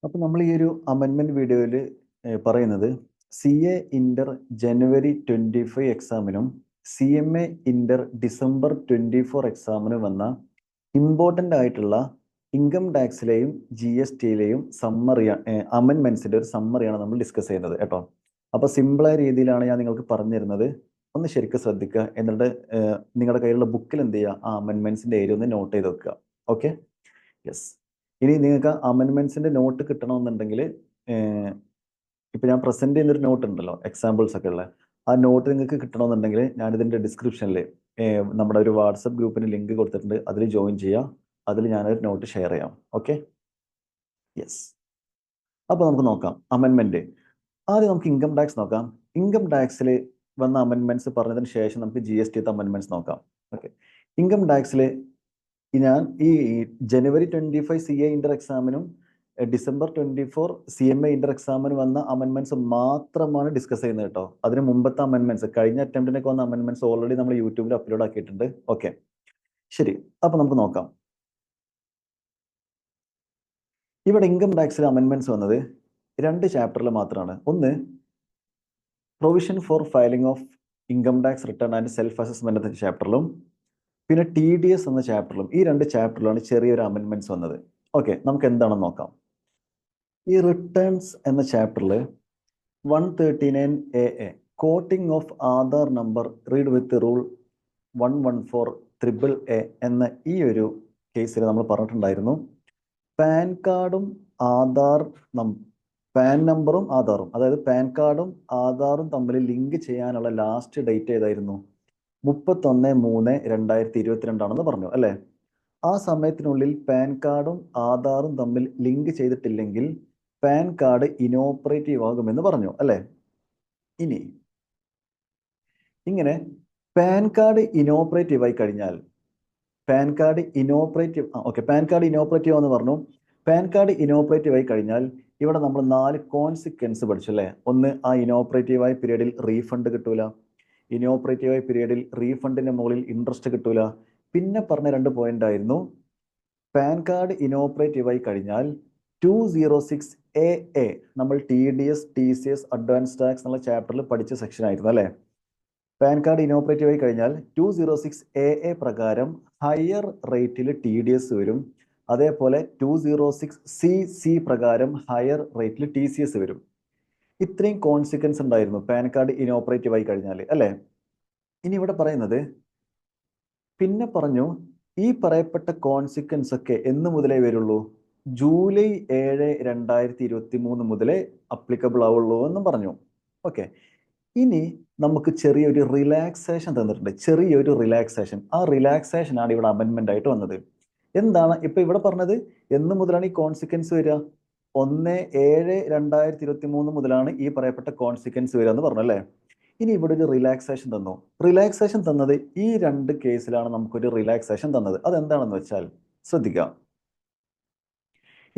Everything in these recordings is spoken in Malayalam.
അപ്പോൾ നമ്മൾ ഈ ഒരു അമെൻമെന്റ് വീഡിയോയിൽ പറയുന്നത് സി എ ഇന്റർ ജനുവരി 25 എക്സാമിനും C M A inter December 24 എക്സാമിനും വന്ന ഇമ്പോർട്ടൻ്റ് ആയിട്ടുള്ള ഇൻകം ടാക്സിലെയും ജി എസ് ടിയിലെയും അമെൻമെന്റ്സിന്റെ ഒരു സമ്മറിയാണ് നമ്മൾ ഡിസ്കസ് ചെയ്യുന്നത് കേട്ടോ. അപ്പോൾ സിമ്പിളായ രീതിയിലാണ് ഞാൻ നിങ്ങൾക്ക് പറഞ്ഞു തരുന്നത്. ഒന്ന് ശരിക്കും ശ്രദ്ധിക്കുക. എന്നിട്ട് നിങ്ങളുടെ കയ്യിലുള്ള ബുക്കിൽ എന്ത് ചെയ്യുക, ആ അമെൻമെന്റ്സിന്റെ ഏരിയ ഒന്ന് നോട്ട് ചെയ്ത് വെക്കുക. Okay, yes. ഇനി നിങ്ങൾക്ക് അമെൻമെന്റ്സിന്റെ നോട്ട് കിട്ടണമെന്നുണ്ടെങ്കിൽ ഇപ്പൊ ഞാൻ പ്രസന്റ് ചെയ്യുന്നൊരു നോട്ട് ഉണ്ടല്ലോ, എക്സാമ്പിൾസ് ഒക്കെ ഉള്ള ആ നോട്ട് നിങ്ങൾക്ക് കിട്ടണമെന്നുണ്ടെങ്കിൽ ഞാനിതിന്റെ ഡിസ്ക്രിപ്ഷനിൽ നമ്മുടെ ഒരു വാട്സപ്പ് ഗ്രൂപ്പിന് ലിങ്ക് കൊടുത്തിട്ടുണ്ട്. അതിൽ ജോയിൻ ചെയ്യാം. അതിൽ ഞാനൊരു നോട്ട് ഷെയർ ചെയ്യാം. Okay, yes. അപ്പോൾ നമുക്ക് നോക്കാം അമെൻമെന്റ്. ആദ്യം നമുക്ക് ഇൻകം ടാക്സ് നോക്കാം. ഇൻകം ടാക്സിൽ വന്ന അമെൻമെന്റ്സ് പറഞ്ഞതിന് ശേഷം നമുക്ക് ജി എസ് ടി അമെൻമെന്റ്സ് നോക്കാം. ഓക്കെ, ഇൻകം ടാക്സിൽ ഞാൻ ഈ ജനുവരി 25 സി എ ഇന്റർ എക്സാമിനും December 24 C M A inter എക്സാമിന് വന്ന അമെൻമെന്റ്സ് മാത്രമാണ് ഡിസ്കസ് ചെയ്യുന്നത് കേട്ടോ. അതിന് മുമ്പത്തെ അമെൻമെന്റ്സ്, കഴിഞ്ഞ അറ്റംപ്റ്റിനൊക്കെ വന്ന അമെൻമെന്റ്സ് ഓൾറെഡി നമ്മൾ യൂട്യൂബിൽ അപ്ലോഡ് ആക്കിയിട്ടുണ്ട്. ഓക്കെ, ശരി. അപ്പൊ നമുക്ക് നോക്കാം. ഇവിടെ ഇൻകം ടാക്സിൽ അമെൻമെന്റ്സ് വന്നത് 2 ചാപ്റ്ററിൽ മാത്രമാണ്. ഒന്ന് provision for filing of income tax return and self assessment എന്ന ചാപ്റ്ററിലും പിന്നെ ടി ഡി എസ് എന്ന ചാപ്റ്ററിലും, ഈ 2 ചാപ്റ്ററിലാണ് ചെറിയൊരു അമെൻമെന്റ്സ് വന്നത്. ഓക്കെ, നമുക്ക് എന്താണെന്ന് നോക്കാം. ഈ റിട്ടേൺസ് എന്ന ചാപ്റ്ററിൽ 139 coating of Aadhaar number read with rule 114 എന്ന ഈ ഒരു കേസിൽ നമ്മൾ പറഞ്ഞിട്ടുണ്ടായിരുന്നു, പാൻ കാർഡും പാൻ നമ്പറും ആധാറും, അതായത് പാൻ കാർഡും ആധാറും തമ്മിൽ ലിങ്ക് ചെയ്യാനുള്ള ലാസ്റ്റ് ഡേറ്റ് ഏതായിരുന്നു? 31/3/2022 പറഞ്ഞു അല്ലേ? ആ സമയത്തിനുള്ളിൽ പാൻ കാർഡും ആധാറും തമ്മിൽ ലിങ്ക് ചെയ്തിട്ടില്ലെങ്കിൽ പാൻ കാർഡ് ഇനോപ്പറേറ്റീവ് ആകുമെന്ന് പറഞ്ഞു അല്ലേ? ഇനി ഇങ്ങനെ പാൻ കാർഡ് ഇനോപ്പറേറ്റീവ് ആയി കഴിഞ്ഞാൽ, പാൻ കാർഡ് ഇനോപ്പറേറ്റീവ് എന്ന് പറഞ്ഞു. പാൻ കാർഡ് ഇനോപ്പറേറ്റീവ് ആയി കഴിഞ്ഞാൽ ഇവിടെ നമ്മൾ 4 കോൺസിക്വൻസ് പഠിച്ചു അല്ലേ? ഒന്ന്, ആ ഇനോപ്പറേറ്റീവ് ആയ പീരീഡിൽ റീഫണ്ട് കിട്ടൂല. ഇനോപ്പറേറ്റീവ് ആയ പീരീഡിൽ റീഫണ്ടിന്റെ മുകളിൽ ഇൻട്രസ്റ്റ് കിട്ടൂല. പിന്നെ പറഞ്ഞ 2 പോയിന്റ് ആയിരുന്നു, പാൻ കാർഡ് ഇനോപ്പറേറ്റീവ് ആയി കഴിഞ്ഞാൽ 206 നമ്മൾ T D S T C S advance tax എന്നുള്ള ചാപ്റ്ററിൽ പഠിച്ച സെക്ഷൻ ആയിരുന്നു അല്ലേ? പാൻ കാർഡ് ഇനോപ്പറേറ്റീവ് ആയി കഴിഞ്ഞാൽ 206 പ്രകാരം ഹയർ റേറ്റിൽ ടി ഡി എസ് വരും. അതേപോലെ 206 പ്രകാരം ഹയർ റേറ്റിൽ ടി സി എസ് വരും. ഇത്രയും കോൺസിക്വൻസ് ഉണ്ടായിരുന്നു പാൻ കാർഡ് ഇനോപ്പറേറ്റീവ് ആയി കഴിഞ്ഞാൽ അല്ലേ? ഇനി ഇവിടെ പറയുന്നത്, പിന്നെ പറഞ്ഞു ഈ പറയപ്പെട്ട കോൺസിക്വൻസ് ഒക്കെ എന്ന് മുതലേ വരുള്ളൂ? ജൂലൈ 7, 2023 മുതലേ അപ്ലിക്കബിൾ ആവുള്ളൂ എന്നും പറഞ്ഞു. ഓക്കെ, ഇനി നമുക്ക് ചെറിയൊരു റിലാക്സേഷൻ തന്നിട്ടുണ്ട്. ചെറിയൊരു റിലാക്സേഷൻ. ആ റിലാക്സേഷൻ ആണ് ഇവിടെ അമെൻമെന്റ് ആയിട്ട് വന്നത്. എന്താണ് ഇപ്പൊ ഇവിടെ പറഞ്ഞത്? എന്ന് മുതലാണ് ഈ കോൺസിക്വൻസ് വരിക? 1/7/2023 മുതലാണ് ഈ പറയപ്പെട്ട കോൺസിക്വൻസ് വരിക എന്ന് പറഞ്ഞു അല്ലേ? ഇനി ഇവിടെ ഒരു റിലാക്സേഷൻ തന്നു. റിലാക്സേഷൻ തന്നത് ഈ 2 കേസിലാണ് നമുക്കൊരു റിലാക്സേഷൻ തന്നത്. അതെന്താണെന്ന് വെച്ചാൽ ശ്രദ്ധിക്കാം.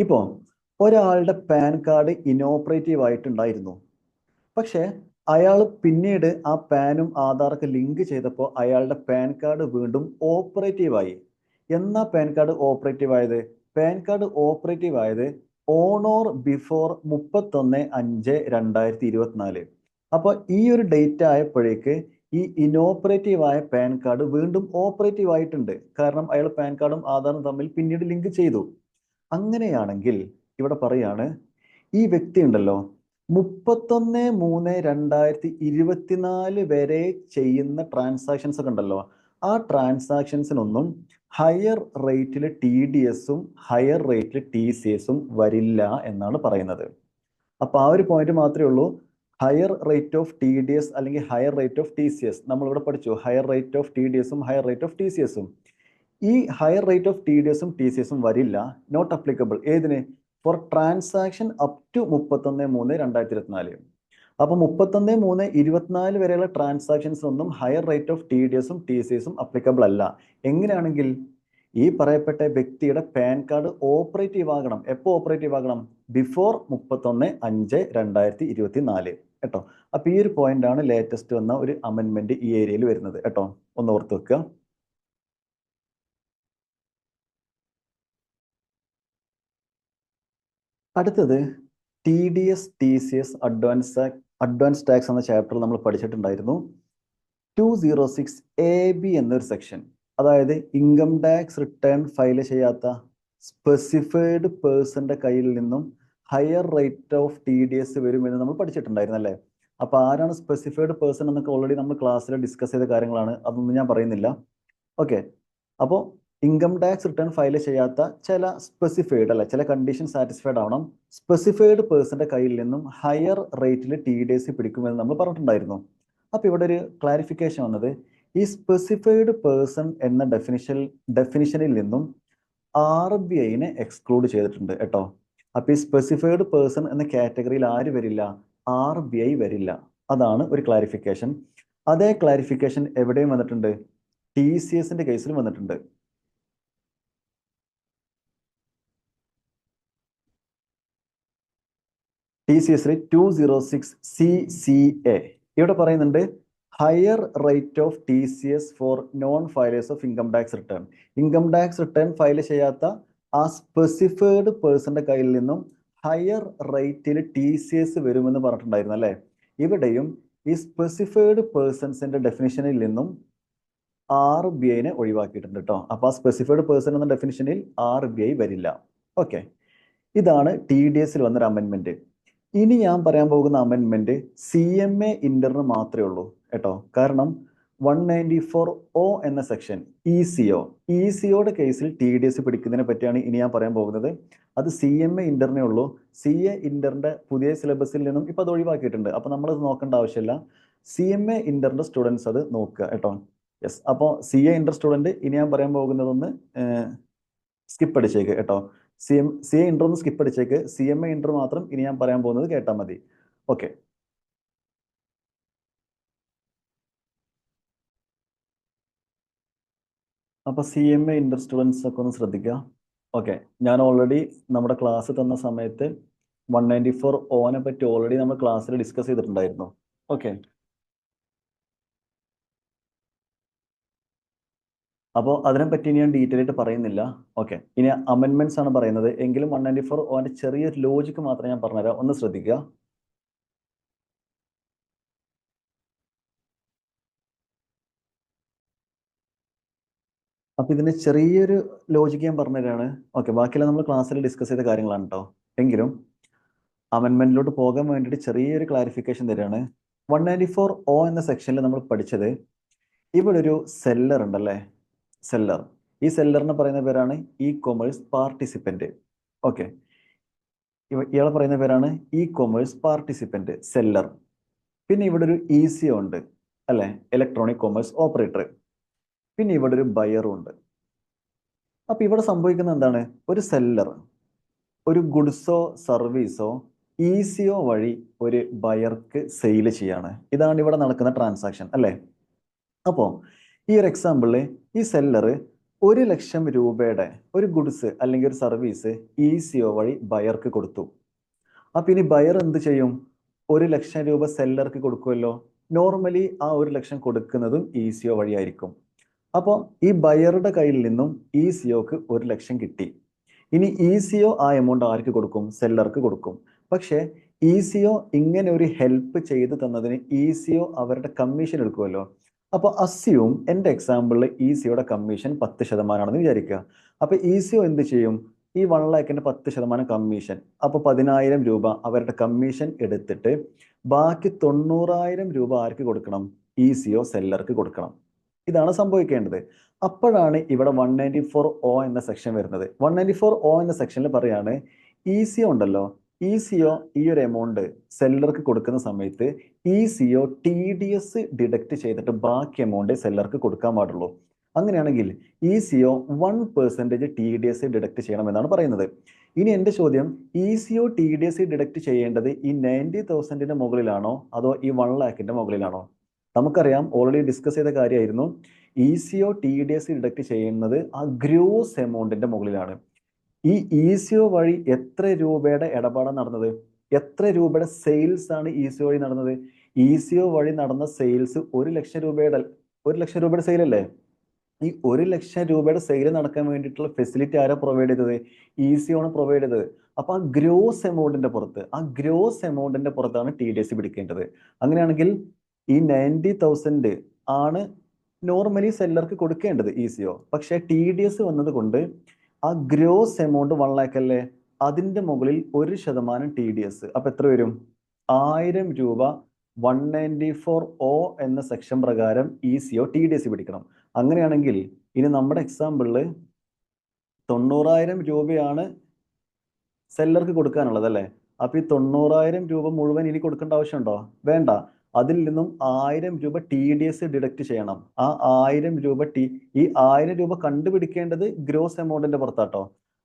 ഇപ്പോ ഒരാളുടെ പാൻ കാർഡ് ഇനോപ്പറേറ്റീവ് ആയിട്ടുണ്ടായിരുന്നു. പക്ഷെ അയാൾ പിന്നീട് ആ പാനും ആധാറൊക്കെ ലിങ്ക് ചെയ്തപ്പോൾ അയാളുടെ പാൻ കാർഡ് വീണ്ടും ഓപ്പറേറ്റീവ് ആയി. എന്നാ പാൻ കാർഡ് ഓപ്പറേറ്റീവ് ആയത്? പാൻ കാർഡ് ഓപ്പറേറ്റീവ് ആയത് ഓൺ ഓർ ബിഫോർ 31/5/2024. അപ്പോൾ ഈ ഒരു ഡേറ്റ് ആയപ്പോഴേക്ക് ഈ ഇനോപ്പറേറ്റീവ് ആയ പാൻ കാർഡ് വീണ്ടും ഓപ്പറേറ്റീവ് ആയിട്ടുണ്ട്. കാരണം അയാൾ പാൻ കാർഡും ആധാറും തമ്മിൽ പിന്നീട് ലിങ്ക് ചെയ്തു. അങ്ങനെയാണെങ്കിൽ ഇവിടെ പറയാണ്, ഈ വ്യക്തി ഉണ്ടല്ലോ 31/3/2024 വരെ ചെയ്യുന്ന ട്രാൻസാക്ഷൻസ് ഒക്കെ ഉണ്ടല്ലോ, ആ ട്രാൻസാക്ഷൻസിനൊന്നും ഹയർ റേറ്റിൽ ടി ഡി എസും ഹയർ റേറ്റിൽ ടി സി എസും വരില്ല എന്നാണ് പറയുന്നത്. അപ്പൊ ആ ഒരു പോയിന്റ് മാത്രമേ ഉള്ളൂ. Higher rate of T D S അല്ലെങ്കിൽ higher rate of T C S നമ്മളിവിടെ പഠിച്ചു. Higher rate of T D എസും higher rate of T C എസും. ഈ higher rate of T D എസും ടി സി എസും വരില്ല. Not applicable. ഏതിന്? For transaction up to 31/3/2024. അപ്പൊ 31/3/2024 വരെയുള്ള ട്രാൻസാക്ഷൻസ് ഒന്നും higher rate of T D എസും ടി സി എസും അപ്ലിക്കബിൾ അല്ല. എങ്ങനെയാണെങ്കിൽ ഈ പറയപ്പെട്ട വ്യക്തിയുടെ പാൻ കാർഡ് ഓപ്പറേറ്റീവ് ആകണം. എപ്പോൾ ഓപ്പറേറ്റീവ് ആകണം? ബിഫോർ 31/5/2024 കേട്ടോ. അപ്പൊ ഈ ഒരു പോയിന്റ് ആണ് ലേറ്റസ്റ്റ് വന്ന ഒരു അമെൻമെന്റ് ഈ ഏരിയയിൽ വരുന്നത് കേട്ടോ. ഒന്ന് ഓർത്ത് വെക്കുക. അടുത്തത് TDS TCS അഡ്വാൻസ് ടാക്സ് എന്ന ചാപ്റ്ററിൽ നമ്മൾ പഠിച്ചിട്ടുണ്ടായിരുന്നു 206AB എന്നൊരു സെക്ഷൻ, അതായത് ഇൻകം ടാക്സ് റിട്ടേൺ ഫയൽ ചെയ്യാത്ത സ്പെസിഫൈഡ് പേഴ്സന്റെ കയ്യിൽ നിന്നും ഹയർ റേറ്റ് ഓഫ് TDS വരുമെന്ന് നമ്മൾ പഠിച്ചിട്ടുണ്ടായിരുന്നു അല്ലേ. അപ്പൊ ആരാണ് സ്പെസിഫൈഡ് പേഴ്സൺ എന്നൊക്കെ ഓൾറെഡി നമ്മൾ ക്ലാസ്സിൽ ഡിസ്കസ് ചെയ്ത കാര്യങ്ങളാണ്, അതൊന്നും ഞാൻ പറയുന്നില്ല. ഓക്കെ, അപ്പോൾ ഇൻകം ടാക്സ് റിട്ടേൺ ഫയൽ ചെയ്യാത്ത ചില സ്പെസിഫൈഡ് അല്ല, ചില കണ്ടീഷൻ സാറ്റിസ്ഫൈഡ് ആവണം, സ്പെസിഫൈഡ് പേഴ്സന്റെ കയ്യിൽ നിന്നും ഹയർ റേറ്റിൽ TDS പിടിക്കുമെന്ന് നമ്മൾ പറഞ്ഞിട്ടുണ്ടായിരുന്നു. അപ്പൊ ഇവിടെ ഒരു ക്ലാരിഫിക്കേഷൻ വന്നത്, ഈ സ്പെസിഫൈഡ് പേഴ്സൺ എന്ന ഡെഫിനിഷനിൽ നിന്നും RBIനെ എക്സ്ക്ലൂഡ് ചെയ്തിട്ടുണ്ട് കേട്ടോ. അപ്പൊ ഈ സ്പെസിഫൈഡ് പേഴ്സൺ എന്ന കാറ്റഗറിയിൽ ആര് വരില്ല? RBI വരില്ല. അതാണ് ഒരു ക്ലാരിഫിക്കേഷൻ. അതേ ക്ലാരിഫിക്കേഷൻ എവിടെയും വന്നിട്ടുണ്ട്, TCSന്റെ കേസിൽ വന്നിട്ടുണ്ട്. TCSൽ 206CCA ഇവിടെ പറയുന്നുണ്ട്, higher rate of TCS for non filers of income tax return. Income tax return file ചെയ്യാത്ത ആ സ്പെസിഫൈഡ് പേഴ്സന്റെ കയ്യിൽ നിന്നും ഹയർ റേറ്റിൽ TCS വരുമെന്ന് പറഞ്ഞിട്ടുണ്ടായിരുന്നു അല്ലെ. ഇവിടെയും ഈ സ്പെസിഫൈഡ് പേഴ്സൺസിന്റെ ഡെഫിനിഷനിൽ നിന്നും RBIനെ ഒഴിവാക്കിയിട്ടുണ്ട് കേട്ടോ. അപ്പൊ ആ സ്പെസിഫൈഡ് പേഴ്സൺ എന്ന ഡെഫിനിഷനിൽ RBI വരില്ല. ഓക്കെ, ഇതാണ് TDSൽ വന്നൊരു അമെന്റ്മെന്റ്. ഇനി ഞാൻ പറയാൻ പോകുന്ന അമെന്റ്മെന്റ് CMA ഇന്ററിന് മാത്രമേ ഉള്ളൂ കേട്ടോ. കാരണം 194O എന്ന സെക്ഷൻ ECOയുടെ കേസിൽ TDS പിടിക്കുന്നതിനെ പറ്റിയാണ് ഇനി ഞാൻ പറയാൻ പോകുന്നത്. അത് CMA ഇന്ററിനേ ഉള്ളൂ. CA ഇന്ററിന്റെ പുതിയ സിലബസിൽ നിന്നും ഇപ്പൊ അത് ഒഴിവാക്കിയിട്ടുണ്ട്. അപ്പൊ നമ്മൾ അത് നോക്കേണ്ട ആവശ്യമില്ല. CMA ഇന്ററിന്റെ സ്റ്റുഡൻസ് അത് നോക്കുക കേട്ടോ. യെസ്, അപ്പോൾ CA ഇന്റർ സ്റ്റുഡന്റ് ഇനി ഞാൻ പറയാൻ പോകുന്നതൊന്ന് സ്കിപ്പ് അടിച്ചേക്ക് കേട്ടോ. CA ഇന്റർ ഒന്ന് സ്കിപ്പ് അടിച്ചേക്ക്. CMA ഇന്റർ മാത്രം ഇനി ഞാൻ പറയാൻ പോകുന്നത് കേട്ടാൽ മതി. ഓക്കെ, അപ്പൊ CMA ഇന്റർ സ്റ്റുഡൻസ് ഒക്കെ ഒന്ന് ശ്രദ്ധിക്കുക. ഓക്കെ, ഞാൻ ഓൾറെഡി നമ്മുടെ ക്ലാസ് തന്ന സമയത്ത് 194O പറ്റി ഓൾറെഡി നമ്മൾ ക്ലാസ്സിൽ ഡിസ്കസ് ചെയ്തിട്ടുണ്ടായിരുന്നു. ഓക്കെ, അപ്പോൾ അതിനെപ്പറ്റി ഞാൻ ഡീറ്റെയിൽ ആയിട്ട് പറയുന്നില്ല. ഓക്കെ, ഇനി അമെന്റ്മെന്റ്സ് ആണ് പറയുന്നത്. എങ്കിലും 194O ചെറിയൊരു ലോജിക്ക് മാത്രം ഞാൻ പറഞ്ഞുതരാം, ഒന്ന് ശ്രദ്ധിക്കുക. അപ്പൊ ഇതിന്റെ ചെറിയൊരു ലോജിക്ക് ഞാൻ പറഞ്ഞുതരാണ്. ഓക്കെ, ബാക്കിയെല്ലാം നമ്മൾ ക്ലാസ്സിൽ ഡിസ്കസ് ചെയ്ത കാര്യങ്ങളാണ് കേട്ടോ. എങ്കിലും അമെന്റ്മെന്റിലോട്ട് പോകാൻ വേണ്ടിയിട്ട് ചെറിയൊരു ക്ലാരിഫിക്കേഷൻ തരാണ്. 194O എന്ന സെക്ഷനിൽ നമ്മൾ പഠിച്ചത്, ഇവിടെ ഒരു സെല്ലർ ഉണ്ടല്ലേ, സെല്ലർ. ഈ സെല്ലറിനെ പറയുന്ന പേരാണ് ഇ-കൊമേഴ്സ് പാർട്ടിസിപ്പന്റ്. ഓക്കെ, ഇയാളെ പറയുന്ന പേരാണ് ഇ-കൊമേഴ്സ് പാർട്ടിസിപ്പന്റ്, സെല്ലർ. പിന്നെ ഇവിടെ ഒരു ECO ഉണ്ട് അല്ലെ, ഇലക്ട്രോണിക് കൊമേഴ്സ് ഓപ്പറേറ്റർ. പിന്നെ ഇവിടെ ഒരു ബയറും ഉണ്ട്. അപ്പൊ ഇവിടെ സംഭവിക്കുന്നത് എന്താണ്, ഒരു സെല്ലർ ഒരു ഗുഡ്സോ സർവീസോ ECO വഴി ഒരു ബയർക്ക് സെയിൽ ചെയ്യാണ്. ഇതാണ് ഇവിടെ നടക്കുന്ന ട്രാൻസാക്ഷൻ അല്ലേ. അപ്പോ ഈ ഒരു എക്സാമ്പിളില് ഈ സെല്ലർ 1,00,000 രൂപയുടെ ഒരു ഗുഡ്സ് അല്ലെങ്കിൽ ഒരു സർവീസ് ECO വഴി ബയർക്ക് കൊടുത്തു. അപ്പൊ ഇനി ബയർ എന്ത് ചെയ്യും? 1,00,000 രൂപ സെല്ലർക്ക് കൊടുക്കുമല്ലോ. നോർമലി ആ 1,00,000 കൊടുക്കുന്നതും ECO വഴിയായിരിക്കും. അപ്പോൾ ഈ ബയറുടെ കയ്യിൽ നിന്നും ECOക്ക് 1,00,000 കിട്ടി. ഇനി ECO ആ എമൗണ്ട് ആർക്ക് കൊടുക്കും? സെല്ലർക്ക് കൊടുക്കും. പക്ഷേ ECO ഇങ്ങനെ ഒരു ഹെൽപ്പ് ചെയ്ത് തന്നതിന് ECO അവരുടെ കമ്മീഷൻ എടുക്കുമല്ലോ. അപ്പോൾ അസ്യൂം എൻ്റെ എക്സാമ്പിളിൽ ECOയുടെ കമ്മീഷൻ 10% ആണെന്ന് വിചാരിക്കുക. അപ്പൊ ECO എന്ത് ചെയ്യും? ഈ 1,00,000ന്റെ 10% കമ്മീഷൻ, അപ്പൊ 10,000 രൂപ അവരുടെ കമ്മീഷൻ എടുത്തിട്ട് ബാക്കി 90,000 രൂപ ആർക്ക് കൊടുക്കണം? ECO സെല്ലർക്ക് കൊടുക്കണം. ഇതാണ് സംഭവിക്കേണ്ടത്. അപ്പോഴാണ് ഇവിടെ 194O എന്ന സെക്ഷൻ വരുന്നത്. 194O എന്ന സെക്ഷനിൽ പറയാണ്, ECO ഉണ്ടല്ലോ, ECO ഈ ഒരു എമൗണ്ട് സെല്ലർക്ക് കൊടുക്കുന്ന സമയത്ത് ECO TDS ഡിഡക്ട് ചെയ്തിട്ട് ബാക്കി എമൗണ്ട് സെല്ലർക്ക് കൊടുക്കാൻ പാടുള്ളൂ. അങ്ങനെയാണെങ്കിൽ ECO 1% TDS ഡിഡക്ട് ചെയ്യണമെന്നാണ് പറയുന്നത്. ഇനി എൻ്റെ ചോദ്യം, ECO TDS ഡിഡക്ട് ചെയ്യേണ്ടത് ഈ 90,000ന്റെ മുകളിലാണോ അതോ ഈ 1,00,000ന്റെ മുകളിലാണോ? നമുക്കറിയാം, ഓൾറെഡി ഡിസ്കസ് ചെയ്ത കാര്യമായിരുന്നു, ECO TDS ഡിഡക്ട് ചെയ്യുന്നത് ആ ഗ്രോസ് എമൗണ്ടിന്റെ മുകളിലാണ്. ഈ ECO വഴി എത്ര രൂപയുടെ ഇടപാടാണ് നടന്നത്? എത്ര രൂപയുടെ സെയിൽസ് ആണ് ECO വഴി നടന്നത്? ECO വഴി നടന്ന സെയിൽസ് 1,00,000 രൂപയുടെ സെയിൽ അല്ലേ. ഈ 1,00,000 രൂപയുടെ സെയിൽ നടക്കാൻ വേണ്ടിയിട്ടുള്ള ഫെസിലിറ്റി ആരാ പ്രൊവൈഡ് ചെയ്തത്? ECO ആണ് പ്രൊവൈഡ് ചെയ്തത്. അപ്പൊ ആ ഗ്രോസ് എമൗണ്ടിന്റെ പുറത്താണ് TDS പിടിക്കേണ്ടത്. അങ്ങനെയാണെങ്കിൽ ഈ 90,000 ആണ് നോർമലി സെല്ലർക്ക് കൊടുക്കേണ്ടത് ECO. പക്ഷെ TDS വന്നത് കൊണ്ട് ആ ഗ്രോസ് എമൗണ്ട് 1 lakh അല്ലേ, അതിന്റെ മുകളിൽ 1% TDS. അപ്പൊ എത്ര വരും? 1000 രൂപ 194O എന്ന സെക്ഷൻ പ്രകാരം ECO TDS പിടിക്കണം. അങ്ങനെയാണെങ്കിൽ ഇനി നമ്മുടെ എക്സാമ്പിളില് 90,000 രൂപയാണ് സെല്ലർക്ക് കൊടുക്കാനുള്ളത് അല്ലേ. അപ്പൊ ഈ 90,000 രൂപ മുഴുവൻ ഇനി കൊടുക്കേണ്ട ആവശ്യമുണ്ടോ? വേണ്ട. അതിൽ നിന്നും 1000 രൂപ TDS ഡിഡക്ട് ചെയ്യണം. ആ 1000 രൂപ ഈ 1000 രൂപ കണ്ടുപിടിക്കേണ്ടത് ഗ്രോസ് എമൗണ്ടിന്റെ പുറത്താട്ടോ.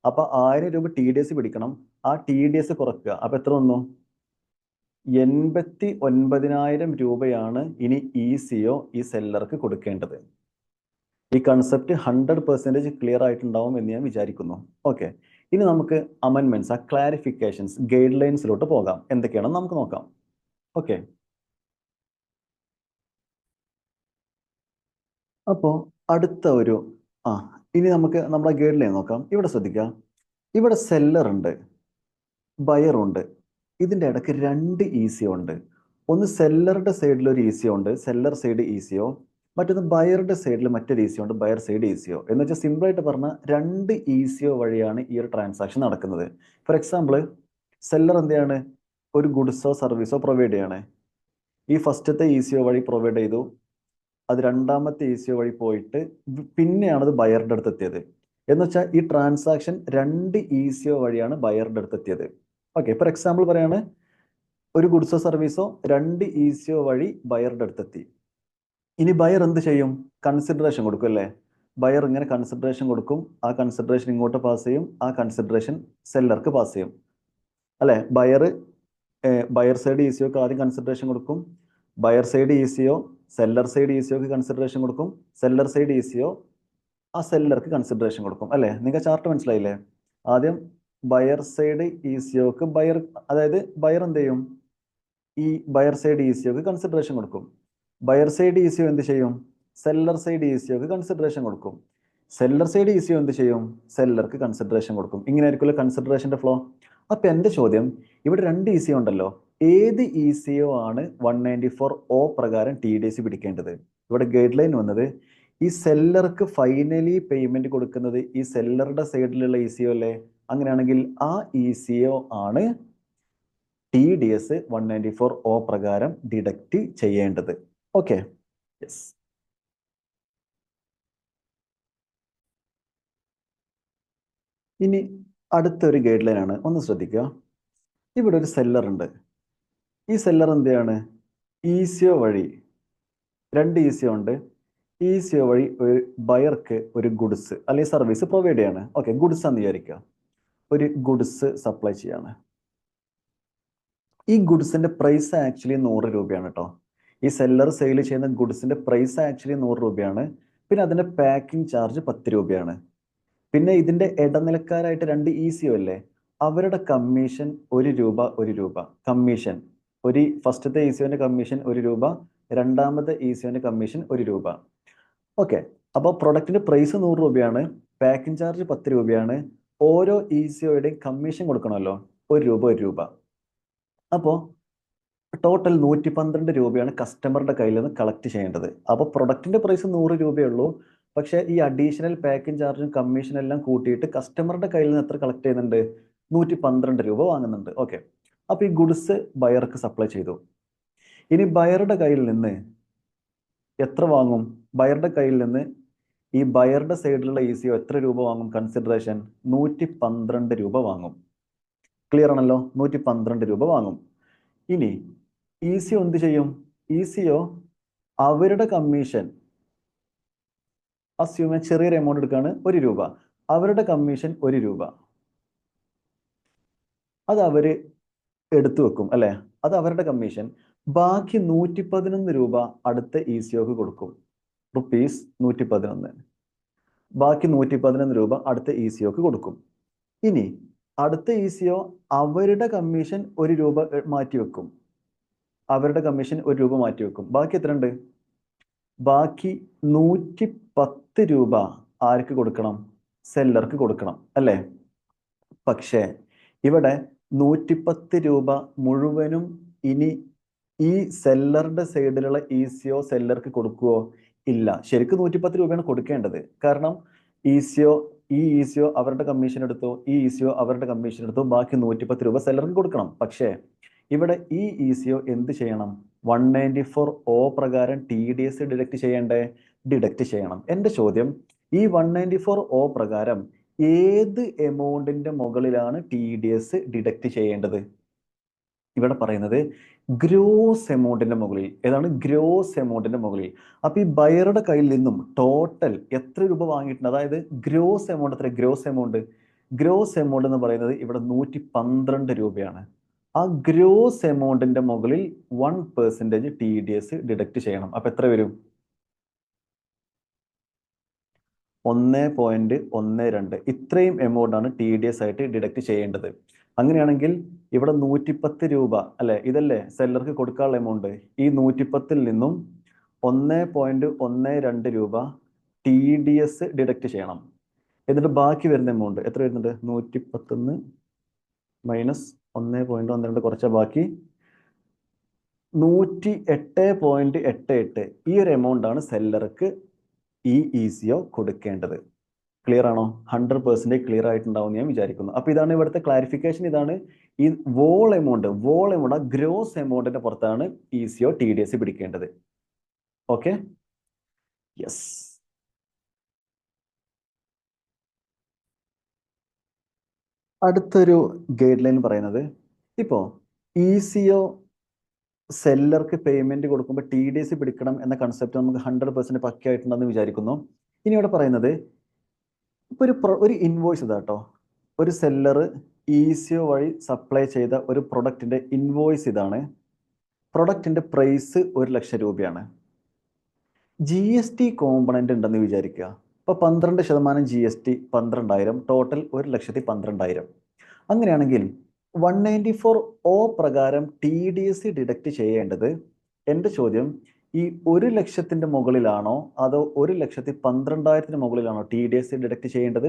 അപ്പൊ 1000 രൂപ TDS പിടിക്കണം. ആ TDS കുറയ്ക്കുക. അപ്പൊ എത്ര വന്നു? 89,000 രൂപയാണ് ഇനി ECO ഈ സെല്ലർക്ക് കൊടുക്കേണ്ടത്. ഈ കൺസെപ്റ്റ് 100% ക്ലിയർ ആയിട്ടുണ്ടാവും എന്ന് ഞാൻ വിചാരിക്കുന്നു. ഓക്കെ, ഇനി നമുക്ക് അമെൻമെന്റ്സ്, ആ ക്ലാരിഫിക്കേഷൻസ്, ഗൈഡ് ലൈൻസിലോട്ട് പോകാം. എന്തൊക്കെയാണെന്ന് നമുക്ക് നോക്കാം. ഓക്കെ, അപ്പോൾ അടുത്ത ഒരു ഇനി നമുക്ക് നമ്മുടെ ഗൈഡ് ലൈൻ നോക്കാം. ഇവിടെ ശ്രദ്ധിക്കാം, ഇവിടെ സെല്ലർ ഉണ്ട്, ബയർ ഉണ്ട്. ഇതിന്റെ ഇടയ്ക്ക് 2 ECO ഉണ്ട്. ഒന്ന് സെല്ലറുടെ സൈഡിൽ ഒരു ECO ഉണ്ട്, സെല്ലർ സൈഡ് ECO. മറ്റൊന്ന് ബയറുടെ സൈഡിൽ മറ്റൊരു ECO ഉണ്ട്, ബയർ സൈഡ് ECO. എന്ന് വെച്ചാൽ സിമ്പിൾ ആയിട്ട് പറഞ്ഞാൽ 2 ECO വഴിയാണ് ഈ ഒരു ട്രാൻസാക്ഷൻ നടക്കുന്നത്. ഫോർ എക്സാമ്പിൾ, സെല്ലർ എന്താണ്, ഒരു ഗുഡ്സോ സർവീസോ പ്രൊവൈഡ് ചെയ്യണേ. ഈ ഫസ്റ്റത്തെ ECO വഴി പ്രൊവൈഡ് ചെയ്തു, അത് രണ്ടാമത്തെ ECO വഴി പോയിട്ട് പിന്നെയാണ് അത് ബയറുടെ അടുത്ത് എത്തിയത്. എന്ന് വെച്ചാൽ ഈ ട്രാൻസാക്ഷൻ 2 ECO വഴിയാണ് ബയറുടെ അടുത്ത് എത്തിയത്. ഓക്കെ, ഫോർ എക്സാമ്പിൾ പറയാണ്, ഒരു ഗുഡ്സോ സർവീസോ 2 ECO വഴി ബയറുടെ അടുത്തെത്തി. ഇനി ബയർ എന്ത് ചെയ്യും? കൺസിഡറേഷൻ കൊടുക്കും അല്ലേ. ബയർ ഇങ്ങനെ കൺസിഡറേഷൻ കൊടുക്കും, ആ കൺസിഡറേഷൻ ഇങ്ങോട്ട് പാസ് ചെയ്യും, ആ കൺസിഡറേഷൻ സെല്ലർക്ക് പാസ് ചെയ്യും അല്ലെ. ബയർ സൈഡ് ECOക്ക് ആദ്യം കൺസിഡറേഷൻ കൊടുക്കും, buyer side ECO seller side ECOക്ക് കൺസിഡറേഷൻ കൊടുക്കും, സെല്ലർ സൈഡ് ECO ആ സെല്ലർക്ക് കൺസിഡറേഷൻ കൊടുക്കും അല്ലെ. നിങ്ങൾക്ക് ചാർട്ട് മനസ്സിലായില്ലേ? ആദ്യം ബയർ സൈഡ് ECOക്ക് അതായത് ബയർ എന്ത് ചെയ്യും? ഈ ബയർ സൈഡ് ECOക്ക് കൺസിഡറേഷൻ കൊടുക്കും. ബയർ സൈഡ് ECO എന്ത് ചെയ്യും? സെല്ലർ സൈഡ് ECOക്ക് കൺസിഡറേഷൻ കൊടുക്കും. സെല്ലർ സൈഡ് ECO എന്ത് ചെയ്യും? സെല്ലർക്ക് കൺസിഡറേഷൻ കൊടുക്കും. ഇങ്ങനെ ആയിരിക്കുമല്ലോ കൺസിഡറേഷന്റെ ഫ്ലോ. അപ്പൊ എന്റെ ചോദ്യം, ഇവിടെ 2 ECO ഉണ്ടല്ലോ, ഏത് ECO ആണ് 194O പ്രകാരം TDS പിടിക്കേണ്ടത്? ഇവിടെ ഗൈഡ് ലൈൻ വന്നത്, ഈ സെല്ലർക്ക് ഫൈനലി പേയ്മെന്റ് കൊടുക്കുന്നത് ഈ സെല്ലറുടെ സൈഡിലുള്ള ECO അല്ലേ. അങ്ങനെയാണെങ്കിൽ ആ ECO ആണ് TDS 194O പ്രകാരം ഡിഡക്റ്റ് ചെയ്യേണ്ടത്. Okay, yes. ഇനി അടുത്തൊരു ഗൈഡ് ലൈൻ ആണ്, ഒന്ന് ശ്രദ്ധിക്കുക. ഇവിടെ ഒരു സെല്ലർ ഉണ്ട്. ഈ സെല്ലർ എന്താണ്? ECO വഴി 2 ECO ഉണ്ട്. ECO വഴി ഒരു ബയർക്ക് ഒരു ഗുഡ്സ് അല്ലെങ്കിൽ സർവീസ് പ്രൊവൈഡ് ചെയ്യാണ്. ഓക്കെ, ഗുഡ്സ് എന്ന് വിചാരിക്കുക. ഒരു ഗുഡ്സ് സപ്ലൈ ചെയ്യാണ്. ഈ ഗുഡ്സിന്റെ പ്രൈസ് ആക്ച്വലി 100 രൂപയാണ് കേട്ടോ. ഈ സെല്ലർ സെയിൽ ചെയ്യുന്ന ഗുഡ്സിന്റെ പ്രൈസ് ആക്ച്വലി 100 രൂപയാണ്. പിന്നെ അതിന്റെ പാക്കിംഗ് ചാർജ് 10 രൂപയാണ്. പിന്നെ ഇതിന്റെ ഇടനിലക്കാരായിട്ട് 2 ECO അല്ലേ, അവരുടെ കമ്മീഷൻ 1 രൂപ കമ്മീഷൻ. ഫസ്റ്റത്തെ ECOന്റെ കമ്മീഷൻ 1 രൂപ, രണ്ടാമത്തെ ECOന്റെ കമ്മീഷൻ 1 രൂപ. ഓക്കെ, അപ്പോൾ പ്രൊഡക്റ്റിന്റെ പ്രൈസ് 100 രൂപയാണ്, പാക്കിംഗ് ചാർജ് 10 രൂപയാണ്. ഓരോ ECOയുടെയും കമ്മീഷൻ കൊടുക്കണമല്ലോ, 1 രൂപ. അപ്പോൾ ടോട്ടൽ 112 രൂപയാണ് കസ്റ്റമറുടെ കയ്യിൽ നിന്ന് കളക്ട് ചെയ്യേണ്ടത്. അപ്പോൾ പ്രൊഡക്റ്റിന്റെ പ്രൈസ് 100 രൂപയുള്ളൂ. പക്ഷെ ഈ അഡീഷണൽ പാക്കിംഗ് ചാർജും കമ്മീഷൻ എല്ലാം കൂട്ടിയിട്ട് കസ്റ്റമറുടെ കയ്യിൽ നിന്ന് എത്ര കളക്ട് ചെയ്യുന്നുണ്ട്? 112 രൂപ വാങ്ങുന്നുണ്ട്. ഓക്കെ, അപ്പൊ ഈ ഗുഡ്സ് ബയർക്ക് സപ്ലൈ ചെയ്തു. ഇനി ബയറുടെ കയ്യിൽ നിന്ന് എത്ര വാങ്ങും? ബയറുടെ കയ്യിൽ നിന്ന് ഈ ബയറുടെ സൈഡിലുള്ള ECO എത്ര രൂപ വാങ്ങും? കൺസിഡറേഷൻ 112 രൂപ വാങ്ങും. ക്ലിയർ ആണല്ലോ? 112 രൂപ വാങ്ങും. ഇനി ECO എന്ത് ചെയ്യും? ECO അവരുടെ കമ്മീഷൻ അസ്യൂം ചെറിയൊരു എമൗണ്ട് എടുക്കാണ്, 1 രൂപ. അവരുടെ കമ്മീഷൻ 1 രൂപ, അത് അവര് എടുത്തു വെക്കും അല്ലെ, അത് അവരുടെ കമ്മീഷൻ. ബാക്കി 111 രൂപ അടുത്ത ECOക്ക് കൊടുക്കും. റുപ്പീസ് 111. ബാക്കി 111 രൂപ അടുത്ത ECOക്ക് കൊടുക്കും. ഇനി അടുത്ത ECO അവരുടെ കമ്മീഷൻ 1 രൂപ മാറ്റി വെക്കും. അവരുടെ കമ്മീഷൻ 1 രൂപ മാറ്റി വെക്കും. ബാക്കി എത്ര ഉണ്ട്? ബാക്കി 110 രൂപ ആർക്ക് കൊടുക്കണം? സെല്ലർക്ക് കൊടുക്കണം അല്ലേ. പക്ഷേ ഇവിടെ 110 രൂപ മുഴുവനും ഇനി ഈ സെല്ലറുടെ സൈഡിലുള്ള ഇസിഒ സെല്ലർക്ക് കൊടുക്കുവോ? ഇല്ല. ശരിക്കും 110 രൂപയാണ് കൊടുക്കേണ്ടത്. കാരണം ഇസിഒ അവരുടെ കമ്മീഷൻ എടുത്തു, ഈ ഇസിഒ അവരുടെ കമ്മീഷൻ എടുത്തു, ബാക്കി 110 രൂപ സെല്ലർക്ക് കൊടുക്കണം. പക്ഷേ ഇവിടെ ഈ ഇസിഒ എന്ത് ചെയ്യണം? 194 പ്രകാരം TDS ഡിഡക്ട് ചെയ്യണ്ടേ? ഡിഡക്ട് ചെയ്യണം. എൻ്റെ ചോദ്യം, ഈ 194 പ്രകാരം ഏത് എമൗണ്ടിന്റെ മുകളിലാണ് TDS ഡിഡക്ട് ചെയ്യേണ്ടത്? ഇവിടെ പറയുന്നത് ഗ്രോസ് എമൗണ്ടിന്റെ മുകളിൽ. ഏതാണ്? ഗ്രോസ് എമൗണ്ടിന്റെ മുകളിൽ. അപ്പൊ ഈ ബയറുടെ കയ്യിൽ നിന്നും ടോട്ടൽ എത്ര രൂപ വാങ്ങിയിട്ടുണ്ട്? അതായത് ഗ്രോസ് എമൗണ്ട് എത്ര? ഗ്രോസ് എമൗണ്ട് എന്ന് പറയുന്നത് ഇവിടെ 112 രൂപയാണ്. ആ ഗ്രോസ് എമൗണ്ടിന്റെ മുകളിൽ 1% TDS ഡിഡക്ട് ചെയ്യണം. അപ്പൊ എത്ര വരും? 1.12. ഇത്രയും എമൗണ്ട് ആണ് TDS ആയിട്ട് ഡിഡക്ട് ചെയ്യേണ്ടത്. അങ്ങനെയാണെങ്കിൽ ഇവിടെ 110 രൂപ അല്ലെ, ഇതല്ലേ സെല്ലർക്ക് കൊടുക്കാനുള്ള എമൗണ്ട്. ഈ 110ൽ നിന്നും 1.12 രൂപ TDS ഡിഡക്ട് ചെയ്യണം. എന്നിട്ട് ബാക്കി വരുന്ന എമൗണ്ട് എത്ര വരുന്നുണ്ട്? 110 മൈനസ് 1.12 കുറച്ച ബാക്കി 108.88. ഈ ഒരു എമൗണ്ട് ആണ് സെല്ലർക്ക് ഈ ഇസിഒ കൊടുക്കേണ്ടത്. ക്ലിയർ ആണോ? 100% ക്ലിയർ ആയിട്ടുണ്ടാവും ഞാൻ വിചാരിക്കുന്നു. അപ്പൊ ഇതാണ് ഇവിടുത്തെ ക്ലാരിഫിക്കേഷൻ. ഇതാണ് ഈ വോൾ എമൗണ്ട് ആ ഗ്രോസ് എമൗണ്ടിന്റെ പുറത്താണ് ഇസിഒ TDS പിടിക്കേണ്ടത്. Okay, yes. അടുത്തൊരു ഗൈഡ് ലൈൻ പറയുന്നത്, ഇപ്പോ ഇസിഒ സെല്ലർക്ക് പേയ്മെന്റ് കൊടുക്കുമ്പോൾ TDS പിടിക്കണം എന്ന കൺസെപ്റ്റ് നമുക്ക് 100% പക്കയായിട്ടുണ്ടെന്ന് വിചാരിക്കുന്നു. ഇനി ഇവിടെ പറയുന്നത്, ഇപ്പൊ ഒരു ഇൻവോയ്സ് ഇതാട്ടോ. ഒരു സെല്ലർ ഇസിഒ വഴി സപ്ലൈ ചെയ്ത ഒരു പ്രൊഡക്റ്റിന്റെ ഇൻവോയ്സ് ഇതാണ്. പ്രൊഡക്റ്റിന്റെ പ്രൈസ് 1,00,000 രൂപയാണ്. GST കോമ്പണന്റ് ഉണ്ടെന്ന് വിചാരിക്കുക. ഇപ്പൊ 12% GST 12,000, ടോട്ടൽ 1,12,000. അങ്ങനെയാണെങ്കിൽ 194 പ്രകാരം TDS ഡിഡക്ട് ചെയ്യേണ്ടത്, എൻ്റെ ചോദ്യം, ഈ 1,00,000 മുകളിലാണോ അതോ 1,12,000 മുകളിലാണോ TDS ഡിഡക്ട് ചെയ്യേണ്ടത്?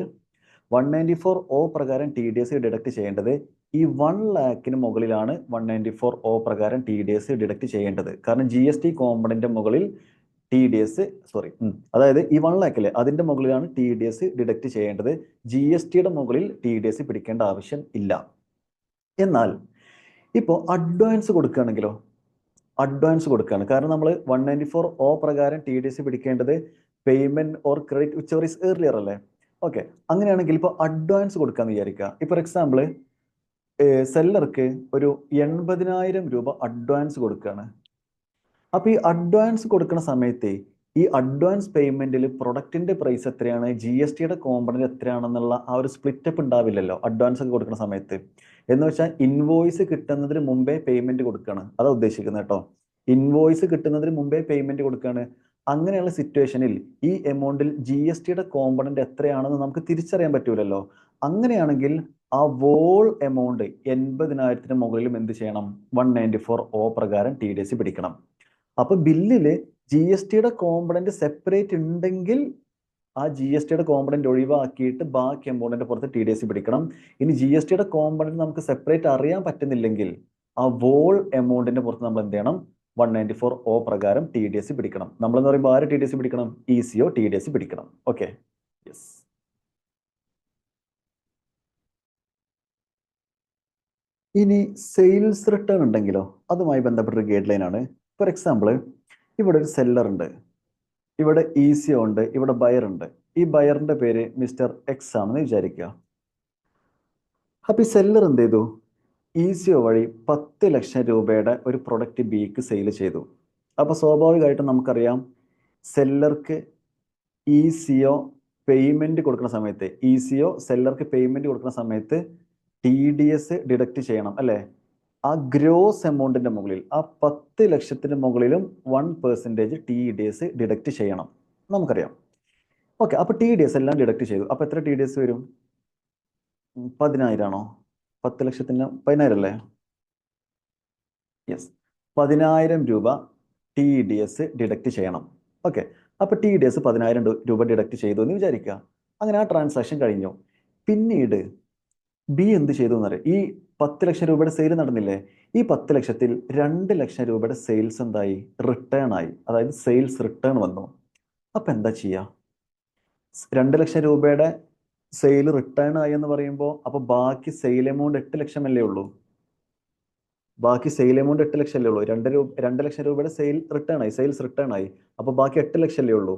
194 പ്രകാരം TDS ഡിഡക്ട് ചെയ്യേണ്ടത് ഈ 1,00,000 മുകളിലാണ് 194 പ്രകാരം TDS ഡിഡക്ട് ചെയ്യേണ്ടത്. കാരണം GST കോമ്പണന്റ് മുകളിൽ TDS അതായത് ഈ 1,00,000 അതിന്റെ മുകളിലാണ് TDS ഡിഡക്ട് ചെയ്യേണ്ടത്. GSTയുടെ മുകളിൽ TDS പിടിക്കേണ്ട ആവശ്യം ഇല്ല. എന്നാൽ ഇപ്പോൾ അഡ്വാൻസ് കൊടുക്കുകയാണെങ്കിലോ? അഡ്വാൻസ് കൊടുക്കുകയാണ്. കാരണം നമ്മൾ 194 പ്രകാരം TDS പിടിക്കേണ്ടത് payment or credit which is earlier അല്ലേ? ഓക്കെ, അങ്ങനെയാണെങ്കിൽ ഇപ്പോൾ അഡ്വാൻസ് കൊടുക്കാന്ന് വിചാരിക്കുക. ഫോർ എക്സാമ്പിൾ, സെല്ലർക്ക് ഒരു 80,000 രൂപ അഡ്വാൻസ് കൊടുക്കുകയാണ്. അപ്പൊ ഈ അഡ്വാൻസ് കൊടുക്കുന്ന സമയത്ത് ഈ അഡ്വാൻസ് പേയ്മെന്റിൽ പ്രൊഡക്റ്റിന്റെ പ്രൈസ് എത്രയാണ്, GSTയുടെ കോമ്പണന്റ് എത്രയാണെന്നുള്ള ആ ഒരു സ്പ്ലിറ്റപ്പ് ഉണ്ടാവില്ലല്ലോ അഡ്വാൻസ് ഒക്കെ കൊടുക്കുന്ന സമയത്ത്. എന്ന് വെച്ചാൽ ഇൻവോയ്സ് കിട്ടുന്നതിന് മുമ്പേ പേയ്മെന്റ് കൊടുക്കുകയാണ്, അതാ ഉദ്ദേശിക്കുന്നത് കേട്ടോ. ഇൻവോയ്സ് കിട്ടുന്നതിന് മുമ്പേ പേയ്മെന്റ് കൊടുക്കുകയാണ്. അങ്ങനെയുള്ള സിറ്റുവേഷനിൽ ഈ എമൗണ്ടിൽ GSTയുടെ കോമ്പണന്റ് എത്രയാണെന്ന് നമുക്ക് തിരിച്ചറിയാൻ പറ്റൂലല്ലോ. അങ്ങനെയാണെങ്കിൽ ആ വോൾ എമൗണ്ട് 80,000 മുകളിലും എന്ത് ചെയ്യണം? 194 പ്രകാരം TDS പിടിക്കണം. അപ്പൊ ബില്ലില് GSTയുടെ കോമ്പണന്റ് സെപ്പറേറ്റ് ഉണ്ടെങ്കിൽ ആ GSTയുടെ കോമ്പണന്റ് ഒഴിവാക്കിയിട്ട് ബാക്കി എമൗണ്ടിന്റെ പുറത്ത് TDS പിടിക്കണം. ഇനി GSTയുടെ കോമ്പണന്റ് നമുക്ക് സെപ്പറേറ്റ് അറിയാൻ പറ്റുന്നില്ലെങ്കിൽ ആ വോൾ എമൗണ്ടിന്റെ പുറത്ത് നമ്മൾ എന്ത് ചെയ്യണം? 194 പ്രകാരം TDS പിടിക്കണം. നമ്മളെന്ന് പറയുമ്പോൾ ആര് TDS പിടിക്കണം? ഇസിഒ TDS പിടിക്കണം. Okay, yes. ഇനി സെയിൽസ് റിട്ടേൺ ഉണ്ടെങ്കിലോ? അതുമായി ബന്ധപ്പെട്ട ഒരു ഗൈഡ് ലൈൻ ആണ്. ഫോർ എക്സാമ്പിൾ, ഇവിടെ ഒരു സെല്ലർ ഉണ്ട്, ഇവിടെ ഇസിഒ ഉണ്ട്, ഇവിടെ ബയർ ഉണ്ട്. ഈ ബയറിന്റെ പേര് മിസ്റ്റർ എക്സ് ആണെന്ന് വിചാരിക്കുക. അപ്പൊ ഈ സെല്ലർ എന്ത് ചെയ്തു? ഇസിഒ വഴി 10 ലക്ഷം രൂപയുടെ ഒരു പ്രൊഡക്റ്റ് ബിക്ക് സെയിൽ ചെയ്തു. അപ്പൊ സ്വാഭാവികമായിട്ടും നമുക്കറിയാം, സെല്ലർക്ക് ഇസിഒ പേയ്മെന്റ് കൊടുക്കുന്ന സമയത്ത്, ഇസിഒ സെല്ലർക്ക് പേയ്മെന്റ് കൊടുക്കുന്ന സമയത്ത് TDS ഡിഡക്ട് ചെയ്യണം അല്ലെ? ആ ഗ്രോസ് എമൗണ്ടിന്റെ മുകളിൽ, ആ 10 ലക്ഷത്തിന് മുകളിലും 1% TDS ഡിഡക്ട് ചെയ്യണം, നമുക്കറിയാം. ഓക്കെ, അപ്പൊ TDS എല്ലാം ഡിഡക്ട് ചെയ്തു. അപ്പൊ എത്ര TDS വരും? 10,000 ആണോ? 10 ലക്ഷത്തിന് 10,000 അല്ലേ? യെസ്, 10,000 രൂപ TDS ഡിഡക്ട് ചെയ്യണം. ഓക്കെ, അപ്പൊ TDS 10,000 രൂപ ഡിഡക്ട് ചെയ്തു എന്ന് വിചാരിക്കുക. അങ്ങനെ ആ ട്രാൻസാക്ഷൻ കഴിഞ്ഞു. പിന്നീട് ബി എന്ത് ചെയ്തു എന്നറിയാം. ഈ 10 ലക്ഷം രൂപയുടെ സെയിൽ നടന്നില്ലേ, ഈ 10 ലക്ഷത്തിൽ 2 ലക്ഷം രൂപയുടെ സെയിൽസ് എന്തായി, റിട്ടേൺ ആയി, അതായത് സെയിൽസ് റിട്ടേൺ വന്നു. അപ്പൊ എന്താ ചെയ്യാ? 2 ലക്ഷം രൂപയുടെ സെയിൽ റിട്ടേൺ ആയി എന്ന് പറയുമ്പോൾ അപ്പൊ ബാക്കി സെയിൽ എമൗണ്ട് 8 ലക്ഷം അല്ലേ ഉള്ളൂ. ബാക്കി സെയിൽ എമൗണ്ട് 8 ലക്ഷം അല്ലേ ഉള്ളൂ. 2 ലക്ഷം രൂപയുടെ സെയിൽ റിട്ടേൺ ആയി, സെയിൽസ് റിട്ടേൺ ആയി. അപ്പൊ ബാക്കി 8 ലക്ഷം അല്ലേ ഉള്ളൂ.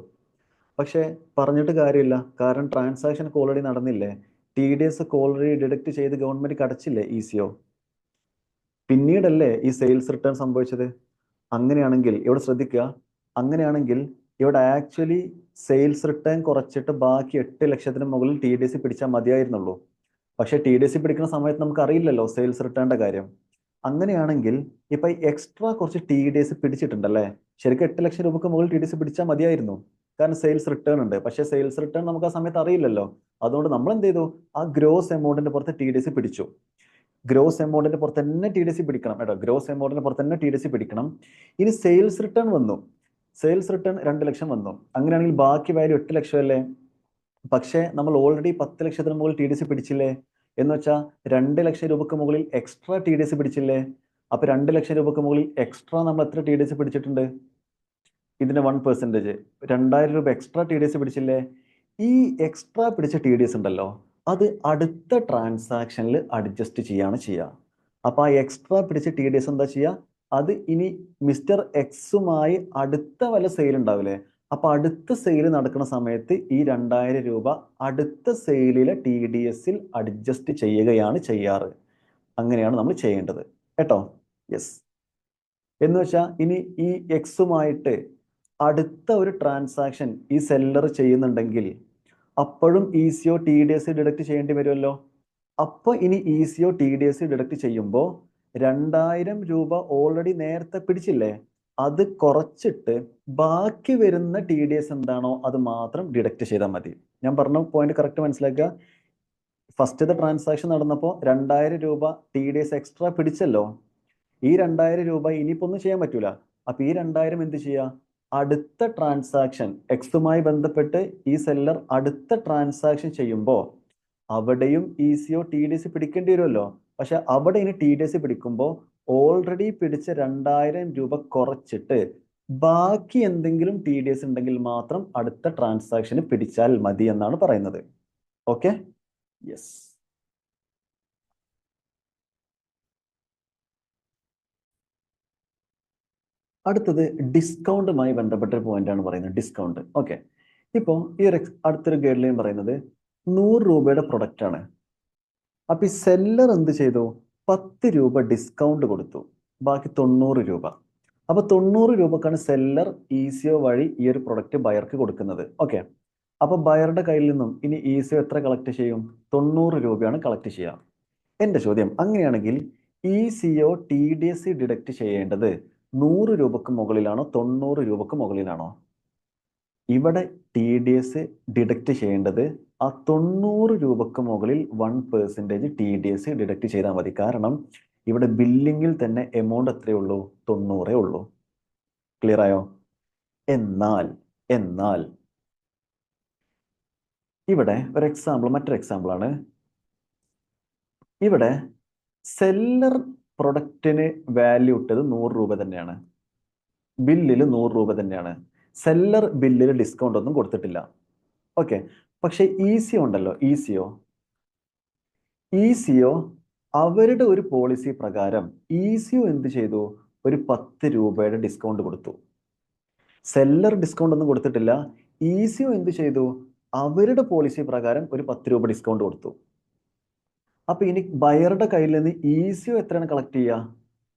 പക്ഷെ പറഞ്ഞിട്ട് കാര്യമില്ല, കാരണം ട്രാൻസാക്ഷൻ ഒക്കെ ഓൾറെഡി നടന്നില്ലേ. TDS ഒക്കെ ഓൾറെഡി ഡിഡക്ട് ചെയ്ത് ഗവൺമെന്റ് അടച്ചില്ലേ ECO. പിന്നീടല്ലേ ഈ സെയിൽസ് റിട്ടേൺ സംഭവിച്ചത്. അങ്ങനെയാണെങ്കിൽ ഇവിടെ ശ്രദ്ധിക്കുക, അങ്ങനെയാണെങ്കിൽ ഇവിടെ ആക്ച്വലി സെയിൽസ് റിട്ടേൺ കുറച്ചിട്ട് ബാക്കി 8 ലക്ഷത്തിന് മുകളിൽ TDS പിടിച്ചാൽ മതിയായിരുന്നുള്ളൂ. പക്ഷെ TDS പിടിക്കുന്ന സമയത്ത് നമുക്ക് അറിയില്ലല്ലോ സെയിൽസ് റിട്ടേണിന്റെ കാര്യം. അങ്ങനെയാണെങ്കിൽ ഇപ്പൊ എക്സ്ട്രാ കുറച്ച് TDS പിടിച്ചിട്ടുണ്ടല്ലേ, ശരിക്കും 8 ലക്ഷം രൂപക്ക് മുകളിൽ TDS പിടിച്ചാൽ മതിയായിരുന്നു, കാരണം സെയിൽസ് റിട്ടേൺ ഉണ്ട്. പക്ഷെ സെയിൽസ് റിട്ടേൺ നമുക്ക് ആ സമയത്ത് അറിയില്ലല്ലോ. അതുകൊണ്ട് നമ്മൾ എന്ത് ചെയ്തു, ആ ഗ്രോസ് എമൗണ്ടിന്റെ പുറത്ത് TDS പിടിച്ചു. ഗ്രോസ് എമൗണ്ടിന്റെ പുറത്ത് തന്നെ TDS പിടിക്കണം കേട്ടോ, ഗ്രോസ് എമൗണ്ടിന്റെ പുറത്ത് തന്നെ TDS പിടിക്കണം. ഇനി സെയിൽസ് റിട്ടേൺ വന്നു, സെയിൽസ് റിട്ടേൺ 2 ലക്ഷം വന്നു. അങ്ങനെയാണെങ്കിൽ ബാക്കി വാല്യൂ 8 ലക്ഷം അല്ലേ. പക്ഷേ നമ്മൾ ഓൾറെഡി 10 ലക്ഷത്തിന് മുകളിൽ TDS പിടിച്ചില്ലേ, എന്ന് വെച്ചാൽ 2 ലക്ഷം രൂപക്ക് മുകളിൽ എക്സ്ട്രാ TDS പിടിച്ചില്ലേ. അപ്പൊ 2 ലക്ഷം രൂപക്ക് മുകളിൽ എക്സ്ട്രാ നമ്മൾ എത്ര TDS പിടിച്ചിട്ടുണ്ട്, ഇതിന്റെ 1%, 2000 രൂപ എക്സ്ട്രാ TDS പിടിച്ചില്ലേ. ഈ എക്സ്ട്രാ പിടിച്ച TDS ഉണ്ടല്ലോ, അത് അടുത്ത ട്രാൻസാക്ഷനിൽ അഡ്ജസ്റ്റ് ചെയ്യാണ് ചെയ്യുക. അപ്പൊ ആ എക്സ്ട്രാ പിടിച്ച TDS എന്താ ചെയ്യുക, അത് ഇനി മിസ്റ്റർ എക്സുമായി അടുത്ത വല്ല സെയിൽ ഉണ്ടാവില്ലേ, അപ്പൊ അടുത്ത സെയിൽ നടക്കുന്ന സമയത്ത് ഈ 2000 രൂപ അടുത്ത സെയിലിലെ TDSൽ അഡ്ജസ്റ്റ് ചെയ്യുകയാണ് ചെയ്യാറ്. അങ്ങനെയാണ് നമ്മൾ ചെയ്യേണ്ടത് കേട്ടോ. യെസ്. എന്ന് വെച്ചാൽ ഇനി ഈ എക്സുമായിട്ട് അടുത്ത ഒരു ട്രാൻസാക്ഷൻ ഈ സെല്ലർ ചെയ്യുന്നുണ്ടെങ്കിൽ അപ്പോഴും ECO TDS ഡിഡക്ട് ചെയ്യേണ്ടി വരുമല്ലോ. അപ്പൊ ഇനി ECO TDS ഡിഡക്ട് ചെയ്യുമ്പോൾ 2000 രൂപ ഓൾറെഡി നേരത്തെ പിടിച്ചില്ലേ, അത് കുറച്ചിട്ട് ബാക്കി വരുന്ന TDS എന്താണോ അത് മാത്രം ഡിഡക്ട് ചെയ്താൽ മതി. ഞാൻ പറഞ്ഞ പോയിന്റ് കറക്റ്റ് മനസ്സിലാക്കുക. ഫസ്റ്റത്തെ ട്രാൻസാക്ഷൻ നടന്നപ്പോൾ 2000 രൂപ TDS എക്സ്ട്രാ പിടിച്ചല്ലോ. ഈ 2000 രൂപ ഇനിയിപ്പോ ഒന്നും ചെയ്യാൻ പറ്റൂല. അപ്പൊ ഈ 2000 എന്ത് ചെയ്യാ, അടുത്ത ട്രാൻസാക്ഷൻ എക്സുമായി ബന്ധപ്പെട്ട് ഈ സെല്ലർ അടുത്ത ട്രാൻസാക്ഷൻ ചെയ്യുമ്പോൾ അവിടെയും ECO TDS പിടിക്കേണ്ടി വരുമല്ലോ. പക്ഷെ അവിടെ ഇനി TDS പിടിക്കുമ്പോൾ ഓൾറെഡി പിടിച്ച 2000 രൂപ കുറച്ചിട്ട് ബാക്കി എന്തെങ്കിലും TDS ഉണ്ടെങ്കിൽ മാത്രം അടുത്ത ട്രാൻസാക്ഷന് പിടിച്ചാൽ മതി എന്നാണ് പറയുന്നത്. ഓക്കെ. യെസ്. അടുത്തത് ഡിസ്കൗണ്ടുമായി ബന്ധപ്പെട്ട ഒരു പോയിന്റ് ആണ് പറയുന്നത്, ഡിസ്കൗണ്ട്. ഓക്കെ. ഇപ്പോൾ ഈ ഒരു അടുത്തൊരു ഗൈഡ് ലൈൻ പറയുന്നത് 100 രൂപയുടെ പ്രൊഡക്റ്റ് ആണ്. അപ്പൊ ഈ സെല്ലർ എന്ത് ചെയ്തു, 10 രൂപ ഡിസ്കൗണ്ട് കൊടുത്തു, ബാക്കി 90 രൂപ. അപ്പൊ 90 രൂപക്കാണ് സെല്ലർ ECO വഴി ഈ ഒരു പ്രൊഡക്റ്റ് ബയർക്ക് കൊടുക്കുന്നത്. ഓക്കെ. അപ്പൊ ബയറുടെ കയ്യിൽ നിന്നും ഇനി ECO എത്ര കളക്ട് ചെയ്യും, 90 രൂപയാണ് കളക്ട് ചെയ്യുക. എന്റെ ചോദ്യം, അങ്ങനെയാണെങ്കിൽ ECO TDS ഡിഡക്ട് ചെയ്യേണ്ടത് 100 രൂപക്ക് മുകളിലാണോ 90 രൂപക്ക് മുകളിലാണോ? ഇവിടെ TDS ഡിഡക്ട് ചെയ്യേണ്ടത് ആ 90 രൂപക്ക് മുകളിൽ 1% TDS ഡിഡക്ട് ചെയ്താൽ മതി. കാരണം ഇവിടെ ബില്ലിങ്ങിൽ തന്നെ എമൗണ്ട് എത്രയേ ഉള്ളൂ, 90 ഉള്ളൂ. ക്ലിയർ ആയോ? എന്നാൽ ഇവിടെ ഒരു എക്സാമ്പിൾ, മറ്റൊരു എക്സാമ്പിൾ ആണ്. ഇവിടെ സെല്ലർ പ്രൊഡക്റ്റിന് വാല്യൂ ഇട്ടത് 100 രൂപ തന്നെയാണ്, ബില്ലിൽ 100 രൂപ തന്നെയാണ്. സെല്ലർ ബില്ലിൽ ഡിസ്കൗണ്ട് ഒന്നും കൊടുത്തിട്ടില്ല. ഓക്കെ. പക്ഷെ ECO ഉണ്ടല്ലോ, ECO അവരുടെ ഒരു പോളിസി പ്രകാരം ECO എന്ത് ചെയ്തു, ഒരു 10 രൂപയുടെ ഡിസ്കൗണ്ട് കൊടുത്തു. സെല്ലർ ഡിസ്കൗണ്ട് ഒന്നും കൊടുത്തിട്ടില്ല. ECO എന്ത് ചെയ്തു, അവരുടെ പോളിസി പ്രകാരം ഒരു 10 രൂപ ഡിസ്കൗണ്ട് കൊടുത്തു. അപ്പൊ ഇനി ബയറുടെ കയ്യിൽ നിന്ന് ECO എത്രയാണ് കളക്ട് ചെയ്യുക,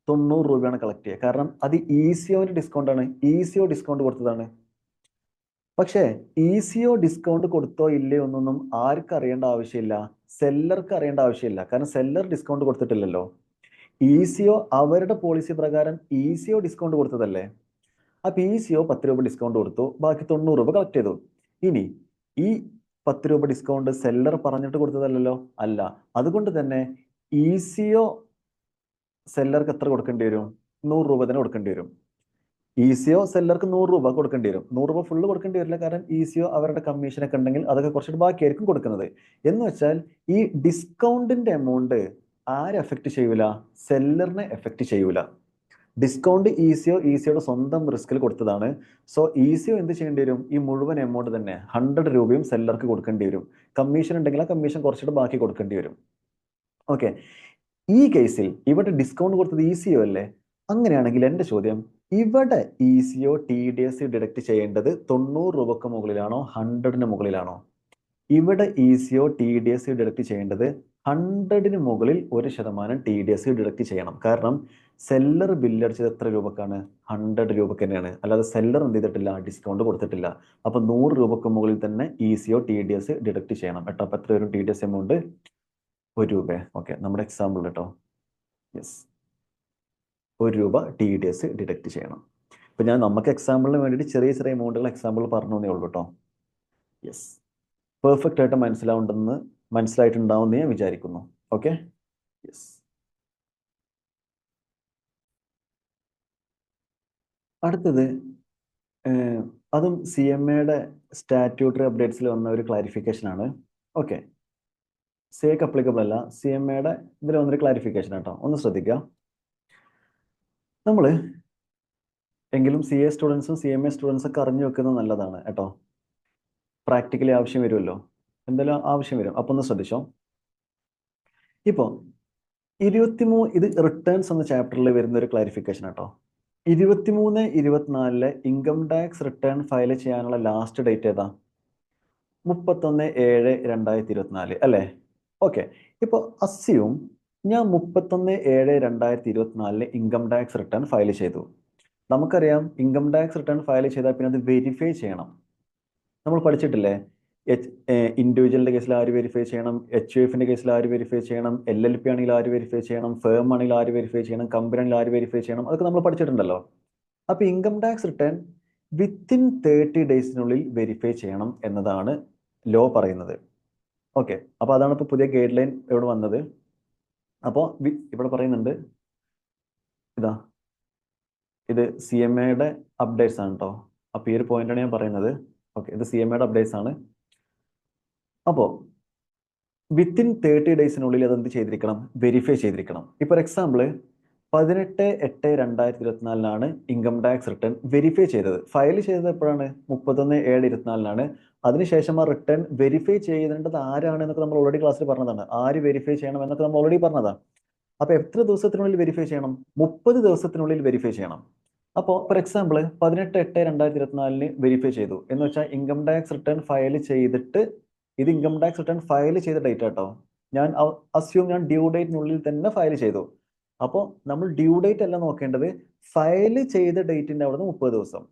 90 രൂപയാണ് കളക്ട് ചെയ്യുക. കാരണം അത് ECOന്റെ ഡിസ്കൗണ്ട് ആണ്, ECO ഡിസ്കൗണ്ട് കൊടുത്തതാണ്. പക്ഷേ ECO ഡിസ്കൗണ്ട് കൊടുത്തോ ഇല്ലയോ എന്നൊന്നും ആർക്ക് അറിയേണ്ട ആവശ്യമില്ല, സെല്ലർക്ക് അറിയേണ്ട ആവശ്യമില്ല. കാരണം സെല്ലർ ഡിസ്കൗണ്ട് കൊടുത്തിട്ടില്ലല്ലോ. ECO അവരുടെ പോളിസി പ്രകാരം ECO ഡിസ്കൗണ്ട് കൊടുത്തതല്ലേ. അപ്പൊ ECO 10 രൂപ ഡിസ്കൗണ്ട് കൊടുത്തു, ബാക്കി 90 രൂപ കളക്ട് ചെയ്തു. ഇനി ഈ 10 രൂപ ഡിസ്കൗണ്ട് സെല്ലർ പറഞ്ഞിട്ട് കൊടുത്തതല്ലോ, അല്ല. അതുകൊണ്ട് തന്നെ ECO സെല്ലർക്ക് എത്ര കൊടുക്കേണ്ടി വരും, 100 രൂപ തന്നെ കൊടുക്കേണ്ടി വരും. ECO സെല്ലർക്ക് 100 രൂപ കൊടുക്കേണ്ടി വരും. 100 രൂപ ഫുള്ള് കൊടുക്കേണ്ടി വരില്ല, കാരണം ECO അവരുടെ കമ്മീഷനൊക്കെ ഉണ്ടെങ്കിൽ അതൊക്കെ കുറച്ചിട്ട് ബാക്കിയായിരിക്കും കൊടുക്കുന്നത്. എന്ന് വെച്ചാൽ ഈ ഡിസ്കൗണ്ടിന്റെ എമൗണ്ട് ആരെ എഫക്റ്റ് ചെയ്യൂല? സെല്ലറിനെ എഫക്റ്റ് ചെയ്യൂല. ഡിസ്കൗണ്ട് ECOയുടെ സ്വന്തം റിസ്കിൽ കൊടുത്തതാണ്. സോ ECO എന്ത് ചെയ്യേണ്ടി വരും? ഈ മുഴുവൻ എമൗണ്ട് തന്നെ 100 രൂപയും സെല്ലർക്ക് കൊടുക്കേണ്ടി വരും. കമ്മീഷൻ ഉണ്ടെങ്കിൽ ആ കമ്മീഷൻ കുറച്ചിട്ട് ബാക്കി കൊടുക്കേണ്ടി വരും. ഓക്കെ, ഈ കേസിൽ ഇവിടെ ഡിസ്കൗണ്ട് കൊടുത്തത് ECO അല്ലേ? അങ്ങനെയാണെങ്കിൽ എൻ്റെ ചോദ്യം, ഇവിടെ ECO TDS ഡിഡക്ട് ചെയ്യേണ്ടത് 90 രൂപക്ക് മുകളിലാണോ 100ന് മുകളിലാണോ? ഇവിടെ ECO TDS ഡിഡക്ട് ചെയ്യേണ്ടത് 100ന് മുകളിൽ 1% TDS ഡിഡക്ട് ചെയ്യണം. കാരണം സെല്ലർ ബില്ലടിച്ചത് എത്ര രൂപക്കാണ്? 100 രൂപക്ക് തന്നെയാണ്. അല്ലാതെ സെല്ലർ എന്ത് ചെയ്തിട്ടില്ല? ഡിസ്കൗണ്ട് കൊടുത്തിട്ടില്ല. അപ്പൊ 100 രൂപക്ക് മുകളിൽ തന്നെ ECO TDS ഡിഡക്ട് ചെയ്യണം കേട്ടോ. അപ്പൊ എത്ര വരും TDS എമൗണ്ട്? 1 രൂപ. ഓക്കെ, നമ്മുടെ എക്സാമ്പിൾ കേട്ടോ. യെസ്, 1 രൂപ TDS ഡിഡക്ട് ചെയ്യണം. ഇപ്പൊ ഞാൻ നമുക്ക് എക്സാമ്പിളിന് വേണ്ടിയിട്ട് ചെറിയ ചെറിയ എമൗണ്ടുകൾ എക്സാമ്പിൾ പറഞ്ഞേ ഉള്ളൂ കേട്ടോ. യെസ്, പെർഫെക്റ്റ് ആയിട്ട് മനസ്സിലായിട്ടുണ്ടാവുമെന്ന് ഞാൻ വിചാരിക്കുന്നു. Okay, yes. അടുത്തത് അതും CMAയുടെ സ്റ്റാറ്റ്യൂട്ടറി അപ്ഡേറ്റ്സിൽ വന്ന ഒരു ക്ലാരിഫിക്കേഷൻ ആണ്. ഓക്കെ, സേക്ക് അപ്ലിക്കബിൾ അല്ല, CMAയുടെ ഇതിൽ വന്നൊരു ക്ലാരിഫിക്കേഷൻ കേട്ടോ. ഒന്ന് ശ്രദ്ധിക്കുക. നമ്മൾ എങ്കിലും CA സ്റ്റുഡൻസും CMA സ്റ്റുഡൻസും ഒക്കെ അറിഞ്ഞു വെക്കുന്നത് നല്ലതാണ് കേട്ടോ. പ്രാക്ടിക്കലി ആവശ്യം വരുമല്ലോ, എന്തെല്ലാം ആവശ്യം വരും. അപ്പൊ ഒന്ന് ശ്രദ്ധിച്ചോ. ഇപ്പോ 23 ഇത് റിട്ടേൺസ് എന്ന ചാപ്റ്ററിൽ വരുന്ന ഒരു ക്ലാരിഫിക്കേഷൻ കേട്ടോ. 23/24 ഇൻകം ടാക്സ് റിട്ടേൺ ഫയൽ ചെയ്യാനുള്ള ലാസ്റ്റ് ഡേറ്റ് ഏതാ? 31/7/2024 അല്ലേ? ഓക്കെ, ഇപ്പോൾ അസ്യൂം ഞാൻ 31/7/2024 ഇൻകം ടാക്സ് റിട്ടേൺ ഫയൽ ചെയ്തു. നമുക്കറിയാം ഇൻകം ടാക്സ് റിട്ടേൺ ഫയൽ ചെയ്താൽ പിന്നെ അത് വെരിഫൈ ചെയ്യണം. നമ്മൾ പഠിച്ചിട്ടില്ലേ? ഇൻഡിവിജ്വലിന്റെ കേസിൽ ആര് വെരിഫൈ ചെയ്യണം, HUFന്റെ കേസിൽ ആര് വെരിഫൈ ചെയ്യണം, LLP ആണെങ്കിൽ ആര് വെരിഫൈ ചെയ്യണം, ഫേം ആണെങ്കിൽ ആര് വെരിഫൈ ചെയ്യണം, കമ്പനി ആണെങ്കിൽ ആര് വെരിഫൈ ചെയ്യണം, അതൊക്കെ നമ്മൾ പഠിച്ചിട്ടുണ്ടല്ലോ. അപ്പൊ ഇൻകം ടാക്സ് റിട്ടേൺ വിത്തിൻ 30 ഡേയ്സിനുള്ളിൽ വെരിഫൈ ചെയ്യണം എന്നതാണ് ലോ പറയുന്നത്. ഓക്കെ, അപ്പൊ അതാണ് ഇപ്പൊ പുതിയ ഗൈഡ് ലൈൻ ഇവിടെ വന്നത്. അപ്പോൾ ഇവിടെ പറയുന്നുണ്ട്, ഇതാ ഇത് CMAയുടെ അപ്ഡേറ്റ്സ് ആണ് കേട്ടോ. അപ്പൊ ഈ ഒരു പോയിന്റാണ് ഞാൻ പറയുന്നത്. ഓക്കെ, ഇത് CMAയുടെ അപ്ഡേറ്റ്സ് ആണ്. അപ്പോൾ വിത്തിൻ 30 ഡേയ്സിനുള്ളിൽ അതെന്ത് ചെയ്തിരിക്കണം? വെരിഫൈ ചെയ്തിരിക്കണം. ഇപ്പൊ for example 18/8/2024 income tax return verify ചെയ്തത്. ഫയൽ ചെയ്തത് എപ്പോഴാണ്? 31/7/24 അതിനുശേഷം ആ റിട്ടേൺ വെരിഫൈ ചെയ്യേണ്ടത് ആരാണ് എന്നൊക്കെ നമ്മൾ ഓൾറെഡി ക്ലാസ്സിൽ പറഞ്ഞതാണ്. ആര് വെരിഫൈ ചെയ്യണം എന്നൊക്കെ നമ്മൾ ഓൾറെഡി പറഞ്ഞതാണ്. അപ്പൊ എത്ര ദിവസത്തിനുള്ളിൽ വെരിഫൈ ചെയ്യണം? 30 ദിവസത്തിനുള്ളിൽ വെരിഫൈ ചെയ്യണം. അപ്പോൾ ഫോർ എക്സാമ്പിൾ 18/8/2024 വെരിഫൈ ചെയ്തു എന്ന് വെച്ചാൽ ഇൻകം ടാക്സ് റിട്ടേൺ ഫയൽ ചെയ്തിട്ട്, ഇത് ഇൻകം ടാക്സ് റിട്ടേൺ ഫയൽ ചെയ്ത ഡേറ്റ് കേട്ടോ. ഞാൻ അസ്യൂം ഞാൻ ഡ്യൂ ഡേറ്റിനുള്ളിൽ തന്നെ ഫയൽ ചെയ്തു. അപ്പോൾ നമ്മൾ ഡ്യൂ ഡേറ്റ് അല്ല നോക്കേണ്ടത്, ഫയൽ ചെയ്ത ഡേറ്റിന്റെ അവിടെ നിന്ന് 30 ദിവസം.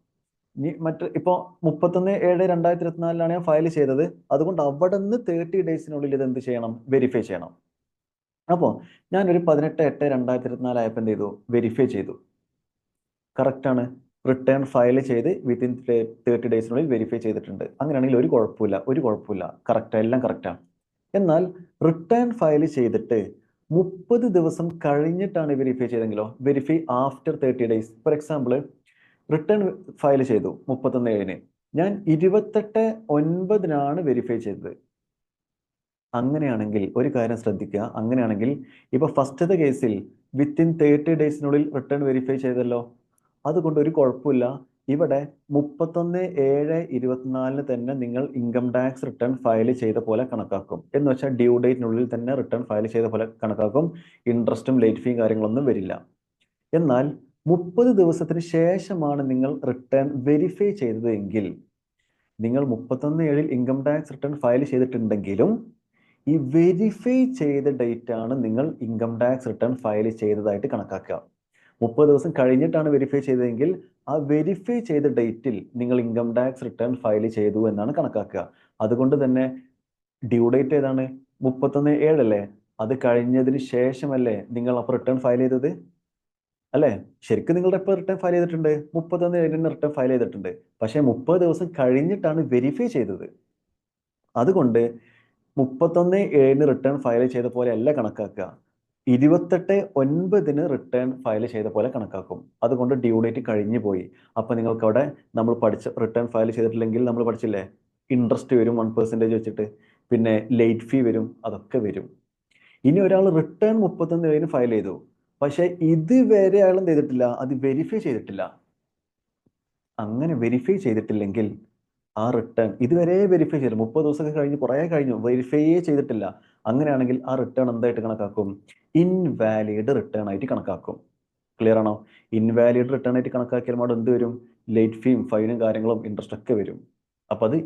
ഇനി ഇപ്പോൾ 31/7/2024 ഞാൻ ഫയൽ ചെയ്തത്. അതുകൊണ്ട് അവിടെ നിന്ന് 30 ഡേയ്സിനുള്ളിൽ ഇത് എന്ത് ചെയ്യണം? വെരിഫൈ ചെയ്യണം. അപ്പോൾ ഞാനൊരു 18/8/2024 ആയപ്പോൾ എന്ത് ചെയ്തു? വെരിഫൈ ചെയ്തു. കറക്റ്റ് ആണ്, റിട്ടേൺ ഫയൽ ചെയ്ത് വിത്തിൻ 30 ഡേയ്സിനുള്ളിൽ വെരിഫൈ ചെയ്തിട്ടുണ്ട്. അങ്ങനെയാണെങ്കിൽ ഒരു കുഴപ്പമില്ല, കറക്റ്റ്, എല്ലാം കറക്റ്റാണ്. എന്നാൽ റിട്ടേൺ ഫയൽ ചെയ്തിട്ട് 30 ദിവസം കഴിഞ്ഞിട്ടാണ് വെരിഫൈ ചെയ്തെങ്കിലോ? Verify after 30 days. For example return file ചെയ്തു 31/7, ഞാൻ 28/9 വെരിഫൈ ചെയ്തത്. അങ്ങനെയാണെങ്കിൽ ഒരു കാര്യം ശ്രദ്ധിക്കുക. അങ്ങനെയാണെങ്കിൽ ഇപ്പൊ ഫസ്റ്റത്തെ കേസിൽ വിത്തിൻ 30 ഡേയ്സിനുള്ളിൽ റിട്ടേൺ വെരിഫൈ ചെയ്തല്ലോ, അതുകൊണ്ട് ഒരു കുഴപ്പമില്ല. ഇവിടെ 31/7/24 തന്നെ നിങ്ങൾ ഇൻകം ടാക്സ് റിട്ടേൺ ഫയൽ ചെയ്ത പോലെ കണക്കാക്കും. എന്ന് വെച്ചാൽ ഡ്യൂ ഡേറ്റിനുള്ളിൽ തന്നെ റിട്ടേൺ ഫയൽ ചെയ്ത പോലെ കണക്കാക്കും. ഇൻട്രസ്റ്റും ലേറ്റ് ഫീയും കാര്യങ്ങളൊന്നും വരില്ല. എന്നാൽ 30 ദിവസത്തിന് ശേഷമാണ് നിങ്ങൾ റിട്ടേൺ വെരിഫൈ ചെയ്തത് എങ്കിൽ, നിങ്ങൾ 31/7 ഇൻകം ടാക്സ് റിട്ടേൺ ഫയൽ ചെയ്തിട്ടുണ്ടെങ്കിലും ഈ വെരിഫൈ ചെയ്ത ഡേറ്റ് ആണ് നിങ്ങൾ ഇൻകം ടാക്സ് റിട്ടേൺ ഫയൽ ചെയ്തതായിട്ട് കണക്കാക്കുക. 30 ദിവസം കഴിഞ്ഞിട്ടാണ് വെരിഫൈ ചെയ്തതെങ്കിൽ ആ വെരിഫൈ ചെയ്ത ഡേറ്റിൽ നിങ്ങൾ ഇൻകം ടാക്സ് റിട്ടേൺ ഫയൽ ചെയ്തു എന്നാണ് കണക്കാക്കുക. അതുകൊണ്ട് തന്നെ ഡ്യൂ ഡേറ്റ് ഏതാണ്? 31/7 അല്ലേ? അത് കഴിഞ്ഞതിന് ശേഷമല്ലേ നിങ്ങൾ അപ്പോൾ റിട്ടേൺ ഫയൽ ചെയ്തത് അല്ലേ? ശരിക്കും നിങ്ങൾ എപ്പോൾ റിട്ടേൺ ഫയൽ ചെയ്തിട്ടുണ്ട്? 31/7 റിട്ടേൺ ഫയൽ ചെയ്തിട്ടുണ്ട്. പക്ഷേ 30 ദിവസം കഴിഞ്ഞിട്ടാണ് വെരിഫൈ ചെയ്തത്. അതുകൊണ്ട് 31/7 റിട്ടേൺ ഫയൽ ചെയ്ത പോലെ അല്ല കണക്കാക്കുക. 28/9 റിട്ടേൺ ഫയൽ ചെയ്ത പോലെ കണക്കാക്കും. അതുകൊണ്ട് ഡ്യൂ ഡേറ്റ് കഴിഞ്ഞു പോയി. അപ്പൊ നിങ്ങൾക്ക് അവിടെ നമ്മൾ പഠിച്ച റിട്ടേൺ ഫയൽ ചെയ്തിട്ടില്ലെങ്കിൽ നമ്മൾ പഠിച്ചില്ലേ, ഇൻട്രസ്റ്റ് വരും 1% വെച്ചിട്ട്, പിന്നെ ലേറ്റ് ഫീ വരും, അതൊക്കെ വരും. ഇനി ഒരാൾ റിട്ടേൺ 31 ഫയൽ ചെയ്തു, പക്ഷെ ഇതുവരെ അയാൾ എന്ത് ചെയ്തിട്ടില്ല, അത് വെരിഫൈ ചെയ്തിട്ടില്ല. അങ്ങനെ വെരിഫൈ ചെയ്തിട്ടില്ലെങ്കിൽ ആ റിട്ടേൺ ഇതുവരെ വെരിഫൈ ചെയ്തില്ല, 30 ദിവസമൊക്കെ കഴിഞ്ഞ് കുറേ കഴിഞ്ഞു, വെരിഫൈയേ ചെയ്തിട്ടില്ല. അങ്ങനെയാണെങ്കിൽ ആ റിട്ടേൺ എന്തായിട്ട് കണക്കാക്കും? ഇൻവാലിഡ് റിട്ടേൺ ആയിട്ട് കണക്കാക്കും. ക്ലിയർ ആണോ? ഇൻവാലിഡ് റിട്ടേൺ ആയിട്ട് കണക്കാക്കിയാൽ അവിടെ എന്ത് വരും? ലേറ്റ് ഫീയും ഫൈനും കാര്യങ്ങളും ഇൻട്രസ്റ്റ് ഒക്കെ വരും. അപ്പൊ അത്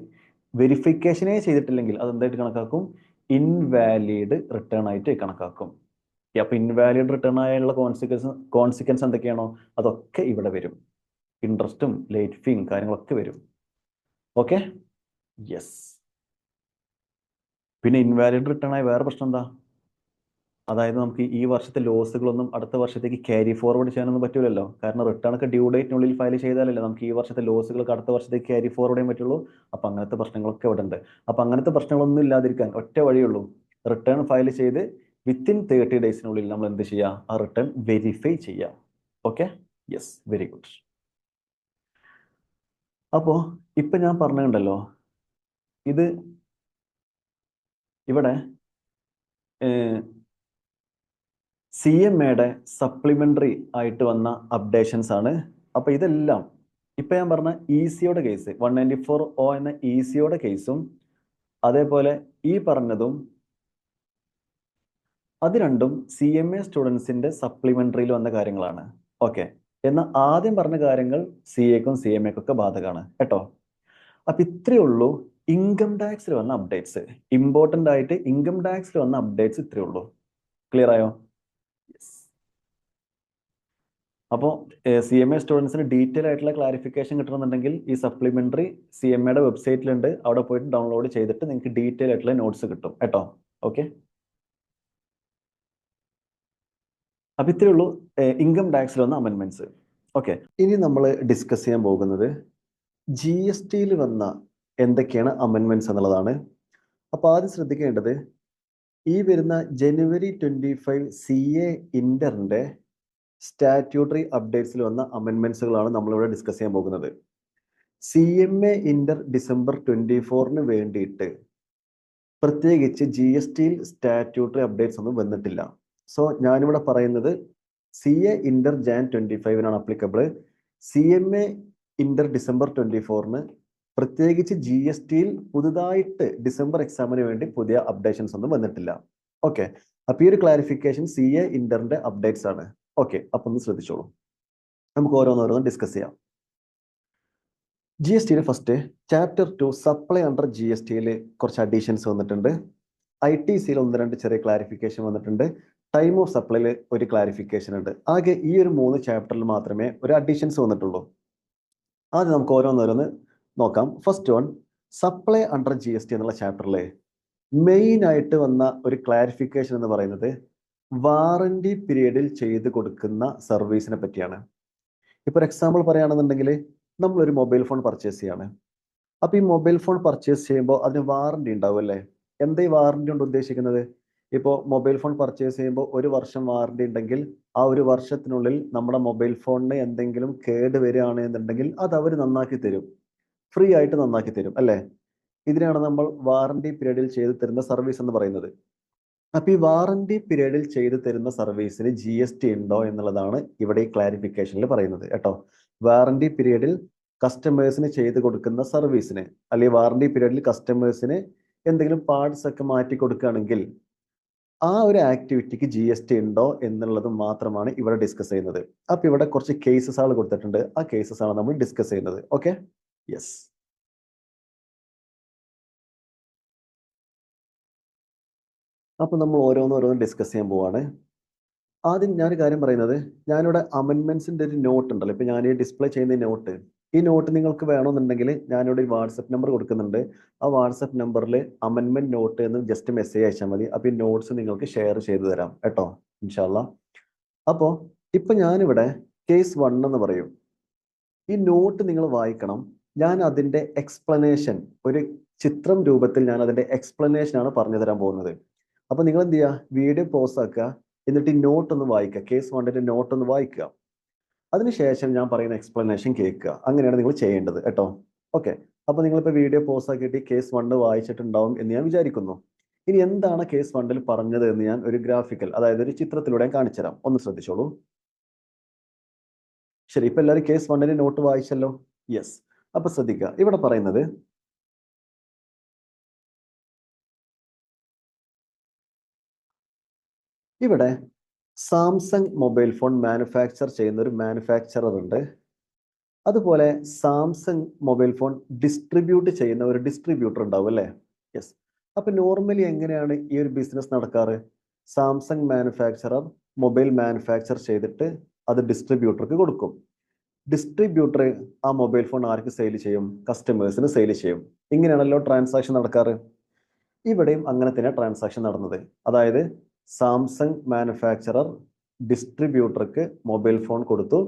വെരിഫിക്കേഷനേ ചെയ്തിട്ടില്ലെങ്കിൽ അത് എന്തായിട്ട് കണക്കാക്കും? ഇൻവാലിഡ് റിട്ടേൺ ആയിട്ട് കണക്കാക്കും. അപ്പൊ ഇൻവാലിഡ് റിട്ടേൺ ആയുള്ള കോൺസിക്വൻസ് എന്തൊക്കെയാണോ അതൊക്കെ ഇവിടെ വരും. ഇൻട്രസ്റ്റും ലേറ്റ് ഫീയും കാര്യങ്ങളൊക്കെ വരും. Okay, yes. പിന്നെ ഇൻവാലിഡ് റിട്ടേൺ ആയ വേറെ പ്രശ്നം എന്താ? അതായത് നമുക്ക് ഈ വർഷത്തെ ലോസുകളൊന്നും അടുത്ത വർഷത്തേക്ക് ക്യാരി ഫോർവേഡ് ചെയ്യാനൊന്നും പറ്റൂലല്ലോ. കാരണം റിട്ടേൺ ഒക്കെ ഡ്യൂ ഡേറ്റിനുള്ളിൽ ഫയൽ ചെയ്താലല്ലേ നമുക്ക് ഈ വർഷത്തെ ലോസുകളൊക്കെ അടുത്ത വർഷത്തേക്ക് ക്യാരി ഫോർവേഡ് ചെയ്യാൻ പറ്റുള്ളൂ. അപ്പൊ അങ്ങനത്തെ പ്രശ്നങ്ങളൊക്കെ ഇവിടെ ഉണ്ട്. അപ്പൊ അങ്ങനത്തെ പ്രശ്നങ്ങളൊന്നും ഇല്ലാതിരിക്കാൻ ഒറ്റ വഴിയുള്ളൂ, റിട്ടേൺ ഫയൽ ചെയ്ത് വിത്തിൻ 30 ഡേയ്സിനുള്ളിൽ നമ്മൾ എന്ത് ചെയ്യുക? ആ റിട്ടേൺ വെരിഫൈ ചെയ്യാം. Okay, yes, very good. അപ്പോ ഇപ്പൊ ഞാൻ പറഞ്ഞുണ്ടല്ലോ, ഇത് ഇവിടെ CMAയുടെ സപ്ലിമെന്ററി ആയിട്ട് വന്ന അപ്ഡേഷൻസ് ആണ്. അപ്പൊ ഇതെല്ലാം ഇപ്പൊ ഞാൻ പറഞ്ഞ ECയുടെ കേസ് 194O എന്ന ECയുടെ കേസും അതേപോലെ ഈ പറഞ്ഞതും അത് രണ്ടും CMA സ്റ്റുഡൻസിന്റെ സപ്ലിമെന്ററിയിൽ വന്ന കാര്യങ്ങളാണ്. ഓക്കെ, എന്നാൽ ആദ്യം പറഞ്ഞ കാര്യങ്ങൾ CAക്കും CMAക്കും ഒക്കെ ബാധകമാണ് കേട്ടോ. അപ്പൊ ഇത്രയേ ഉള്ളൂ ഇൻകം ടാക്സിൽ വന്ന അപ്ഡേറ്റ്സ്. ഇമ്പോർട്ടന്റ് ആയിട്ട് ഇൻകം ടാക്സിൽ വന്ന അപ്ഡേറ്റ്സ് ഇത്രയേ ഉള്ളൂ. ക്ലിയർ ആയോ? അപ്പോൾ CMA സ്റ്റുഡൻസിന് ഡീറ്റെയിൽ ആയിട്ടുള്ള ക്ലാരിഫിക്കേഷൻ കിട്ടണമെന്നുണ്ടെങ്കിൽ ഈ സപ്ലിമെന്ററി CMAയുടെ വെബ്സൈറ്റിലുണ്ട്, അവിടെ പോയിട്ട് ഡൗൺലോഡ് ചെയ്തിട്ട് നിങ്ങൾക്ക് ഡീറ്റെയിൽ ആയിട്ടുള്ള നോട്ട്സ് കിട്ടും കേട്ടോ. ഓക്കെ, അപ്പൊ ഇത്രയേ ഉള്ളൂ ഇൻകം ടാക്സിൽ വന്ന അമെൻമെന്റ്സ്. ഓക്കെ, ഇനി നമ്മൾ ഡിസ്കസ് ചെയ്യാൻ പോകുന്നത് GSTയിൽ വന്ന എന്തൊക്കെയാണ് അമെൻമെന്റ്സ് എന്നുള്ളതാണ്. അപ്പൊ ആദ്യം ശ്രദ്ധിക്കേണ്ടത് ഈ വരുന്ന January 25 CA ഇന്ററിന്റെ സ്റ്റാറ്റ്യൂട്ടറി അപ്ഡേറ്റ്സിൽ വന്ന അമെൻമെന്റ്സുകളാണ് നമ്മളിവിടെ ഡിസ്കസ് ചെയ്യാൻ പോകുന്നത്. CMA ഇന്റർ December 24 വേണ്ടിയിട്ട് പ്രത്യേകിച്ച് GSTയിൽ സ്റ്റാറ്റ്യൂട്ടറി അപ്ഡേറ്റ്സ് ഒന്നും വന്നിട്ടില്ല. സോ ഞാനിവിടെ പറയുന്നത് CA Inter Jan 25 applicable. CMA Inter December 24 പ്രത്യേകിച്ച് GSTയിൽ പുതുതായിട്ട് ഡിസംബർ എക്സാമിന് വേണ്ടി പുതിയ അപ്ഡേഷൻസ് ഒന്നും വന്നിട്ടില്ല. ഓക്കെ, അപ്പൊ ഈ ഒരു ക്ലാരിഫിക്കേഷൻ CA ഇന്ററിന്റെ അപ്ഡേറ്റ്സ് ആണ്. ഓക്കെ, അപ്പൊ ഒന്ന് ശ്രദ്ധിച്ചോളൂ, നമുക്ക് ഓരോന്നോരോന്നും ഡിസ്കസ് ചെയ്യാം. GSTയിൽ ഫസ്റ്റ് ചാപ്റ്റർ 2 സപ്ലൈ അണ്ടർ GSTയിൽ കുറച്ച് അഡീഷൻസ് വന്നിട്ടുണ്ട്. ITCയിൽ 1-2 ചെറിയ ക്ലാരിഫിക്കേഷൻ വന്നിട്ടുണ്ട്. ടൈം ഓഫ് സപ്ലൈയിൽ ഒരു ക്ലാരിഫിക്കേഷൻ ഉണ്ട്. ആകെ ഈ ഒരു 3 ചാപ്റ്ററിൽ മാത്രമേ ഒരു അഡീഷൻസ് വന്നിട്ടുള്ളൂ. ആദ്യം നമുക്ക് ഓരോന്നോരോന്ന് നോക്കാം. First one, supply under GST എന്നുള്ള ചാപ്റ്ററിലെ മെയിൻ ആയിട്ട് വന്ന ഒരു ക്ലാരിഫിക്കേഷൻ എന്ന് പറയുന്നത് വാറന്റി പീരീഡിൽ ചെയ്ത് കൊടുക്കുന്ന സർവീസിനെ പറ്റിയാണ്. ഇപ്പൊ എക്സാമ്പിൾ പറയുകയാണെന്നുണ്ടെങ്കിൽ നമ്മളൊരു മൊബൈൽ ഫോൺ പർച്ചേസ് ചെയ്യാണ്. അപ്പൊ ഈ മൊബൈൽ ഫോൺ പർച്ചേസ് ചെയ്യുമ്പോൾ അതിന് വാറന്റി ഉണ്ടാവും അല്ലേ? എന്താ ഈ വാറന്റി കൊണ്ട് ഉദ്ദേശിക്കുന്നത്? ഇപ്പോൾ മൊബൈൽ ഫോൺ പർച്ചേസ് ചെയ്യുമ്പോൾ 1 വർഷം വാറന്റി ഉണ്ടെങ്കിൽ ആ 1 വർഷത്തിനുള്ളിൽ നമ്മുടെ മൊബൈൽ ഫോണിന് എന്തെങ്കിലും കേട് വരികയാണ് എന്നുണ്ടെങ്കിൽ അത് അവർ നന്നാക്കി തരും, ഫ്രീ ആയിട്ട് നന്നാക്കി തരും അല്ലേ? ഇതിനാണ് നമ്മൾ വാറന്റി പീരീഡിൽ ചെയ്തു തരുന്ന സർവീസ് എന്ന് പറയുന്നത്. അപ്പൊ ഈ വാറന്റി പീരീഡിൽ ചെയ്തു തരുന്ന സർവീസിന് GST ഉണ്ടോ എന്നുള്ളതാണ് ഇവിടെ ഈ ക്ലാരിഫിക്കേഷനിൽ പറയുന്നത് കേട്ടോ. വാറന്റി പീരീഡിൽ കസ്റ്റമേഴ്സിന് ചെയ്ത് കൊടുക്കുന്ന സർവീസിന്, അല്ലെങ്കിൽ വാറന്റി പീരീഡിൽ കസ്റ്റമേഴ്സിന് എന്തെങ്കിലും പാർട്സ് ഒക്കെ മാറ്റി കൊടുക്കുകയാണെങ്കിൽ ആ ഒരു ആക്ടിവിറ്റിക്ക് GST ഉണ്ടോ എന്നുള്ളത് മാത്രമാണ് ഇവിടെ ഡിസ്കസ് ചെയ്യുന്നത്. അപ്പൊ ഇവിടെ കുറച്ച് കേസസ് ആണ് കൊടുത്തിട്ടുണ്ട്, ആ കേസസ് ആണ് നമ്മൾ ഡിസ്കസ് ചെയ്യുന്നത്. Okay, yes. അപ്പൊ നമ്മൾ ഓരോന്നോരോന്ന് ഡിസ്കസ് ചെയ്യാൻ പോവാണ്. ആദ്യം ഞാനൊരു കാര്യം പറയുന്നത്, ഞാനിവിടെ അമെൻമെന്റ്സിന്റെ ഒരു നോട്ട് ഉണ്ടല്ലോ, ഇപ്പൊ ഞാൻ ഈ ഡിസ്പ്ലേ ചെയ്യുന്ന നോട്ട്, ഈ നോട്ട് നിങ്ങൾക്ക് വേണമെന്നുണ്ടെങ്കിൽ ഞാനിവിടെ വാട്സപ്പ് നമ്പർ കൊടുക്കുന്നുണ്ട്. ആ വാട്സപ്പ് നമ്പറിൽ അമെൻമെന്റ് നോട്ട് എന്ന് ജസ്റ്റ് മെസ്സേജ് അയച്ചാൽ മതി. അപ്പൊ ഈ നോട്ട്സ് നിങ്ങൾക്ക് ഷെയർ ചെയ്ത് തരാം കേട്ടോ, ഇൻഷാല്ലാ. അപ്പോ ഇപ്പൊ ഞാനിവിടെ കേസ് 1 എന്ന് പറയും. ഈ നോട്ട് നിങ്ങൾ വായിക്കണം. ഞാൻ അതിന്റെ എക്സ്പ്ലനേഷൻ ഒരു ചിത്രം രൂപത്തിൽ ഞാൻ അതിന്റെ എക്സ്പ്ലനേഷൻ ആണ് പറഞ്ഞു തരാൻ പോകുന്നത്. അപ്പൊ നിങ്ങൾ എന്ത് ചെയ്യുക, വീഡിയോ പോസ് ആക്കുക, എന്നിട്ട് ഈ നോട്ട് ഒന്ന് വായിക്കുക, കേസ് 1ന്റെ നോട്ട് ഒന്ന് വായിക്കുക. അതിനുശേഷം ഞാൻ പറയുന്ന എക്സ്പ്ലനേഷൻ കേൾക്കുക. അങ്ങനെയാണ് നിങ്ങൾ ചെയ്യേണ്ടത് കേട്ടോ. ഓക്കെ, അപ്പൊ നിങ്ങളിപ്പോൾ വീഡിയോ പോസ് ആക്കിയിട്ട് കേസ് 1 വായിച്ചിട്ടുണ്ടാവും എന്ന് ഞാൻ വിചാരിക്കുന്നു. ഇനി എന്താണ് കേസ് 1ൽ പറഞ്ഞത് എന്ന് ഞാൻ ഒരു ഗ്രാഫിക്കൽ, അതായത് ഒരു ചിത്രത്തിലൂടെ കാണിച്ചു തരാം. ഒന്ന് ശ്രദ്ധിച്ചോളൂ. ശരി, ഇപ്പൊ എല്ലാവരും കേസ് 1ന്റെ നോട്ട് വായിച്ചല്ലോ. യെസ്. അപ്പൊ ശ്രദ്ധിക്കുക, ഇവിടെ പറയുന്നത് ഇവിടെ സാംസങ് മൊബൈൽ ഫോൺ മാനുഫാക്ചർ ചെയ്യുന്ന ഒരു മാനുഫാക്ചറർ ഉണ്ട്. അതുപോലെ സാംസങ് മൊബൈൽ ഫോൺ ഡിസ്ട്രിബ്യൂട്ട് ചെയ്യുന്ന ഒരു ഡിസ്ട്രിബ്യൂട്ടർ ഉണ്ടാവും അല്ലേ? യെസ്. അപ്പൊ നോർമലി എങ്ങനെയാണ് ഈ ഒരു ബിസിനസ് നടക്കാറ്? സാംസങ് മാനുഫാക്ചറർ മൊബൈൽ മാനുഫാക്ചർ ചെയ്തിട്ട് അത് ഡിസ്ട്രിബ്യൂട്ടർക്ക് കൊടുക്കും. ഡിസ്ട്രിബ്യൂട്ടർ ആ മൊബൈൽ ഫോൺ ആർക്ക് സെയിൽ ചെയ്യും? കസ്റ്റമേഴ്സിന് സെയിൽ ചെയ്യും. ഇങ്ങനെയാണല്ലോ ട്രാൻസാക്ഷൻ നടക്കാറ്. ഇവിടെയും അങ്ങനെ തന്നെ ട്രാൻസാക്ഷൻ നടന്നത്. അതായത് സാംസങ് മാനുഫാക്ചറർ ഡിസ്ട്രിബ്യൂട്ടർക്ക് മൊബൈൽ ഫോൺ കൊടുത്തു.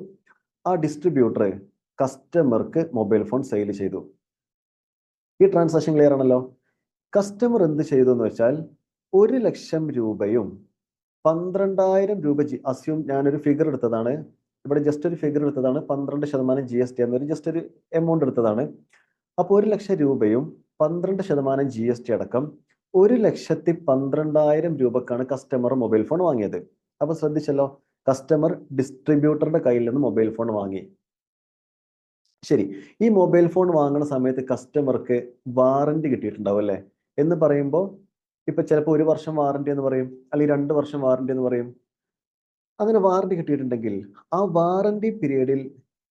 ആ ഡിസ്ട്രിബ്യൂട്ടർ കസ്റ്റമർക്ക് മൊബൈൽ ഫോൺ സെയിൽ ചെയ്തു. ഈ ട്രാൻസാക്ഷൻ ക്ലിയർ ആണല്ലോ. കസ്റ്റമർ എന്ത് ചെയ്തു എന്ന് വെച്ചാൽ 1,00,000 രൂപയും 12,000 രൂപ അസ്യൂം, ഞാനൊരു ഫിഗർ എടുത്തതാണ് ഇവിടെ, ജസ്റ്റ് ഒരു ഫിഗർ എടുത്തതാണ്. 12% GST എന്നൊരു ജസ്റ്റ് ഒരു എമൗണ്ട് എടുത്തതാണ്. അപ്പോൾ 1,00,000 രൂപയും 12% GST അടക്കം 1,12,000 രൂപക്കാണ് കസ്റ്റമർ മൊബൈൽ ഫോൺ വാങ്ങിയത്. അപ്പൊ ശ്രദ്ധിച്ചല്ലോ, കസ്റ്റമർ ഡിസ്ട്രിബ്യൂട്ടറുടെ കയ്യിൽ നിന്ന് മൊബൈൽ ഫോൺ വാങ്ങി. ശരി, ഈ മൊബൈൽ ഫോൺ വാങ്ങുന്ന സമയത്ത് കസ്റ്റമർക്ക് വാറന്റി കിട്ടിയിട്ടുണ്ടാവും അല്ലേ? എന്ന് പറയുമ്പോൾ ഇപ്പൊ ചിലപ്പോൾ 1 വർഷം വാറന്റി എന്ന് പറയും, അല്ലെങ്കിൽ 2 വർഷം വാറന്റി എന്ന് പറയും. അങ്ങനെ വാറന്റി കിട്ടിയിട്ടുണ്ടെങ്കിൽ ആ വാറന്റി പീരീഡിൽ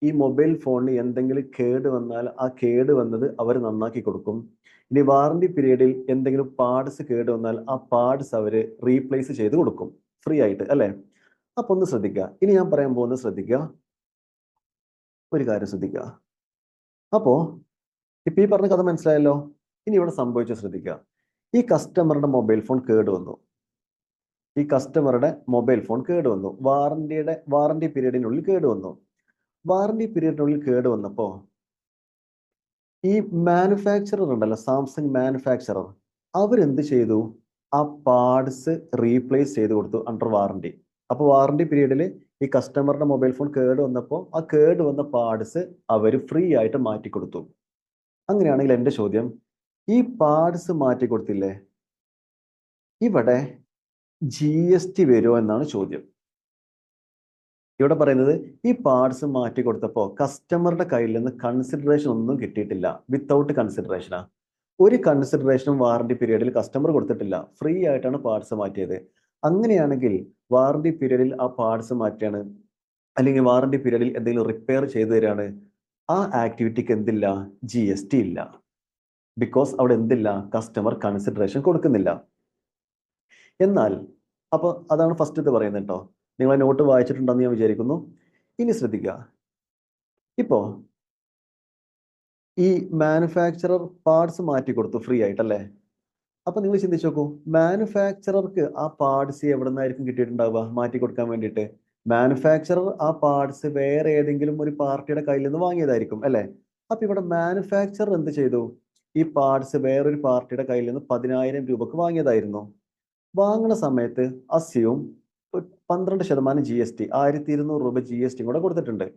ഈ മൊബൈൽ ഫോണിന് എന്തെങ്കിലും കേട് വന്നാൽ ആ കേട് വന്നത് അവർ നന്നാക്കി കൊടുക്കും. ഇനി വാറന്റി പീരീഡിൽ എന്തെങ്കിലും പാർട്സ് കേട് വന്നാൽ ആ പാർട്സ് അവർ റീപ്ലേസ് ചെയ്ത് കൊടുക്കും ഫ്രീ ആയിട്ട് അല്ലേ? അപ്പൊ ഒന്ന് ശ്രദ്ധിക്കുക, ഇനി ഞാൻ പറയാൻ പോകുന്നത് ശ്രദ്ധിക്കുക, ഒരു കാര്യം ശ്രദ്ധിക്കുക. അപ്പോ ഇപ്പൊ ഈ പറഞ്ഞ കഥ മനസ്സിലായല്ലോ. ഇനി ഇവിടെ സംഭവിച്ച ശ്രദ്ധിക്കുക, ഈ കസ്റ്റമറുടെ മൊബൈൽ ഫോൺ കേടുവന്നു. ഈ കസ്റ്റമറുടെ മൊബൈൽ ഫോൺ കേടുവന്നു, വാറന്റി പീരീഡിനുള്ളിൽ കേടുവന്നു. വാറന്റി പീരീഡിനുള്ളിൽ കേടുവന്നപ്പോ ഈ മാനുഫാക്ചറർ ഉണ്ടല്ലോ, സാംസങ് മാനുഫാക്ചറർ, അവരെന്ത് ചെയ്തു? ആ പാർട്സ് റീപ്ലേസ് ചെയ്ത് കൊടുത്തു അണ്ടർ വാറന്റി. അപ്പൊ വാറന്റി പീരീഡിൽ ഈ കസ്റ്റമറുടെ മൊബൈൽ ഫോൺ കേടുവന്നപ്പോൾ ആ കേടുവന്ന പാർട്സ് അവർ ഫ്രീ ആയിട്ട് മാറ്റി കൊടുത്തു. അങ്ങനെയാണെങ്കിൽ എൻ്റെ ചോദ്യം, ഈ പാർട്സ് മാറ്റി കൊടുത്തില്ലേ, ഇവിടെ GST വരുമോ എന്നാണ് ചോദ്യം. ഇവിടെ പറയുന്നത് ഈ പാർട്സ് മാറ്റി കൊടുത്തപ്പോൾ കസ്റ്റമറുടെ കയ്യിൽ നിന്ന് കൺസിഡറേഷൻ ഒന്നും കിട്ടിയിട്ടില്ല. വിത്തൗട്ട് കൺസിഡറേഷനാ. ഒരു കൺസിഡറേഷനും വാറന്റി പീരീഡിൽ കസ്റ്റമർ കൊടുത്തിട്ടില്ല. ഫ്രീ ആയിട്ടാണ് പാർട്സ് മാറ്റിയത്. അങ്ങനെയാണെങ്കിൽ വാറന്റി പീരീഡിൽ ആ പാർട്സ് മാറ്റിയാണ്, അല്ലെങ്കിൽ വാറന്റി പീരീഡിൽ എന്തെങ്കിലും റിപ്പയർ ചെയ്തു തരാണ്, ആ ആക്ടിവിറ്റിക്ക് എന്തില്ല? GST ഇല്ല. ബിക്കോസ് അവിടെ എന്തില്ല? കസ്റ്റമർ കൺസിഡറേഷൻ കൊടുക്കുന്നില്ല. എന്നാൽ അപ്പൊ അതാണ് ഫസ്റ്റത്തെ പറയുന്നത് കേട്ടോ. നിങ്ങൾ നോട്ട് വായിച്ചിട്ടുണ്ടെന്ന് ഞാൻ വിചാരിക്കുന്നു. ഇനി ശ്രദ്ധിക്കുക, ഇപ്പോ ഈ മാനുഫാക്ചറർ പാർട്സ് മാറ്റി കൊടുത്തു ഫ്രീ ആയിട്ടല്ലേ? അപ്പൊ നിങ്ങൾ ചിന്തിച്ചു നോക്കൂ, മാനുഫാക്ചറർക്ക് ആ പാർട്സ് എവിടെ നിന്നായിരിക്കും കിട്ടിയിട്ടുണ്ടാവുക മാറ്റി കൊടുക്കാൻ വേണ്ടിയിട്ട്? മാനുഫാക്ചറർ ആ പാർട്സ് വേറെ ഏതെങ്കിലും ഒരു പാർട്ടിയുടെ കയ്യിൽ നിന്ന് വാങ്ങിയതായിരിക്കും അല്ലെ? അപ്പൊ ഇവിടെ മാനുഫാക്ചറർ എന്ത് ചെയ്തു? ഈ പാർട്സ് വേറൊരു പാർട്ടിയുടെ കയ്യിൽ നിന്ന് 10,000 രൂപക്ക് വാങ്ങിയതായിരുന്നു. വാങ്ങുന്ന സമയത്ത് അസ്യൂം 12% GST, 1,200 രൂപ GST കൂടെ കൊടുത്തിട്ടുണ്ട്.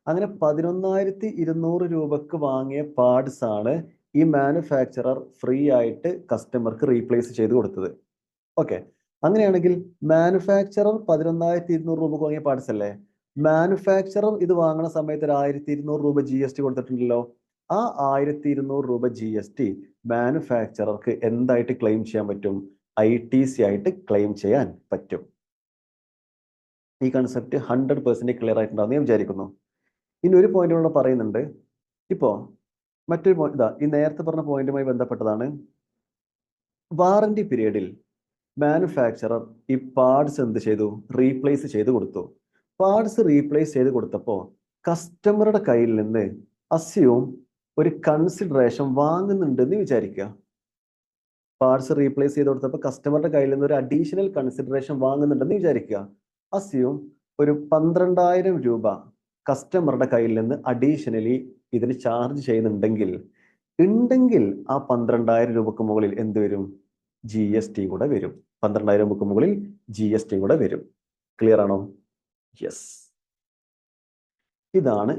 അങ്ങനെ 11,200 രൂപക്ക് വാങ്ങിയ പാർട്സ് ആണ് ഈ മാനുഫാക്ചറർ ഫ്രീ ആയിട്ട് കസ്റ്റമർക്ക് റീപ്ലേസ് ചെയ്ത് കൊടുത്തത്. ഓക്കെ, അങ്ങനെയാണെങ്കിൽ മാനുഫാക്ചറർ 11,200 രൂപക്ക് വാങ്ങിയ പാർട്സ് അല്ലേ? മാനുഫാക്ചറർ ഇത് വാങ്ങുന്ന സമയത്ത് 1,200 രൂപ GST കൊടുത്തിട്ടുണ്ടല്ലോ. ആ 1,200 രൂപ GST മാനുഫാക്ചറർക്ക് എന്തായിട്ട് ക്ലെയിം ചെയ്യാൻ പറ്റും? ITC ആയിട്ട് ക്ലെയിം ചെയ്യാൻ പറ്റും. ഈ കൺസെപ്റ്റ് 100% ക്ലിയർ ആയിട്ടുണ്ടാവും ഞാൻ വിചാരിക്കുന്നു. ഇനി ഒരു പോയിന്റ് കൂടെ പറയുന്നുണ്ട്. ഇപ്പോ മറ്റൊരു പോയിന്റ്, ഈ നേരത്തെ പറഞ്ഞ പോയിന്റുമായി ബന്ധപ്പെട്ടതാണ്. വാറന്റി പീരീഡിൽ മാനുഫാക്ചറർ ഈ പാർട്സ് എന്ത് ചെയ്തു? റീപ്ലേസ് ചെയ്ത് കൊടുത്തു. പാർട്സ് റീപ്ലേസ് ചെയ്ത് കൊടുത്തപ്പോൾ കസ്റ്റമറുടെ കയ്യിൽ നിന്ന് അസ്യൂം ഒരു കൺസിഡറേഷൻ വാങ്ങുന്നുണ്ടെന്ന് വിചാരിക്കുക. പാർട്സ് റീപ്ലേസ് ചെയ്ത് കൊടുത്തപ്പോൾ കസ്റ്റമറുടെ കയ്യിൽ നിന്ന് ഒരു അഡീഷണൽ കൺസിഡറേഷൻ വാങ്ങുന്നുണ്ടെന്ന് വിചാരിക്കുക. അസ്യൂം ഒരു 12,000 രൂപ കസ്റ്റമറുടെ കയ്യിൽ നിന്ന് അഡീഷണലി ഇതിന് ചാർജ് ചെയ്യുന്നുണ്ടെങ്കിൽ ആ 12,000 രൂപക്ക് മുകളിൽ എന്ത് വരും? GST കൂടെ വരും. 12,000 രൂപക്ക് മുകളിൽ GST കൂടെ വരും. ക്ലിയർ ആണോ? യെസ്. ഇതാണ്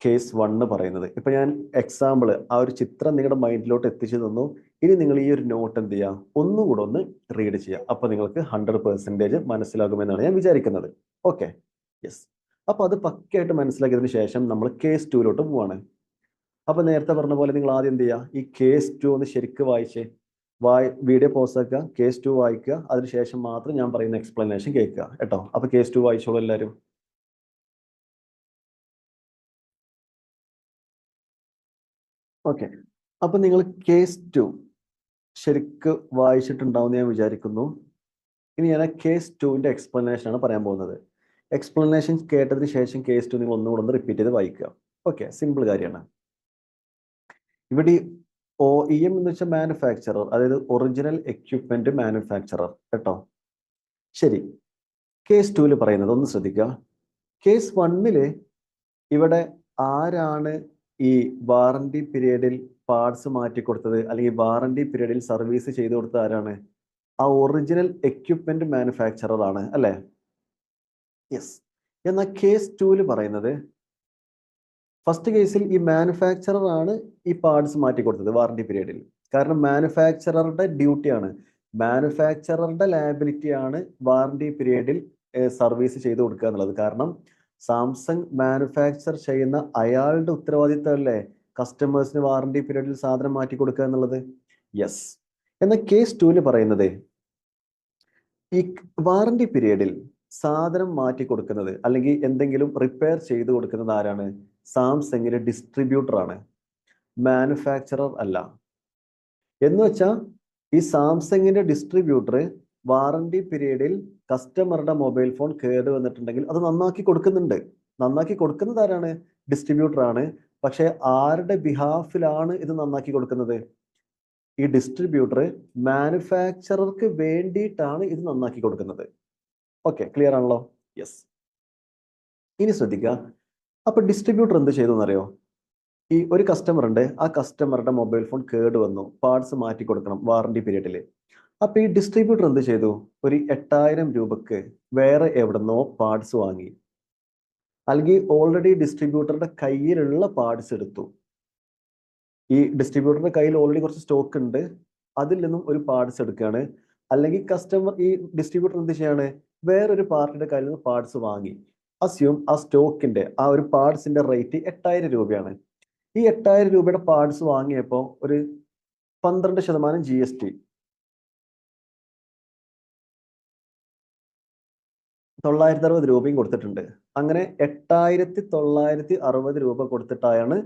കേസ് 1 പറയുന്നത്. ഇപ്പൊ ഞാൻ എക്സാമ്പിൾ ആ ഒരു ചിത്രം നിങ്ങളുടെ മൈൻഡിലോട്ട് എത്തിച്ചു തന്നു. ഇനി നിങ്ങൾ ഈ ഒരു നോട്ട് എന്ത് ചെയ്യുക, ഒന്നും കൂടെ ഒന്ന് റീഡ് ചെയ്യുക. അപ്പൊ നിങ്ങൾക്ക് 100% മനസ്സിലാകുമെന്നാണ് ഞാൻ വിചാരിക്കുന്നത്. Okay, yes. അപ്പൊ അത് പക്കയായിട്ട് മനസ്സിലാക്കിയതിനു ശേഷം നമ്മൾ കേസ് 2 പോവാണ്. അപ്പൊ നേരത്തെ പറഞ്ഞ പോലെ നിങ്ങൾ ആദ്യം എന്ത് ചെയ്യുക, ഈ കേസ് 2 ഒന്ന് ശരിക്കും വായിച്ചേ. വീഡിയോ പോസ് ആക്കുക, കേസ് 2 വായിക്കുക, അതിനുശേഷം മാത്രം ഞാൻ പറയുന്ന എക്സ്പ്ലനേഷൻ കേൾക്കുക കേട്ടോ. അപ്പൊ കേസ് 2 വായിച്ചോളൂ എല്ലാവരും. ഓക്കെ, അപ്പൊ നിങ്ങൾ കേസ് 2 ശരിക്ക് വായിച്ചിട്ടുണ്ടാവും ഞാൻ വിചാരിക്കുന്നു. ഇനി ഞാൻ കേസ് 2ന്റെ എക്സ്പ്ലനേഷൻ ആണ് പറയാൻ പോകുന്നത്. എക്സ്പ്ലനേഷൻ കേട്ടതിന് ശേഷം കേസ് 2 നിങ്ങൾ ഒന്നുകൂടെ ഒന്ന് റിപ്പീറ്റ് ചെയ്ത് വായിക്കുക. ഓക്കെ, സിമ്പിൾ കാര്യമാണ്. ഇവിടെ OEM എന്ന് വെച്ചാൽ മാനുഫാക്ചറർ, അതായത് ഒറിജിനൽ എക്യുപ്മെന്റ് മാനുഫാക്ചറർ കേട്ടോ. ശരി, കേസ് 2 പറയുന്നത് ഒന്ന് ശ്രദ്ധിക്കുക. കേസ് 1 ഇവിടെ ആരാണ് ഈ വാറണ്ടി പീരീഡിൽ പാർട്സ് മാറ്റി കൊടുത്തത്, അല്ലെങ്കിൽ വാറണ്ടി പീരീഡിൽ സർവീസ് ചെയ്തു കൊടുത്തത് ആരാണ്? ആ ഒറിജിനൽ എക്യുപ്മെന്റ് മാനുഫാക്ചറർ ആണ് അല്ലെ? യെസ്. എന്നാൽ കേസ് 2 പറയുന്നത്, ഫസ്റ്റ് കേസിൽ ഈ മാനുഫാക്ചറർ ആണ് ഈ പാർട്സ് മാറ്റി കൊടുത്തത് വാറണ്ടി പീരീഡിൽ. കാരണം മാനുഫാക്ചററുടെ ഡ്യൂട്ടിയാണ്, മാനുഫാക്ചററുടെ ലയബിലിറ്റി ആണ് വാറണ്ടി പീരീഡിൽ സർവീസ് ചെയ്തു കൊടുക്കുക എന്നുള്ളത്. കാരണം സാംസങ് മാനുഫാക്ചർ ചെയ്യുന്ന അയാളുടെ ഉത്തരവാദിത്തമല്ലേ കസ്റ്റമേഴ്സിന് വാറണ്ടി പീരീഡിൽ സാധനം മാറ്റി കൊടുക്കുക എന്നുള്ളത്. യെസ്. എന്നാൽ കേസ് 2 പറയുന്നത്, ഈ വാറണ്ടി പീരീഡിൽ സാധനം മാറ്റി കൊടുക്കുന്നത് അല്ലെങ്കിൽ എന്തെങ്കിലും റിപ്പയർ ചെയ്തു കൊടുക്കുന്നത് ആരാണ്? സാംസങ്ങിന്റെ ഡിസ്ട്രിബ്യൂട്ടർ ആണ്, മാനുഫാക്ചറർ അല്ല. എന്ന് വെച്ചാൽ ഈ സാംസങ്ങിന്റെ ഡിസ്ട്രിബ്യൂട്ടർ വാറണ്ടി പീരീഡിൽ കസ്റ്റമറുടെ മൊബൈൽ ഫോൺ കേട് വന്നിട്ടുണ്ടെങ്കിൽ അത് നന്നാക്കി കൊടുക്കുന്നുണ്ട്. നന്നാക്കി കൊടുക്കുന്നത് ആരാണ്? ഡിസ്ട്രിബ്യൂട്ടർ ആണ്. പക്ഷെ ആരുടെ ബിഹാഫിലാണ് ഇത് നന്നാക്കി കൊടുക്കുന്നത്? ഈ ഡിസ്ട്രിബ്യൂട്ടർ മാനുഫാക്ചറർക്ക് വേണ്ടിയിട്ടാണ് ഇത് നന്നാക്കി കൊടുക്കുന്നത്. ഓക്കെ, ക്ലിയർ ആണല്ലോ? യെസ്. ഇനി ശ്രദ്ധിക്കുക. അപ്പൊ ഡിസ്ട്രിബ്യൂട്ടർ എന്ത് ചെയ്തു എന്നറിയോ? ഈ ഒരു കസ്റ്റമർ ഉണ്ട്, ആ കസ്റ്റമറുടെ മൊബൈൽ ഫോൺ കേട് വന്നു, പാർട്സ് മാറ്റി കൊടുക്കണം വാറണ്ടി പീരീഡിൽ. അപ്പൊ ഈ ഡിസ്ട്രിബ്യൂട്ടർ എന്ത് ചെയ്തു? ഒരു 8000 രൂപക്ക് വേറെ എവിടെന്നോ പാർട്സ് വാങ്ങി, അല്ലെങ്കിൽ ഓൾറെഡി ഡിസ്ട്രിബ്യൂട്ടറുടെ കയ്യിലുള്ള പാർട്സ് എടുത്തു. ഈ ഡിസ്ട്രിബ്യൂട്ടറുടെ കയ്യിൽ ഓൾറെഡി കുറച്ച് സ്റ്റോക്ക് ഉണ്ട്, അതിൽ നിന്നും ഒരു പാർട്സ് എടുക്കുകയാണ്. അല്ലെങ്കിൽ കസ്റ്റമർ ഈ ഡിസ്ട്രിബ്യൂട്ടർ എന്ത് ചെയ്യാണ്? വേറൊരു പാർട്ടിയുടെ കയ്യിൽ നിന്ന് പാർട്സ് വാങ്ങി. അസ്യൂം ആ സ്റ്റോക്കിന്റെ ആ ഒരു പാർട്സിന്റെ റേറ്റ് 8000 രൂപയാണ്. ഈ 8000 രൂപയുടെ പാർട്സ് വാങ്ങിയപ്പോൾ ഒരു 12% GST, 960 രൂപയും കൊടുത്തിട്ടുണ്ട്. അങ്ങനെ 8960 രൂപ കൊടുത്തിട്ടാണ്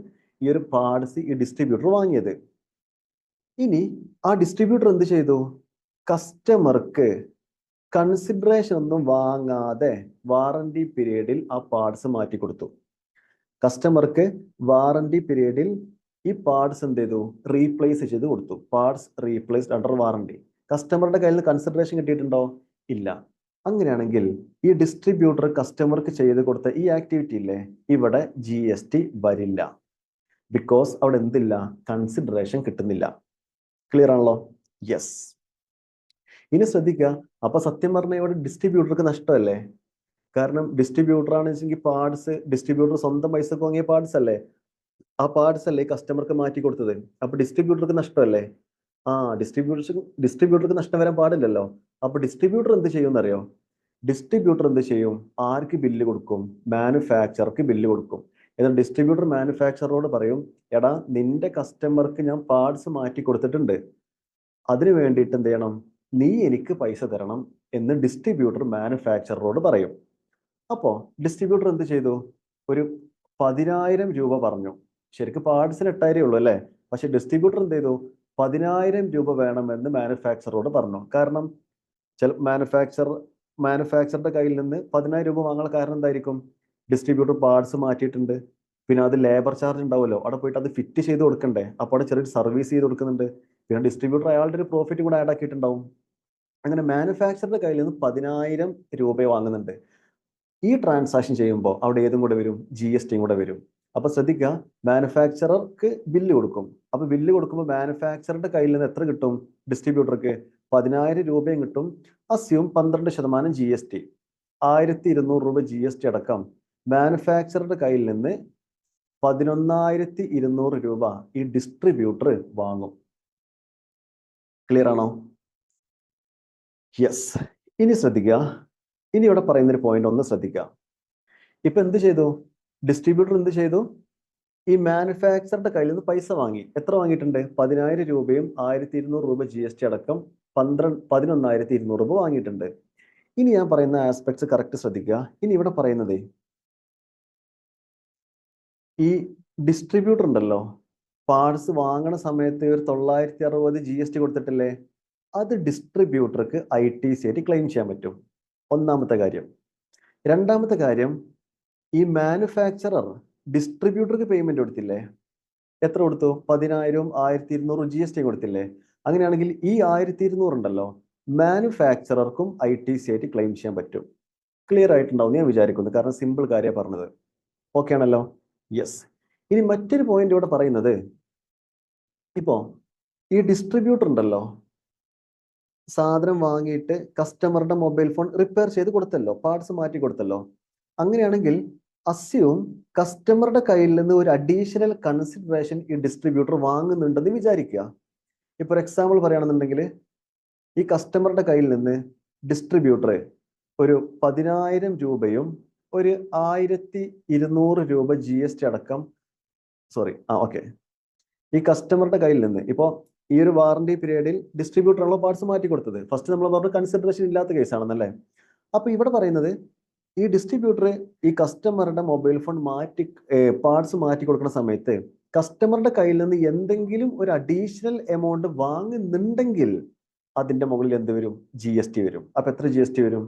ഈ ഒരു പാർട്സ് ഈ ഡിസ്ട്രിബ്യൂട്ടർ വാങ്ങിയത്. ഇനി ആ ഡിസ്ട്രിബ്യൂട്ടർ എന്ത് ചെയ്തു? കസ്റ്റമർക്ക് കൺസിഡറേഷൻ ഒന്നും വാങ്ങാതെ വാറണ്ടി പീരീഡിൽ ആ പാർട്സ് മാറ്റി കൊടുത്തു. കസ്റ്റമർക്ക് വാറണ്ടി പീരീഡിൽ ഈ പാർട്സ് എന്ത് ചെയ്തു? റീപ്ലേസ് ചെയ്ത് കൊടുത്തു. Parts replaced under warranty. കസ്റ്റമറുടെ കയ്യിൽ നിന്ന് കൺസിഡറേഷൻ കിട്ടിയിട്ടുണ്ടോ? ഇല്ല. അങ്ങനെയാണെങ്കിൽ ഈ ഡിസ്ട്രിബ്യൂട്ടർ കസ്റ്റമർക്ക് ചെയ്ത് കൊടുത്ത ഈ ആക്ടിവിറ്റി ഇല്ലേ, ഇവിടെ GST വരില്ല. ബിക്കോസ് അവിടെ എന്തില്ല? കൺസിഡറേഷൻ കിട്ടുന്നില്ല. ക്ലിയർ ആണല്ലോ? യെസ്. ഇനി ശ്രദ്ധിക്കുക. അപ്പൊ സത്യം പറഞ്ഞാൽ ഇവിടെ ഡിസ്ട്രിബ്യൂട്ടർക്ക് നഷ്ടമല്ലേ? കാരണം ഡിസ്ട്രിബ്യൂട്ടർ ആണെന്ന് വെച്ചെങ്കിൽ പാർട്സ് ഡിസ്ട്രിബ്യൂട്ടർ സ്വന്തം പൈസക്ക് വാങ്ങിയ പാർട്സ് അല്ലേ, ആ പാർട്സ് അല്ലേ കസ്റ്റമർക്ക് മാറ്റി കൊടുത്തത്. അപ്പൊ ഡിസ്ട്രിബ്യൂട്ടർക്ക് നഷ്ടമല്ലേ? ഡിസ്ട്രിബ്യൂട്ടർക്ക് നഷ്ടം വരാൻ പാടില്ലല്ലോ. അപ്പൊ ഡിസ്ട്രിബ്യൂട്ടർ എന്ത് ചെയ്യും എന്നറിയോ? ഡിസ്ട്രിബ്യൂട്ടർ എന്ത് ചെയ്യും? ആർക്ക് ബില്ല് കൊടുക്കും? മാനുഫാക്ചർക്ക് ബില്ല് കൊടുക്കും. എന്നാൽ ഡിസ്ട്രിബ്യൂട്ടർ മാനുഫാക്ചറോട് പറയും, എടാ നിന്റെ കസ്റ്റമർക്ക് ഞാൻ പാർട്സ് മാറ്റി കൊടുത്തിട്ടുണ്ട്, അതിനു വേണ്ടിയിട്ട് എന്ത് ചെയ്യണം? നീ എനിക്ക് പൈസ തരണം എന്ന് ഡിസ്ട്രിബ്യൂട്ടർ മാനുഫാക്ചറോട് പറയും. അപ്പോ ഡിസ്ട്രിബ്യൂട്ടർ എന്ത് ചെയ്തു? ഒരു 10000 രൂപ പറഞ്ഞു. ശരിക്കും പാർട്സിന് 8000 ഉള്ളൂ അല്ലേ? പക്ഷെ ഡിസ്ട്രിബ്യൂട്ടർ എന്ത് ചെയ്തു? 10000 രൂപ വേണമെന്ന് മാനുഫാക്ചറോട് പറഞ്ഞു. കാരണം മാനുഫാക്ചറുടെ കയ്യിൽ നിന്ന് 10000 രൂപ വാങ്ങാൻ കാരണം എന്തായിരിക്കും? ഡിസ്ട്രിബ്യൂട്ടർ പാർട്സ് മാറ്റിയിട്ടുണ്ട്, പിന്നെ അത് ലേബർ ചാർജ് ഉണ്ടാവുമല്ലോ, അവിടെ പോയിട്ട് അത് ഫിറ്റ് ചെയ്ത് കൊടുക്കണ്ടേ, അപ്പോൾ അവിടെ ചെറിയൊരു സർവീസ് ചെയ്ത് കൊടുക്കുന്നുണ്ട്. പിന്നെ ഡിസ്ട്രിബ്യൂട്ടർ അയാളുടെ ഒരു പ്രോഫിറ്റ് കൂടെ ആഡ് ആക്കിയിട്ടുണ്ടാവും. അങ്ങനെ മാനുഫാക്ചറുടെ കയ്യിൽ നിന്ന് 10000 രൂപ വാങ്ങുന്നുണ്ട്. ഈ ട്രാൻസാക്ഷൻ ചെയ്യുമ്പോൾ അവിടെ ഏതും കൂടെ വരും? GST കൂടെ വരും. അപ്പൊ ശ്രദ്ധിക്കുക, മാനുഫാക്ചറർക്ക് ബില്ല് കൊടുക്കും. അപ്പൊ ബില്ല് കൊടുക്കുമ്പോൾ മാനുഫാക്ചറുടെ കയ്യിൽ നിന്ന് എത്ര കിട്ടും? ഡിസ്ട്രിബ്യൂട്ടർക്ക് 10000 രൂപയും കിട്ടും. Assume 12% GST. 1200 രൂപ GST അടക്കം മാനുഫാക്ചറുടെ കയ്യിൽ നിന്ന് 11,200 രൂപ ഈ ഡിസ്ട്രിബ്യൂട്ടർ വാങ്ങും. ക്ലിയർ ആണോ? യെസ്. ഇനി ശ്രദ്ധിക്കുക, ഇനി ഇവിടെ പറയുന്നൊരു പോയിന്റ് ഒന്ന് ശ്രദ്ധിക്കുക. ഇപ്പൊ എന്ത് ചെയ്തു? ഡിസ്ട്രിബ്യൂട്ടർ എന്ത് ചെയ്തു? ഈ മാനുഫാക്ചറുടെ കയ്യിൽ നിന്ന് പൈസ വാങ്ങി. എത്ര വാങ്ങിയിട്ടുണ്ട്? 10,000 രൂപയും 1200 രൂപ GST അടക്കം 11,200 രൂപ വാങ്ങിയിട്ടുണ്ട്. ഇനി ഞാൻ പറയുന്ന ആസ്പെക്ട്സ് കറക്റ്റ് ശ്രദ്ധിക്കുക. ഇനി ഇവിടെ പറയുന്നത് ഈ ഡിസ്ട്രിബ്യൂട്ടർ ഉണ്ടല്ലോ, പാർട്സ് വാങ്ങണ സമയത്ത് ഒരു 960 GST കൊടുത്തിട്ടില്ലേ? അത് ഡിസ്ട്രിബ്യൂട്ടർക്ക് ITC ആയിട്ട് ക്ലെയിം ചെയ്യാൻ പറ്റും. ഒന്നാമത്തെ കാര്യം. രണ്ടാമത്തെ കാര്യം, ഈ മാനുഫാക്ചറർ ഡിസ്ട്രിബ്യൂട്ടർക്ക് പേയ്മെന്റ് കൊടുത്തില്ലേ? എത്ര കൊടുത്തു? 10,000 1200 GST കൊടുത്തില്ലേ? അങ്ങനെയാണെങ്കിൽ ഈ 1200 ഉണ്ടല്ലോ, മാനുഫാക്ചറർക്കും ITC ആയിട്ട് ക്ലെയിം ചെയ്യാൻ പറ്റും. ക്ലിയർ ആയിട്ടുണ്ടാവും ഞാൻ വിചാരിക്കുന്നു, കാരണം സിമ്പിൾ കാര്യമാണ് പറഞ്ഞത്. ഓക്കെ ആണല്ലോ? യെസ്. ഇനി മറ്റൊരു പോയിന്റ് ഇവിടെ പറയുന്നത്, ഇപ്പോ ഈ ഡിസ്ട്രിബ്യൂട്ടർ ഉണ്ടല്ലോ, സാധനം വാങ്ങിയിട്ട് കസ്റ്റമറുടെ മൊബൈൽ ഫോൺ റിപ്പയർ ചെയ്ത് കൊടുത്തല്ലോ, പാർട്സ് മാറ്റി കൊടുത്തല്ലോ. അങ്ങനെയാണെങ്കിൽ അസ്യൂം കസ്റ്റമറുടെ കയ്യിൽ നിന്ന് ഒരു അഡീഷണൽ കൺസിഡറേഷൻ ഈ ഡിസ്ട്രിബ്യൂട്ടർ വാങ്ങുന്നുണ്ടെന്ന് വിചാരിക്കുക. ഇപ്പൊ ഒരു എക്സാമ്പിൾ പറയുകയാണെന്നുണ്ടെങ്കിൽ, ഈ കസ്റ്റമറുടെ കയ്യിൽ നിന്ന് ഡിസ്ട്രിബ്യൂട്ടർ ഒരു 10,000 രൂപയും ഒരു 1200 രൂപ GST അടക്കം ഈ കസ്റ്റമറുടെ കയ്യിൽ നിന്ന് ഇപ്പോ ഈ ഒരു വാറന്റി പീരീഡിൽ ഡിസ്ട്രിബ്യൂട്ടറുള്ള പാർട്സ് മാറ്റി കൊടുത്തത് ഫസ്റ്റ് നമ്മൾ പറഞ്ഞ കൺസിഡറേഷൻ ഇല്ലാത്ത കേസാണെന്നല്ലേ. അപ്പൊ ഇവിടെ പറയുന്നത് ഈ ഡിസ്ട്രിബ്യൂട്ടർ ഈ കസ്റ്റമറുടെ മൊബൈൽ ഫോൺ പാർട്സ് മാറ്റി കൊടുക്കുന്ന സമയത്ത് കസ്റ്റമറുടെ കയ്യിൽ നിന്ന് എന്തെങ്കിലും ഒരു അഡീഷണൽ എമൗണ്ട് വാങ്ങുന്നുണ്ടെങ്കിൽ അതിന്റെ മുകളിൽ എന്ത് വരും? GST വരും. അപ്പൊ എത്ര GST വരും?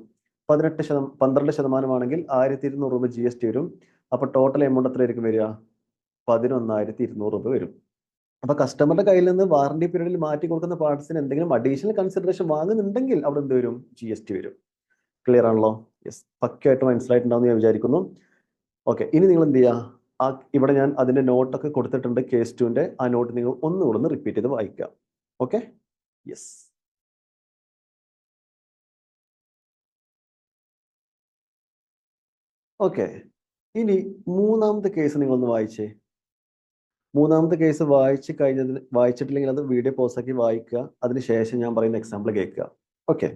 12% ആണെങ്കിൽ 1200 രൂപ GST വരും. അപ്പൊ ടോട്ടൽ എമൗണ്ട് എത്രയായിരിക്കും വരിക? 11,200 രൂപ വരും. അപ്പൊ കസ്റ്റമറുടെ കയ്യിൽ നിന്ന് വാറന്റി പീരീഡിൽ മാറ്റി കൊടുക്കുന്ന പാർട്സിന് എന്തെങ്കിലും അഡീഷണൽ കൺസിഡറേഷൻ വാങ്ങുന്നുണ്ടെങ്കിൽ അവിടെ എന്ത് വരും? GST വരും. ക്ലിയർ ആണല്ലോ? യെസ്. പക്കയായിട്ട് മനസ്സിലായിട്ടുണ്ടാവും ഞാൻ വിചാരിക്കുന്നു. ഓക്കെ. ഇനി നിങ്ങൾ എന്ത് ചെയ്യുക? ഇവിടെ ഞാൻ അതിന്റെ നോട്ടൊക്കെ കൊടുത്തിട്ടുണ്ട്, കേസ് 2ന്റെ. ആ നോട്ട് നിങ്ങൾ ഒന്നുകൂടെ റിപ്പീറ്റ് ചെയ്ത് വായിക്കുക. ഓക്കെ? യെസ്. ഓക്കെ. ഇനി മൂന്നാമത്തെ കേസ് നിങ്ങളൊന്ന് വായിച്ചേ. മൂന്നാമത്തെ കേസ് വായിച്ചിട്ടില്ലെങ്കിൽ അത് വീഡിയോ പോസ് ആക്കി വായിക്കുക. അതിനുശേഷം ഞാൻ പറയുന്ന എക്സാമ്പിൾ കേൾക്കുക. ഓക്കെ?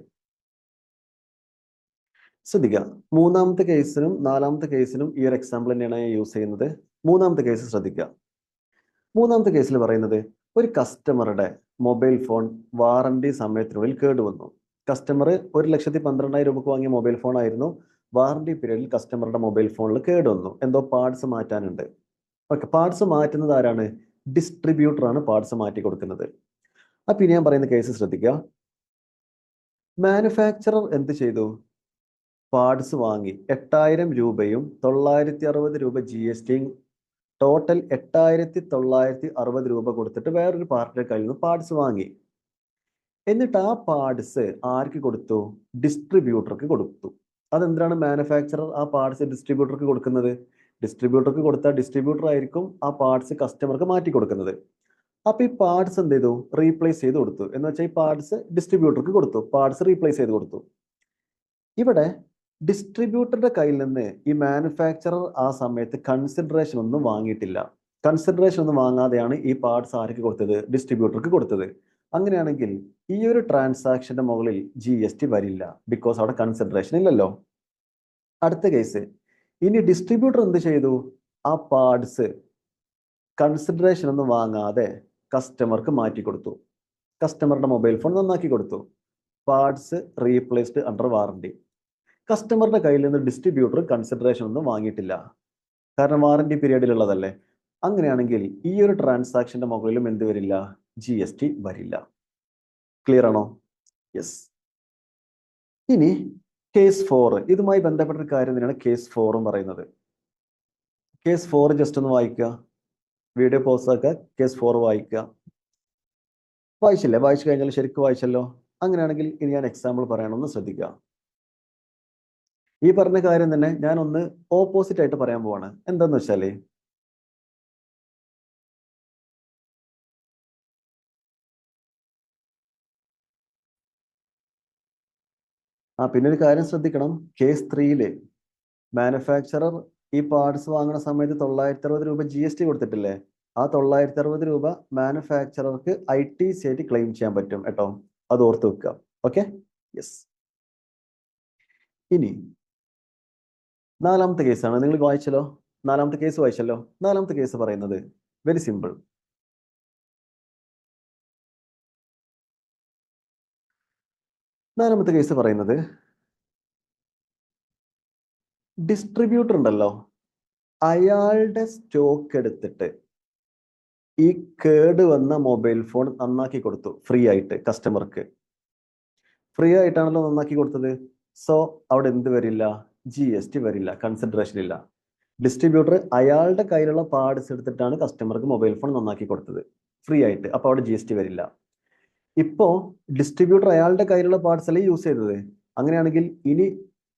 ശ്രദ്ധിക്കുക. മൂന്നാമത്തെ കേസിനും നാലാമത്തെ കേസിനും ഈ ഒരു എക്സാമ്പിൾ തന്നെയാണ് ഞാൻ യൂസ് ചെയ്യുന്നത്. മൂന്നാമത്തെ കേസ് ശ്രദ്ധിക്കുക. മൂന്നാമത്തെ കേസിൽ പറയുന്നത്, ഒരു കസ്റ്റമറുടെ മൊബൈൽ ഫോൺ വാറന്റി സമയത്തിനുള്ളിൽ കേടുവന്നു. കസ്റ്റമർ 1,12,000 രൂപക്ക് വാങ്ങിയ മൊബൈൽ ഫോൺ ആയിരുന്നു. വാറന്റി പീരീഡിൽ കസ്റ്റമറുടെ മൊബൈൽ ഫോണിൽ കേടുവന്നു. എന്തോ പാർട്സ് മാറ്റാനുണ്ട്. ഓക്കെ. പാർട്സ് മാറ്റുന്നത് ആരാണ്? ഡിസ്ട്രിബ്യൂട്ടർ ആണ് പാർട്സ് മാറ്റി കൊടുക്കുന്നത്. അപ്പൊ ഇനി ഞാൻ പറയുന്ന കേസ് ശ്രദ്ധിക്കുക. മാനുഫാക്ചറർ എന്ത് ചെയ്തു? പാർട്സ് വാങ്ങി 8,000 രൂപയും 960 രൂപ GST, ടോട്ടൽ 8,960 രൂപ കൊടുത്തിട്ട് വേറൊരു പാർട്ടിയുടെ കയ്യിൽ നിന്ന് പാർട്സ് വാങ്ങി. എന്നിട്ട് ആ പാർട്സ് ആർക്ക് കൊടുത്തു? ഡിസ്ട്രിബ്യൂട്ടർക്ക് കൊടുത്തു. അതെന്താണ് മാനുഫാക്ചറർ ആ പാർട്സ് ഡിസ്ട്രിബ്യൂട്ടർക്ക് കൊടുക്കുന്നത്? ഡിസ്ട്രിബ്യൂട്ടർക്ക് കൊടുത്താൽ ഡിസ്ട്രിബ്യൂട്ടർ ആയിരിക്കും ആ പാർട്സ് കസ്റ്റമർക്ക് മാറ്റി കൊടുക്കുന്നത്. അപ്പൊ ഈ പാർട്സ് എന്ത് ചെയ്തു? റീപ്ലേസ് ചെയ്ത് കൊടുത്തു. എന്ന് വെച്ചാൽ ഈ പാർട്സ് ഡിസ്ട്രിബ്യൂട്ടർക്ക് കൊടുത്തു, പാർട്സ് റീപ്ലേസ് ചെയ്ത് കൊടുത്തു. ഇവിടെ ഡിസ്ട്രിബ്യൂട്ടറുടെ കയ്യിൽ നിന്ന് ഈ മാനുഫാക്ചറർ ആ സമയത്ത് കൺസിഡറേഷൻ ഒന്നും വാങ്ങിയിട്ടില്ല. കൺസിഡറേഷൻ ഒന്നും വാങ്ങാതെയാണ് ഈ പാർട്സ് ആർക്ക് കൊടുത്തത്? ഡിസ്ട്രിബ്യൂട്ടർക്ക് കൊടുത്തത്. അങ്ങനെയാണെങ്കിൽ ഈ ഒരു ട്രാൻസാക്ഷന്റെ മുകളിൽ GST വരില്ല, ബിക്കോസ് അവിടെ കൺസിഡറേഷൻ ഇല്ലല്ലോ. അടുത്ത കേസ്, ഇനി ഡിസ്ട്രിബ്യൂട്ടർ എന്ത് ചെയ്തു? ആ പാർട്സ് കൺസിഡറേഷൻ ഒന്നും വാങ്ങാതെ കസ്റ്റമർക്ക് മാറ്റി കൊടുത്തു. കസ്റ്റമറുടെ മൊബൈൽ ഫോൺ നന്നാക്കി കൊടുത്തു. Parts replaced under warranty. കസ്റ്റമറുടെ കയ്യിൽ നിന്ന് ഡിസ്ട്രിബ്യൂട്ടർ കൺസിഡറേഷൻ ഒന്നും വാങ്ങിയിട്ടില്ല, കാരണം വാറന്റി പീരീഡിലുള്ളതല്ലേ. അങ്ങനെയാണെങ്കിൽ ഈ ഒരു ട്രാൻസാക്ഷന്റെ മുകളിലും എന്ത് വരില്ല? GST വരില്ല. ക്ലിയർ ആണോ? യെസ്. ഇനി കേസ് 4, ഇതുമായി ബന്ധപ്പെട്ട ഒരു കാര്യം തന്നെയാണ് കേസ് 4 പറയുന്നത്. കേസ് 4 ജസ്റ്റ് ഒന്ന് വായിക്കുക. വീഡിയോ പോസ് ആക്കുക, കേസ് 4 വായിക്കുക. വായിച്ചില്ലേ? വായിച്ചു കഴിഞ്ഞാൽ ശരിക്കും വായിച്ചല്ലോ. അങ്ങനെയാണെങ്കിൽ ഇനി ഞാൻ എക്സാമ്പിൾ പറയണമെന്ന് ശ്രദ്ധിക്കുക. ഈ പറഞ്ഞ കാര്യം തന്നെ ഞാൻ ഒന്ന് ഓപ്പോസിറ്റ് ആയിട്ട് പറയാൻ പോവാണ്. എന്താന്ന് വെച്ചാല്, പിന്നെ ഒരു കാര്യം ശ്രദ്ധിക്കണം, കേസ് 3 മാനുഫാക്ചറർ ഈ പാർട്സ് വാങ്ങുന്ന സമയത്ത് 960 രൂപ GST കൊടുത്തിട്ടില്ലേ? ആ 960 രൂപ മാനുഫാക്ചറർക്ക് ITC ആയിട്ട് ക്ലെയിം ചെയ്യാൻ പറ്റും കേട്ടോ. അത് ഓർത്ത് വെക്കുക. Okay, yes. ഇനി 4ാമത്തെ കേസാണ്. നിങ്ങൾ വായിച്ചല്ലോ, 4ാമത്തെ കേസ് വായിച്ചല്ലോ. 4ാമത്തെ കേസ് പറയുന്നത് വെരി സിമ്പിൾ. 4ാമത്തെ കേസ് പറയുന്നത് ഡിസ്ട്രിബ്യൂട്ടർ ഉണ്ടല്ലോ, അയാളുടെ സ്റ്റോക്ക് എടുത്തിട്ട് ഈ കേട് വന്ന മൊബൈൽ ഫോൺ നന്നാക്കി കൊടുത്തു ഫ്രീ ആയിട്ട് കസ്റ്റമർക്ക്. ഫ്രീ ആയിട്ടാണല്ലോ നന്നാക്കി കൊടുത്തത്. സോ അവിടെ എന്ത് വരില്ല? GST വരില്ല, കൺസിഡറേഷൻ ഇല്ല. ഡിസ്ട്രിബ്യൂട്ടർ അയാളുടെ കയ്യിലുള്ള പാർട്സ് എടുത്തിട്ടാണ് കസ്റ്റമർക്ക് മൊബൈൽ ഫോൺ നന്നാക്കി കൊടുത്തത് ഫ്രീ ആയിട്ട്. അപ്പൊ അവിടെ GST വരില്ല. ഇപ്പോ ഡിസ്ട്രിബ്യൂട്ടർ അയാളുടെ കയ്യിലുള്ള പാർട്സ് അല്ലേ യൂസ് ചെയ്തത്. അങ്ങനെയാണെങ്കിൽ ഇനി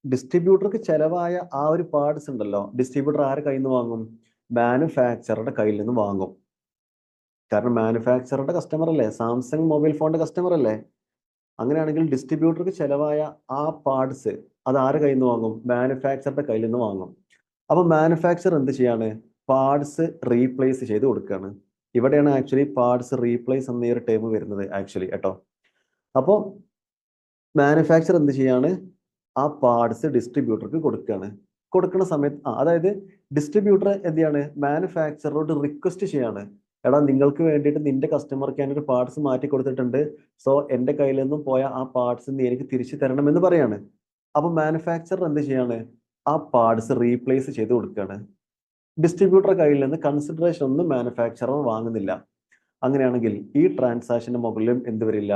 ഡിസ്ട്രിബ്യൂട്ടർക്ക് ചെലവായ ആ ഒരു പാർട്സ് ഉണ്ടല്ലോ, ഡിസ്ട്രിബ്യൂട്ടർ ആരുടെ കയ്യിൽ നിന്ന് വാങ്ങും? മാനുഫാക്ചറുടെ കയ്യിൽ നിന്ന് വാങ്ങും. കാരണം മാനുഫാക്ചറുടെ കസ്റ്റമർ അല്ലേ, സാംസങ് മൊബൈൽ ഫോണിന്റെ കസ്റ്റമർ അല്ലേ. അങ്ങനെയാണെങ്കിൽ ഡിസ്ട്രിബ്യൂട്ടർക്ക് ചെലവായ ആ പാർട്സ് അത് ആരുടെ കയ്യിൽ നിന്ന് വാങ്ങും? മാനുഫാക്ചറുടെ കയ്യിൽ നിന്ന് വാങ്ങും. അപ്പൊ മാനുഫാക്ചർ എന്ത് ചെയ്യാണ്? പാർട്സ് റീപ്ലേസ് ചെയ്ത് കൊടുക്കുകയാണ്. ഇവിടെയാണ് ആക്ച്വലി പാർട്സ് റീപ്ലേസ് എന്ന ഈ ഒരു ടേം വരുന്നത് ആക്ച്വലി കേട്ടോ. അപ്പോൾ മാനുഫാക്ചർ എന്ത് ചെയ്യാണ്? ആ പാർട്സ് ഡിസ്ട്രിബ്യൂട്ടർക്ക് കൊടുക്കുകയാണ്. കൊടുക്കുന്ന സമയത്ത് അതായത് ഡിസ്ട്രിബ്യൂട്ടർ എന്ത് ചെയ്യാണ്? മാനുഫാക്ചറോട് റിക്വസ്റ്റ് ചെയ്യാണ്, എടാ നിങ്ങൾക്ക് വേണ്ടിയിട്ട് നിന്റെ കസ്റ്റമർക്ക് ഞാനൊരു പാർട്സ് മാറ്റി കൊടുത്തിട്ടുണ്ട്, സോ എൻ്റെ കയ്യിൽ നിന്നും പോയ ആ പാർട്സ് നീ എനിക്ക് തിരിച്ചു തരണം എന്ന് പറയാണ്. അപ്പൊ മാനുഫാക്ചറർ എന്ത് ചെയ്യാണ്? ആ പാർട്സ് റീപ്ലേസ് ചെയ്ത് കൊടുക്കുകയാണ്. ഡിസ്ട്രിബ്യൂട്ടർ കയ്യിൽ നിന്ന് കൺസിഡറേഷൻ ഒന്നും മാനുഫാക്ചറർ വാങ്ങുന്നില്ല. അങ്ങനെയാണെങ്കിൽ ഈ ട്രാൻസാക്ഷന്റെ മുകളിലും എന്ത് വരില്ല?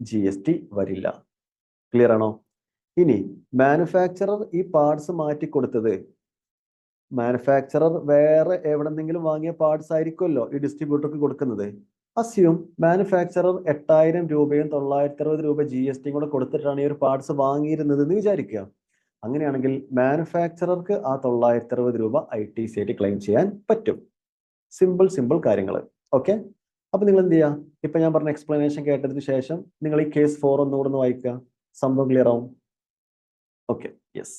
GST വരില്ല. ക്ലിയർ ആണോ? ഇനി മാനുഫാക്ചറർ ഈ പാർട്സ് മാറ്റി കൊടുത്തത്, മാനുഫാക്ചറർ വേറെ എവിടെന്നെങ്കിലും വാങ്ങിയ പാർട്സ് ആയിരിക്കുമല്ലോ ഈ ഡിസ്ട്രിബ്യൂട്ടർക്ക് കൊടുക്കുന്നത്. അസ്യൂം മാനുഫാക്ചറർ 8000 രൂപയും 960 രൂപ GST കൂടെ കൊടുത്തിട്ടാണ് ഈ ഒരു പാർട്സ് വാങ്ങിയിരുന്നത് എന്ന് വിചാരിക്കുക. അങ്ങനെയാണെങ്കിൽ മാനുഫാക്ചറർക്ക് ആ 960 രൂപ ITC ആയിട്ട് ക്ലെയിം ചെയ്യാൻ പറ്റും. സിമ്പിൾ കാര്യങ്ങൾ. ഓക്കെ, അപ്പൊ നിങ്ങൾ എന്ത് ചെയ്യുക? ഇപ്പൊ ഞാൻ പറഞ്ഞ എക്സ്പ്ലനേഷൻ കേട്ടതിന് ശേഷം നിങ്ങൾ ഈ കേസ് 4 ഒന്നുകൂടെ ഒന്ന് വായിക്കുക. സംഭവം ക്ലിയർ ആവും. Okay, yes.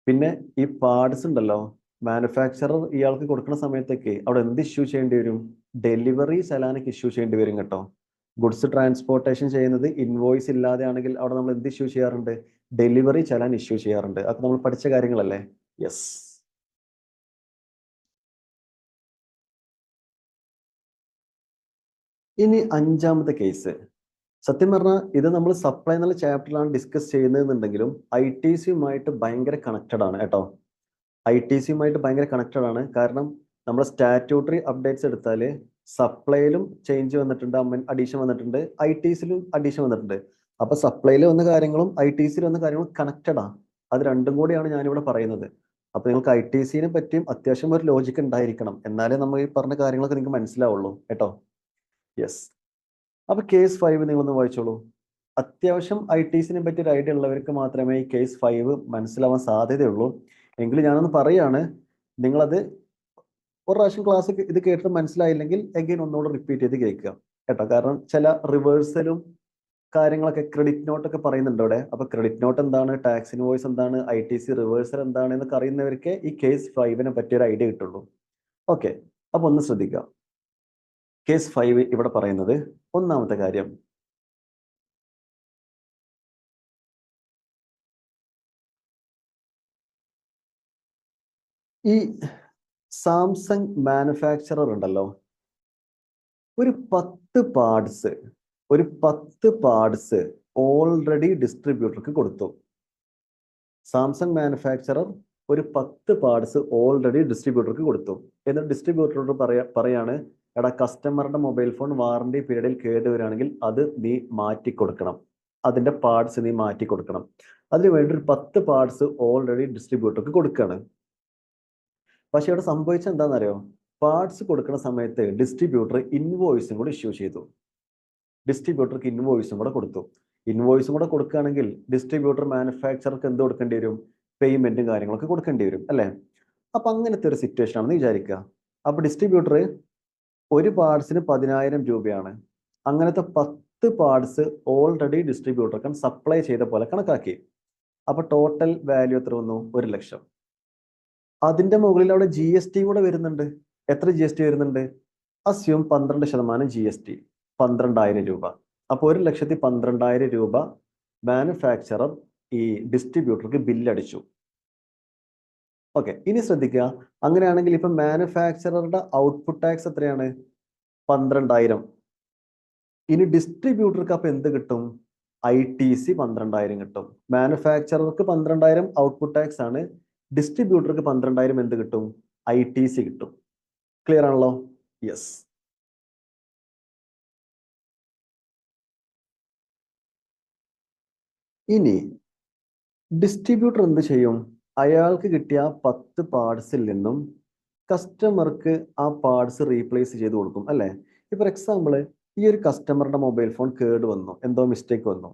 പിന്നെ ഈ പാർട്സ് ഉണ്ടല്ലോ, മാനുഫാക്ചറർ ഇയാൾക്ക് കൊടുക്കുന്ന സമയത്തേക്ക് അവിടെ എന്ത് ഇഷ്യൂ ചെയ്യേണ്ടി വരും? ഡെലിവറി ചലാനൊക്കെ ഇഷ്യൂ ചെയ്യേണ്ടി വരും കേട്ടോ. ഗുഡ്സ് ട്രാൻസ്പോർട്ടേഷൻ ചെയ്യുന്നത് ഇൻവോയ്സ് ഇല്ലാതെ ആണെങ്കിൽ അവിടെ നമ്മൾ എന്ത് ഇഷ്യൂ ചെയ്യാറുണ്ട്? ഡെലിവറി ചലാൻ ഇഷ്യൂ ചെയ്യാറുണ്ട്. അതൊക്കെ നമ്മൾ പഠിച്ച കാര്യങ്ങളല്ലേ. യെസ്. ഇനി 5ാമത്തെ കേസ്. സത്യം പറഞ്ഞാൽ ഇത് നമ്മൾ സപ്ലൈ എന്നുള്ള ചാപ്റ്ററിലാണ് ഡിസ്കസ് ചെയ്യുന്നതെന്നുണ്ടെങ്കിലും ITCയുമായിട്ട് ഭയങ്കര കണക്റ്റഡ് ആണ് കേട്ടോ. ITCയുമായിട്ട് ഭയങ്കര കണക്റ്റഡ് ആണ്. കാരണം നമ്മൾ സ്റ്റാറ്റ്യൂട്ടറി അപ്ഡേറ്റ്സ് എടുത്താൽ സപ്ലൈയിലും ചേഞ്ച് വന്നിട്ടുണ്ട്, അഡീഷൻ വന്നിട്ടുണ്ട്, ITCയിലും അഡീഷൻ വന്നിട്ടുണ്ട്. അപ്പൊ സപ്ലൈയിൽ വന്ന കാര്യങ്ങളും ITCയിൽ വന്ന കാര്യങ്ങളും കണക്റ്റഡ് ആണ്. അത് രണ്ടും കൂടിയാണ് ഞാനിവിടെ പറയുന്നത്. അപ്പൊ നിങ്ങൾക്ക് ITCനെ പറ്റിയും അത്യാവശ്യം ഒരു ലോജിക്ക് ഉണ്ടായിരിക്കണം, എന്നാലേ നമ്മൾ ഈ പറഞ്ഞ കാര്യങ്ങളൊക്കെ നിങ്ങൾക്ക് മനസ്സിലാവുള്ളൂ കേട്ടോ. യെസ്. അപ്പൊ കേസ് 5 നിങ്ങളൊന്ന് വായിച്ചോളൂ. അത്യാവശ്യം ITCനെ പറ്റി ഒരു ഐഡിയ ഉള്ളവർക്ക് മാത്രമേ ഈ കേസ് 5 മനസ്സിലാവാൻ സാധ്യതയുള്ളൂ. എങ്കിലും ഞാനൊന്ന് പറയാണ്, നിങ്ങളത് ഒരു പ്രാവശ്യം ക്ലാസ് ഇത് കേട്ടിട്ട് മനസ്സിലായില്ലെങ്കിൽ എഗെയിൻ ഒന്നുകൂടെ റിപ്പീറ്റ് ചെയ്ത് കേൾക്കുക കേട്ടോ. കാരണം ചില റിവേഴ്സലും കാര്യങ്ങളൊക്കെ ക്രെഡിറ്റ് നോട്ടൊക്കെ പറയുന്നുണ്ട് അവിടെ. അപ്പൊ ക്രെഡിറ്റ് നോട്ട് എന്താണ്, ടാക്സ് ഇൻവോയ്സ് എന്താണ്, ITC റിവേഴ്സൽ എന്താണ് എന്നൊക്കെ അറിയുന്നവർക്ക് ഈ കേസ് 5നെ പറ്റിയ ഒരു ഐഡിയ കിട്ടുള്ളൂ. ഓക്കെ, അപ്പൊ ഒന്ന് ശ്രദ്ധിക്കുക. കേസ് 5 ഇവിടെ പറയുന്നത്, ഒന്നാമത്തെ കാര്യം, ഈ സാംസങ് മാനുഫാക്ചറർ ഉണ്ടല്ലോ, ഒരു 10 പാർട്സ് ഓൾറെഡി ഡിസ്ട്രിബ്യൂട്ടർക്ക് കൊടുത്തു. സാംസങ് മാനുഫാക്ചറർ ഒരു 10 പാർട്സ് ഓൾറെഡി ഡിസ്ട്രിബ്യൂട്ടർക്ക് കൊടുത്തു. എന്നിട്ട് ഡിസ്ട്രിബ്യൂട്ടറോട് പറയാണ്, എടാ കസ്റ്റമറുടെ മൊബൈൽ ഫോൺ വാറണ്ടി പീരീഡിൽ കേടുവരികയാണെങ്കിൽ അത് നീ മാറ്റി കൊടുക്കണം, അതിന്റെ പാർട്സ് നീ മാറ്റി കൊടുക്കണം. അതിന് വേണ്ടി ഒരു 10 പാർട്സ് ഓൾറെഡി ഡിസ്ട്രിബ്യൂട്ടർക്ക് കൊടുക്കുകയാണ്. പക്ഷെ ഇവിടെ സംഭവിച്ചത് എന്താണെന്നറിയോ? പാർട്സ് കൊടുക്കുന്ന സമയത്ത് ഡിസ്ട്രിബ്യൂട്ടർ ഇൻവോയ്സും കൂടെ ഇഷ്യൂ ചെയ്തു. ഡിസ്ട്രിബ്യൂട്ടർക്ക് ഇൻവോയ്സും കൂടെ കൊടുത്തു. ഇൻവോയ്സും കൂടെ കൊടുക്കുകയാണെങ്കിൽ ഡിസ്ട്രിബ്യൂട്ടർ മാനുഫാക്ചർക്ക് എന്ത് കൊടുക്കേണ്ടി വരും? പേയ്മെന്റും കാര്യങ്ങളൊക്കെ കൊടുക്കേണ്ടി വരും അല്ലേ? അപ്പൊ അങ്ങനത്തെ ഒരു സിറ്റുവേഷൻ ആണെന്ന് വിചാരിക്കുക. അപ്പൊ ഡിസ്ട്രിബ്യൂട്ടർ ഒരു പാർട്സിന് 10,000 രൂപയാണ്. അങ്ങനത്തെ 10 പാർട്സ് ഓൾറെഡി ഡിസ്ട്രിബ്യൂട്ടർക്ക് സപ്ലൈ ചെയ്ത പോലെ കണക്കാക്കി. അപ്പൊ ടോട്ടൽ വാല്യൂ എത്ര വന്നു? 1 ലക്ഷം. അതിന്റെ മുകളിൽ അവിടെ GST കൂടെ വരുന്നുണ്ട്. എത്ര GST വരുന്നുണ്ട്? അസ്യൂം 12% GST, 12,000 രൂപ. അപ്പോൾ 1,12,000 രൂപ മാനുഫാക്ചറർ ഈ ഡിസ്ട്രിബ്യൂട്ടർക്ക് ബില്ലടിച്ചു. ഓക്കെ, ഇനി ശ്രദ്ധിക്കുക. അങ്ങനെയാണെങ്കിൽ ഇപ്പൊ മാനുഫാക്ചററുടെ ഔട്ട്പുട്ട് ടാക്സ് എത്രയാണ്? 12,000. ഇനി ഡിസ്ട്രിബ്യൂട്ടർക്ക് അപ്പൊ എന്ത് കിട്ടും? ITC 12,000 കിട്ടും. മാനുഫാക്ചറർക്ക് 12,000 ഔട്ട്പുട്ട് ടാക്സ് ആണ്. ഡിസ്ട്രിബ്യൂട്ടർക്ക് 12,000 എന്ത് കിട്ടും? ITC കിട്ടും. ക്ലിയർ ആണല്ലോ? യെസ്. ഇനി ഡിസ്ട്രിബ്യൂട്ടർ എന്ത് ചെയ്യും? അയാൾക്ക് കിട്ടിയ 10 പാർട്സിൽ നിന്നും കസ്റ്റമർക്ക് ആ പാർട്സ് റീപ്ലേസ് ചെയ്ത് കൊടുക്കും, അല്ലേ? ഫോർ എക്സാമ്പിൾ, ഈ ഒരു കസ്റ്റമറുടെ മൊബൈൽ ഫോൺ കേട് വന്നു, എന്തോ മിസ്റ്റേക്ക് വന്നു.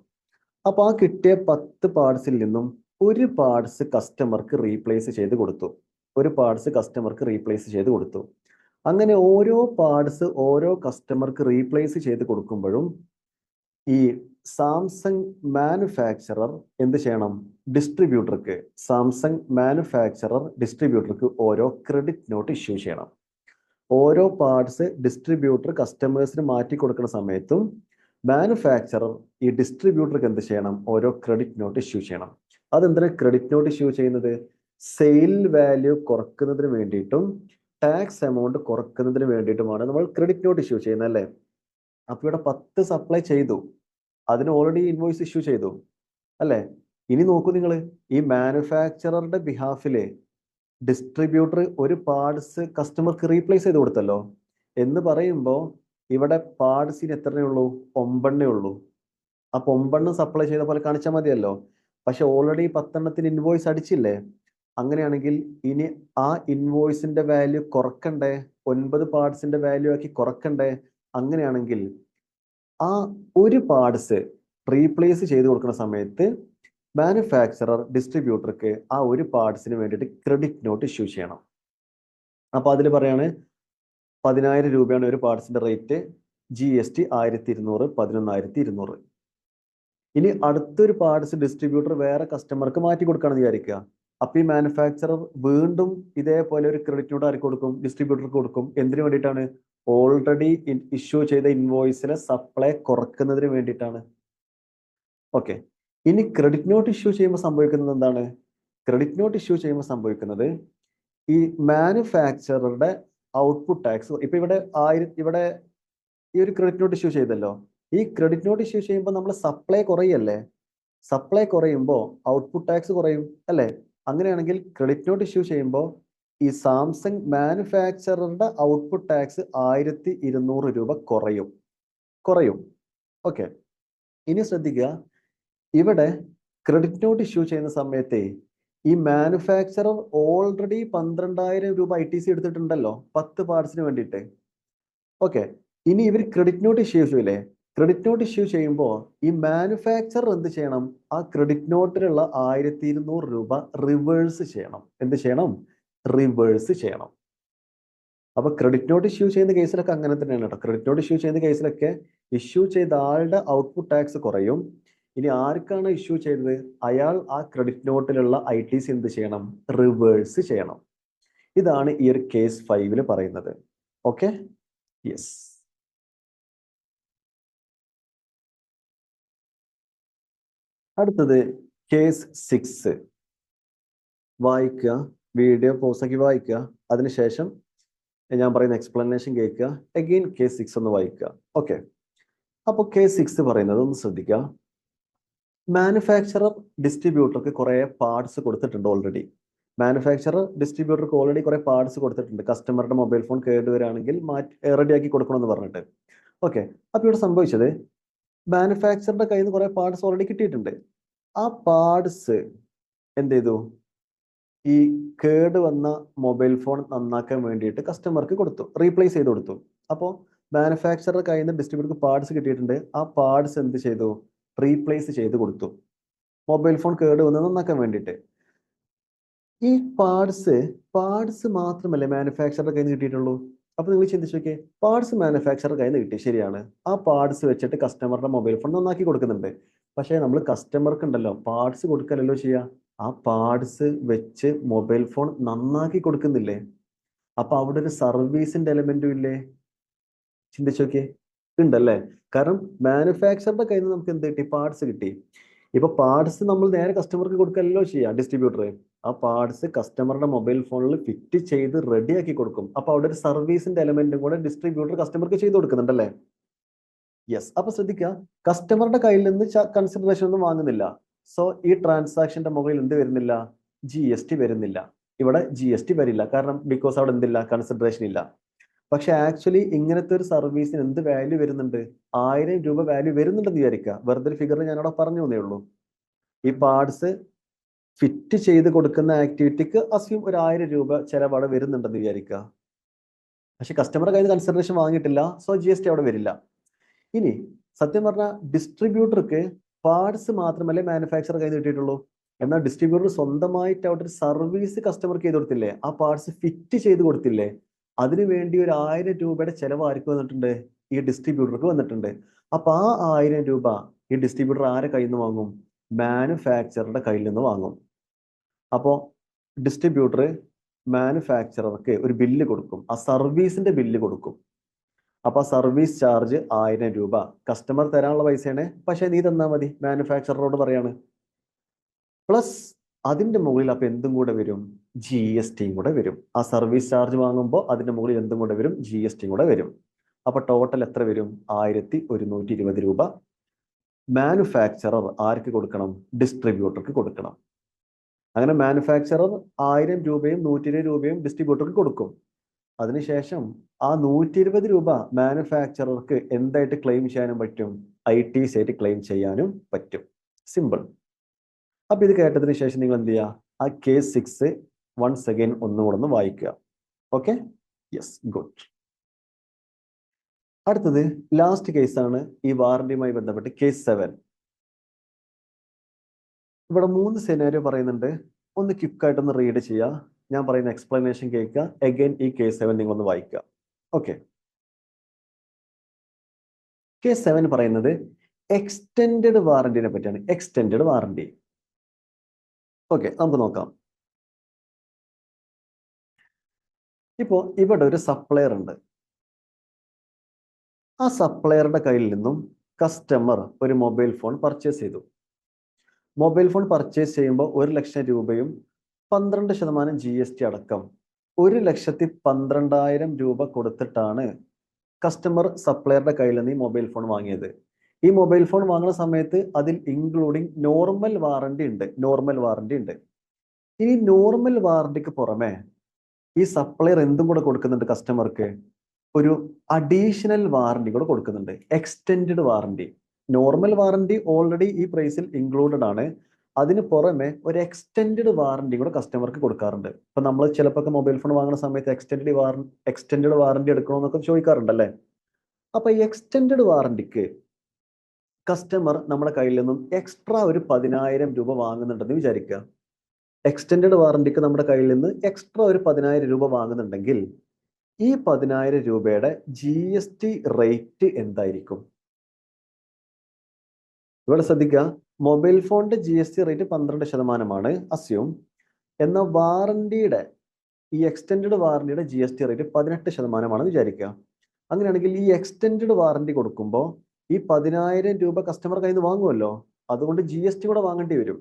അപ്പോൾ ആ കിട്ടിയ 10 പാർട്സിൽ നിന്നും ഒരു പാർട്സ് കസ്റ്റമർക്ക് റീപ്ലേസ് ചെയ്ത് കൊടുത്തു. അങ്ങനെ ഓരോ പാർട്സ് ഓരോ കസ്റ്റമർക്ക് റീപ്ലേസ് ചെയ്ത് കൊടുക്കുമ്പോഴും ഈ സാംസങ് മാനുഫാക്ചറർ എന്ത് ചെയ്യണം? ഡിസ്ട്രിബ്യൂട്ടർക്ക് ഓരോ ക്രെഡിറ്റ് നോട്ട് ഇഷ്യൂ ചെയ്യണം. ഓരോ പാർട്സ് ഡിസ്ട്രിബ്യൂട്ടർ കസ്റ്റമേഴ്സിന് മാറ്റി കൊടുക്കുന്ന സമയത്തും മാനുഫാക്ചറർ ഈ ഡിസ്ട്രിബ്യൂട്ടർക്ക് എന്ത് ചെയ്യണം? ഓരോ ക്രെഡിറ്റ് നോട്ട് ഇഷ്യൂ ചെയ്യണം. അതെന്തിനാ ക്രെഡിറ്റ് നോട്ട് ഇഷ്യൂ ചെയ്യുന്നത്? സെയിൽ വാല്യൂ കുറക്കുന്നതിന് വേണ്ടിയിട്ടും ടാക്സ് എമൗണ്ട് കുറക്കുന്നതിന് വേണ്ടിയിട്ടുമാണ് നമ്മൾ ക്രെഡിറ്റ് നോട്ട് ഇഷ്യൂ ചെയ്യുന്നത്, അല്ലേ? അപ്പൊ ഇവിടെ 10 സപ്ലൈ ചെയ്തു, അതിന് ഓൾറെഡി ഇൻവോയ്സ് ഇഷ്യൂ ചെയ്തു, അല്ലേ? ഇനി നോക്കൂ നിങ്ങൾ, ഈ മാനുഫാക്ചററുടെ ബിഹാഫില് ഡിസ്ട്രിബ്യൂട്ടർ ഒരു പാർട്സ് കസ്റ്റമർക്ക് റീപ്ലേസ് ചെയ്ത് കൊടുത്തല്ലോ എന്ന് പറയുമ്പോൾ ഇവിടെ പാർട്സിന് എത്രയേ ഉള്ളൂ? 9 ഉള്ളൂ. അപ്പൊ 9 സപ്ലൈ ചെയ്ത പോലെ കാണിച്ചാൽ മതിയല്ലോ. പക്ഷെ ഓൾറെഡി 10 ഇൻവോയ്സ് അടിച്ചില്ലേ? അങ്ങനെയാണെങ്കിൽ ഇനി ആ ഇൻവോയ്സിന്റെ വാല്യൂ കുറക്കണ്ടേ? 9 പാർട്സിന്റെ വാല്യൂ ആക്കി കുറക്കണ്ടേ? അങ്ങനെയാണെങ്കിൽ ആ ഒരു പാർട്സ് റീപ്ലേസ് ചെയ്ത് കൊടുക്കുന്ന സമയത്ത് മാനുഫാക്ചറർ ഡിസ്ട്രിബ്യൂട്ടർക്ക് ആ ഒരു പാർട്സിന് വേണ്ടിയിട്ട് ക്രെഡിറ്റ് നോട്ട് ഇഷ്യൂ ചെയ്യണം. അപ്പൊ അതിൽ പറയാണ് 10,000 രൂപയാണ് ഒരു പാർട്സിന്റെ റേറ്റ്, GST 1,200, 11,200. ഇനി അടുത്തൊരു പാർട്സ് ഡിസ്ട്രിബ്യൂട്ടർ വേറെ കസ്റ്റമർക്ക് മാറ്റി കൊടുക്കുകയാണെന്ന് വിചാരിക്കുക. അപ്പൊ ഈ മാനുഫാക്ചറർ വീണ്ടും ഇതേപോലെ ഒരു ക്രെഡിറ്റ് നോട്ട് ആർക്ക് കൊടുക്കും? ഡിസ്ട്രിബ്യൂട്ടർക്ക് കൊടുക്കും. എന്തിനു വേണ്ടിയിട്ടാണ്? ഓൾറെഡി ഇഷ്യൂ ചെയ്ത ഇൻവോയ്സിലെ സപ്ലൈ കുറക്കുന്നതിന് വേണ്ടിയിട്ടാണ്. ഓക്കെ, ഇനി ക്രെഡിറ്റ് നോട്ട് ഇഷ്യൂ ചെയ്യുമ്പോൾ സംഭവിക്കുന്നത് എന്താണ്? ക്രെഡിറ്റ് നോട്ട് ഇഷ്യൂ ചെയ്യുമ്പോൾ സംഭവിക്കുന്നത് ഈ മാനുഫാക്ചററുടെ ഔട്ട്പുട്ട് ടാക്സ്, ഇപ്പൊ ഇവിടെ ഈ ഒരു ക്രെഡിറ്റ് നോട്ട് ഇഷ്യൂ ചെയ്തല്ലോ. ഈ ക്രെഡിറ്റ് നോട്ട് ഇഷ്യൂ ചെയ്യുമ്പോൾ നമ്മൾ സപ്ലൈ കുറയല്ലേ? സപ്ലൈ കുറയുമ്പോൾ ഔട്ട്പുട്ട് ടാക്സ് കുറയും, അല്ലേ? അങ്ങനെയാണെങ്കിൽ ക്രെഡിറ്റ് നോട്ട് ഇഷ്യൂ ചെയ്യുമ്പോൾ ഈ സാംസങ് മാനുഫാക്ചററുടെ ഔട്ട്പുട്ട് ടാക്സ് 1,200 രൂപ കുറയും. ഓക്കെ, ഇനി ശ്രദ്ധിക്കുക, ഇവിടെ ക്രെഡിറ്റ് നോട്ട് ഇഷ്യൂ ചെയ്യുന്ന സമയത്തെ ഈ മാനുഫാക്ചറർ ഓൾറെഡി 12,000 രൂപ ITC എടുത്തിട്ടുണ്ടല്ലോ 10 പാർട്സിന് വേണ്ടിയിട്ട്. ഓക്കെ, ഇനി ഇവർ ക്രെഡിറ്റ് നോട്ട് ഇഷ്യൂ ചെയ്യില്ലേ? ക്രെഡിറ്റ് നോട്ട് ഇഷ്യൂ ചെയ്യുമ്പോൾ ഈ മാനുഫാക്ചറർ എന്ത് ചെയ്യണം? ആ ക്രെഡിറ്റ് നോട്ടിലുള്ള 1,200 രൂപ റിവേഴ്സ് ചെയ്യണം. എന്ത് ചെയ്യണം? റിവേഴ്സ് ചെയ്യണം. അപ്പൊ ക്രെഡിറ്റ് നോട്ട് ഇഷ്യൂ ചെയ്യുന്ന കേസിലൊക്കെ അങ്ങനെ തന്നെയാണ് കേട്ടോ. ക്രെഡിറ്റ് നോട്ട് ഇഷ്യൂ ചെയ്യുന്ന കേസിലൊക്കെ ഇഷ്യൂ ചെയ്ത ആളുടെ ഔട്ട്പുട്ട് ടാക്സ് കുറയും. ഇനി ആർക്കാണ് ഇഷ്യൂ ചെയ്തത്? അയാൾ ആ ക്രെഡിറ്റ് നോട്ടിലുള്ള ITC എന്ത് ചെയ്യണം? റിവേഴ്സ് ചെയ്യണം. ഇതാണ് ഈ ഒരു കേസ് 5 പറയുന്നത്. Okay, yes. അടുത്തത് കേസ് 6. വായിക്കുക, വീഡിയോ പോസ് ആക്കി വായിക്കുക, അതിനുശേഷം ഞാൻ പറയുന്ന എക്സ്പ്ലനേഷൻ കേൾക്കുക. അഗെയിൻ കേസ് 6 ഒന്ന് വായിക്കുക. ഓക്കെ, അപ്പോൾ കേസ് 6 പറയുന്നത് ഒന്ന് ശ്രദ്ധിക്കുക. മാനുഫാക്ചറർ ഡിസ്ട്രിബ്യൂട്ടർക്ക് കുറെ പാർട്സ് കൊടുത്തിട്ടുണ്ട് ഓൾറെഡി. ഡിസ്ട്രിബ്യൂട്ടർക്ക് ഓൾറെഡി കുറെ പാർട്സ് കൊടുത്തിട്ടുണ്ട്. കസ്റ്റമറുടെ മൊബൈൽ ഫോൺ കേടുവരാണെങ്കിൽ റെഡിയാക്കി കൊടുക്കണമെന്ന് പറഞ്ഞിട്ട്. ഓക്കെ, അപ്പൊ ഇവിടെ സംഭവിച്ചത് മാനുഫാക്ചറുടെ കയ്യിൽ നിന്ന് കുറെ പാർട്സ് ഓൾറെഡി കിട്ടിയിട്ടുണ്ട്. ആ പാർട്സ് എന്ത് ചെയ്തു? ഈ കേട് വന്ന മൊബൈൽ ഫോൺ നന്നാക്കാൻ വേണ്ടിയിട്ട് കസ്റ്റമർക്ക് കൊടുത്തു, റീപ്ലേസ് ചെയ്ത് കൊടുത്തു. അപ്പോൾ മാനുഫാക്ചറുടെ കയ്യിൽ നിന്ന് ഡിസ്ട്രിബ്യൂട്ടർക്ക് പാർട്സ് കിട്ടിയിട്ടുണ്ട്. ആ പാർട്സ് എന്ത് ചെയ്തു? റീപ്ലേസ് ചെയ്ത് കൊടുത്തു, മൊബൈൽ ഫോൺ കേട് വന്ന് നന്നാക്കാൻ വേണ്ടിയിട്ട്. ഈ പാർട്സ് മാത്രമല്ലേ മാനുഫാക്ചറുടെ കയ്യിൽ നിന്ന് കിട്ടിയിട്ടുള്ളൂ? അപ്പൊ നിങ്ങൾ ചിന്തിച്ചു നോക്കിയേ, പാർട്സ് മാനുഫാക്ചർ കയ്യിൽ നിന്ന് കിട്ടി, ശരിയാണ്. ആ പാർട്സ് വെച്ചിട്ട് കസ്റ്റമറുടെ മൊബൈൽ ഫോൺ നന്നാക്കി കൊടുക്കുന്നുണ്ട്. പക്ഷേ നമ്മൾ കസ്റ്റമർക്ക് ഉണ്ടല്ലോ പാർട്സ് കൊടുക്കലല്ലോ ചെയ്യുക, ആ പാർട്സ് വെച്ച് മൊബൈൽ ഫോൺ നന്നാക്കി കൊടുക്കുന്നില്ലേ? അപ്പൊ അവിടെ ഒരു സർവീസിന്റെ എലമെന്റും ഇല്ലേ? ചിന്തിച്ചു നോക്കിയേ, ഉണ്ടല്ലേ. കാരണം മാനുഫാക്ചറുടെ കയ്യിൽ നിന്ന് നമുക്ക് എന്ത് കിട്ടി? പാർട്സ് കിട്ടി. ഇപ്പൊ പാർട്സ് നമ്മൾ നേരെ കസ്റ്റമർക്ക് കൊടുക്കലല്ലോ ചെയ്യാം, ഡിസ്ട്രിബ്യൂട്ടർ. ആ പാർട്സ് കസ്റ്റമറുടെ മൊബൈൽ ഫോണിൽ ഫിറ്റ് ചെയ്ത് റെഡിയാക്കി കൊടുക്കും. അപ്പൊ അവിടെ ഒരു സർവീസിന്റെ എലമെന്റും കൂടെ ഡിസ്ട്രിബ്യൂട്ടർ കസ്റ്റമർക്ക് ചെയ്ത് കൊടുക്കുന്നുണ്ടല്ലേ? യെസ്. അപ്പൊ ശ്രദ്ധിക്കുക, കസ്റ്റമറുടെ കയ്യിൽ നിന്ന് കൺസിഡറേഷൻ ഒന്നും വാങ്ങുന്നില്ല. സോ ഈ ട്രാൻസാക്ഷന്റെ മുകളിൽ എന്ത് വരുന്നില്ല? GST വരുന്നില്ല. ഇവിടെ GST വരില്ല, കാരണം ബിക്കോസ് അവിടെ എന്തില്ല? കൺസിഡറേഷൻ ഇല്ല. പക്ഷെ ആക്ച്വലി ഇങ്ങനത്തെ ഒരു സർവീസിന് എന്ത് വാല്യൂ വരുന്നുണ്ട്? 1000 രൂപ വാല്യൂ വരുന്നുണ്ടെന്ന് വിചാരിക്കുക. വെറുതെ ഒരു ഫിഗർ ഞാൻ അവിടെ പറഞ്ഞു തന്നേ ഉള്ളൂ. ഈ പാർട്സ് ഫിറ്റ് ചെയ്ത് കൊടുക്കുന്ന ആക്ടിവിറ്റിക്ക് അസ്യൂം ഒരു 1000 രൂപ ചിലവ് അവിടെ വരുന്നുണ്ടെന്ന് വിചാരിക്കുക. പക്ഷെ കസ്റ്റമറുടെ കയ്യിൽ കൺസിഡറേഷൻ വാങ്ങിയിട്ടില്ല, സോ GST അവിടെ വരില്ല. ഇനി സത്യം പറഞ്ഞാൽ ഡിസ്ട്രിബ്യൂട്ടർക്ക് പാർട്സ് മാത്രമല്ലേ മാനുഫാക്ചർ കയ്യിൽ കിട്ടിയിട്ടുള്ളൂ. എന്നാൽ ഡിസ്ട്രിബ്യൂട്ടർ സ്വന്തമായിട്ട് അവിടെ ഒരു സർവീസ് കസ്റ്റമർക്ക് ചെയ്ത് കൊടുത്തില്ലേ? ആ പാർട്സ് ഫിറ്റ് ചെയ്ത് കൊടുത്തില്ലേ? അതിനുവേണ്ടി ഒരു 1000 രൂപയുടെ ചെലവ് ആർക്ക് വന്നിട്ടുണ്ട്? ഈ ഡിസ്ട്രിബ്യൂട്ടർക്ക് വന്നിട്ടുണ്ട്. അപ്പൊ ആ 1000 രൂപ ഈ ഡിസ്ട്രിബ്യൂട്ടർ ആരെ കയ്യിൽ നിന്ന് വാങ്ങും? മാനുഫാക്ചറുടെ കയ്യിൽ നിന്ന് വാങ്ങും. അപ്പോൾ ഡിസ്ട്രിബ്യൂട്ടർ മാനുഫാക്ചറർക്ക് ഒരു ബില്ല് കൊടുക്കും, ആ സർവീസിന്റെ ബില്ല് കൊടുക്കും. അപ്പൊ സർവീസ് ചാർജ് 1000 രൂപ കസ്റ്റമർ തരാനുള്ള പൈസയാണ്, പക്ഷെ നീ തന്നാൽ മതി, മാനുഫാക്ചററോട് പറയാണ്. പ്ലസ് അതിന്റെ മുകളിൽ അപ്പൊ എന്തും കൂടെ വരും? GST കൂടെ വരും. ആ സർവീസ് ചാർജ് വാങ്ങുമ്പോൾ അതിന്റെ മുകളിൽ എന്തും കൂടെ വരും? GST കൂടെ വരും. അപ്പൊ ടോട്ടൽ എത്ര വരും? 1120 രൂപ മാനുഫാക്ചറർ ആർക്ക് കൊടുക്കണം? ഡിസ്ട്രിബ്യൂട്ടർക്ക് കൊടുക്കണം. അങ്ങനെ മാനുഫാക്ചറർ 1000 രൂപയും 120 രൂപയും ഡിസ്ട്രിബ്യൂട്ടർക്ക് കൊടുക്കും. അതിനുശേഷം ആ 120 രൂപ മാനുഫാക്ചറർക്ക് എന്തായിട്ട് ക്ലെയിം ചെയ്യാനും പറ്റും? ITC ആയിട്ട് ക്ലെയിം ചെയ്യാനും പറ്റും. സിമ്പിൾ. അപ്പൊ ഇത് കേട്ടതിന് ശേഷം നിങ്ങൾ എന്ത് ചെയ്യുക? ആ കേസ് 6 വൺസ് അഗൈൻ ഒന്നുകൂടെ ഒന്ന് വായിക്കുക. Okay, yes, good. അടുത്തത് ലാസ്റ്റ് കേസാണ് ഈ വാറന്റിയുമായി ബന്ധപ്പെട്ട്, കേസ് 7. ഇവിടെ 3 സെനാരിയോ പറയുന്നുണ്ട്. ഒന്ന് ക്വിക്കായിട്ടൊന്ന് റീഡ് ചെയ്യുക, ഞാൻ പറയുന്ന എക്സ്പ്ലനേഷൻ കേൾക്കുക, അഗൈൻ ഈ കേസ് 7 നിങ്ങളൊന്ന് വായിക്കുക. ഓക്കെ, കേസ് 7 പറയുന്നത് എക്സ്റ്റെൻഡഡ് വാറന്റിനെ പറ്റിയാണ്. Extended warranty. ഓക്കെ, നമുക്ക് നോക്കാം. ഇപ്പോ ഇവിടെ ഒരു സപ്ലയർ ഉണ്ട്. ആ സപ്ലയറുടെ കയ്യിൽ നിന്നും കസ്റ്റമർ ഒരു മൊബൈൽ ഫോൺ പർച്ചേസ് ചെയ്തു. മൊബൈൽ ഫോൺ പർച്ചേസ് ചെയ്യുമ്പോൾ 1 ലക്ഷം രൂപയും 12% GST അടക്കം 1,12,000 രൂപ കൊടുത്തിട്ടാണ് കസ്റ്റമർ സപ്ലയറുടെ കയ്യിൽ നിന്ന് ഈ മൊബൈൽ ഫോൺ വാങ്ങിയത്. ഈ മൊബൈൽ ഫോൺ വാങ്ങുന്ന സമയത്ത് അതിൽ ഇൻക്ലൂഡിങ് നോർമൽ വാറന്റി ഉണ്ട്. നോർമൽ വാറന്റി ഉണ്ട്. ഇനി നോർമൽ വാറന്റിക്ക് പുറമെ ഈ സപ്ലയർ എന്തും കൂടെ കൊടുക്കുന്നുണ്ട് കസ്റ്റമർക്ക്? ഒരു അഡീഷണൽ വാറന്റി കൂടെ കൊടുക്കുന്നുണ്ട്, extended warranty. Normal warranty already ഈ പ്രൈസിൽ ഇൻക്ലൂഡഡ് ആണ്. അതിന് പുറമെ ഒരു എക്സ്റ്റെൻഡഡ് വാറന്റി കൂടെ കസ്റ്റമർക്ക് കൊടുക്കാറുണ്ട്. ഇപ്പൊ നമ്മൾ ചിലപ്പോൾ മൊബൈൽ ഫോൺ വാങ്ങുന്ന സമയത്ത് എക്സ്റ്റെൻഡഡ് വാറന്റി എടുക്കണമെന്നൊക്കെ ചോദിക്കാറുണ്ടല്ലേ? അപ്പൊ ഈ എക്സ്റ്റെൻഡഡ് വാറന്റിക്ക് കസ്റ്റമർ നമ്മുടെ കയ്യിൽ നിന്നും എക്സ്ട്രാ ഒരു 10,000 രൂപ വാങ്ങുന്നുണ്ടെന്ന് വിചാരിക്കുക. എക്സ്റ്റെൻഡഡ് വാറന്റിക്ക് നമ്മുടെ കയ്യിൽ നിന്ന് എക്സ്ട്രാ ഒരു 10,000 രൂപ വാങ്ങുന്നുണ്ടെങ്കിൽ ഈ 10,000 രൂപയുടെ GST റേറ്റ് എന്തായിരിക്കും? ഇവിടെ ശ്രദ്ധിക്കുക, മൊബൈൽ ഫോണിന്റെ GST റേറ്റ് 12% അസ്യൂം. എന്നാൽ വാറന്റിയുടെ, ഈ എക്സ്റ്റെൻഡഡ് വാറന്റിയുടെ GST റേറ്റ് 18% വിചാരിക്കുക. അങ്ങനെയാണെങ്കിൽ ഈ എക്സ്റ്റെൻഡഡ് വാറന്റി കൊടുക്കുമ്പോൾ ഈ 10,000 രൂപ കസ്റ്റമർ കയ്യിൽ നിന്ന് വാങ്ങുമല്ലോ, അതുകൊണ്ട് GST കൂടെ വാങ്ങേണ്ടി വരും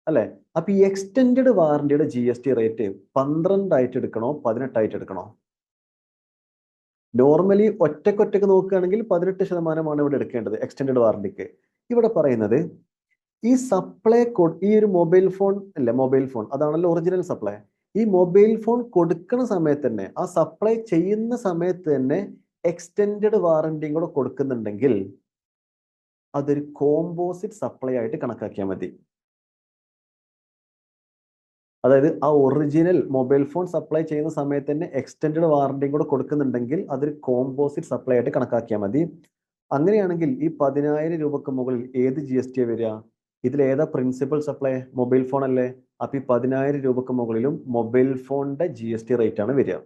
അല്ലെ? അപ്പൊ ഈ എക്സ്റ്റെൻഡഡ് വാറന്റിയുടെ GST റേറ്റ് 12 ആയിട്ട് എടുക്കണോ 18 ആയിട്ട് എടുക്കണോ? നോർമലി ഒറ്റക്കൊറ്റക്ക് നോക്കുകയാണെങ്കിൽ 18% ഇവിടെ എടുക്കേണ്ടത് എക്സ്റ്റെൻഡഡ് വാറന്റിക്ക്. ഇവിടെ പറയുന്നത് ഈ സപ്ലൈ ഈ ഒരു മൊബൈൽ ഫോൺ അല്ലേ, മൊബൈൽ ഫോൺ അതാണല്ലോ ഒറിജിനൽ സപ്ലൈ. ഈ മൊബൈൽ ഫോൺ കൊടുക്കുന്ന സമയത്ത് തന്നെ, ആ സപ്ലൈ ചെയ്യുന്ന സമയത്ത് തന്നെ എക്സ്റ്റെൻഡഡ് വാറന്റിയും കൂടെ കൊടുക്കുന്നുണ്ടെങ്കിൽ അതൊരു കോമ്പോസിറ്റ് സപ്ലൈ ആയിട്ട് കണക്കാക്കിയാൽ മതി. അതായത് ആ ഒറിജിനൽ മൊബൈൽ ഫോൺ സപ്ലൈ ചെയ്യുന്ന സമയത്ത് തന്നെ എക്സ്റ്റെൻഡഡ് വാറന്റിയും കൂടെ കൊടുക്കുന്നുണ്ടെങ്കിൽ അതൊരു കോമ്പോസിറ്റ് സപ്ലൈ ആയിട്ട് കണക്കാക്കിയാൽ മതി. അങ്ങനെയാണെങ്കിൽ ഈ 10,000 രൂപക്ക് മുകളിൽ ഏത് GST വരിക? ഇതിൽ ഏതാ പ്രിൻസിപ്പൽ സപ്ലൈ? മൊബൈൽ ഫോൺ അല്ലേ? അപ്പൊ ഈ 10,000 രൂപക്ക് മുകളിലും മൊബൈൽ ഫോണിന്റെ GST റേറ്റ് ആണ് വരിക.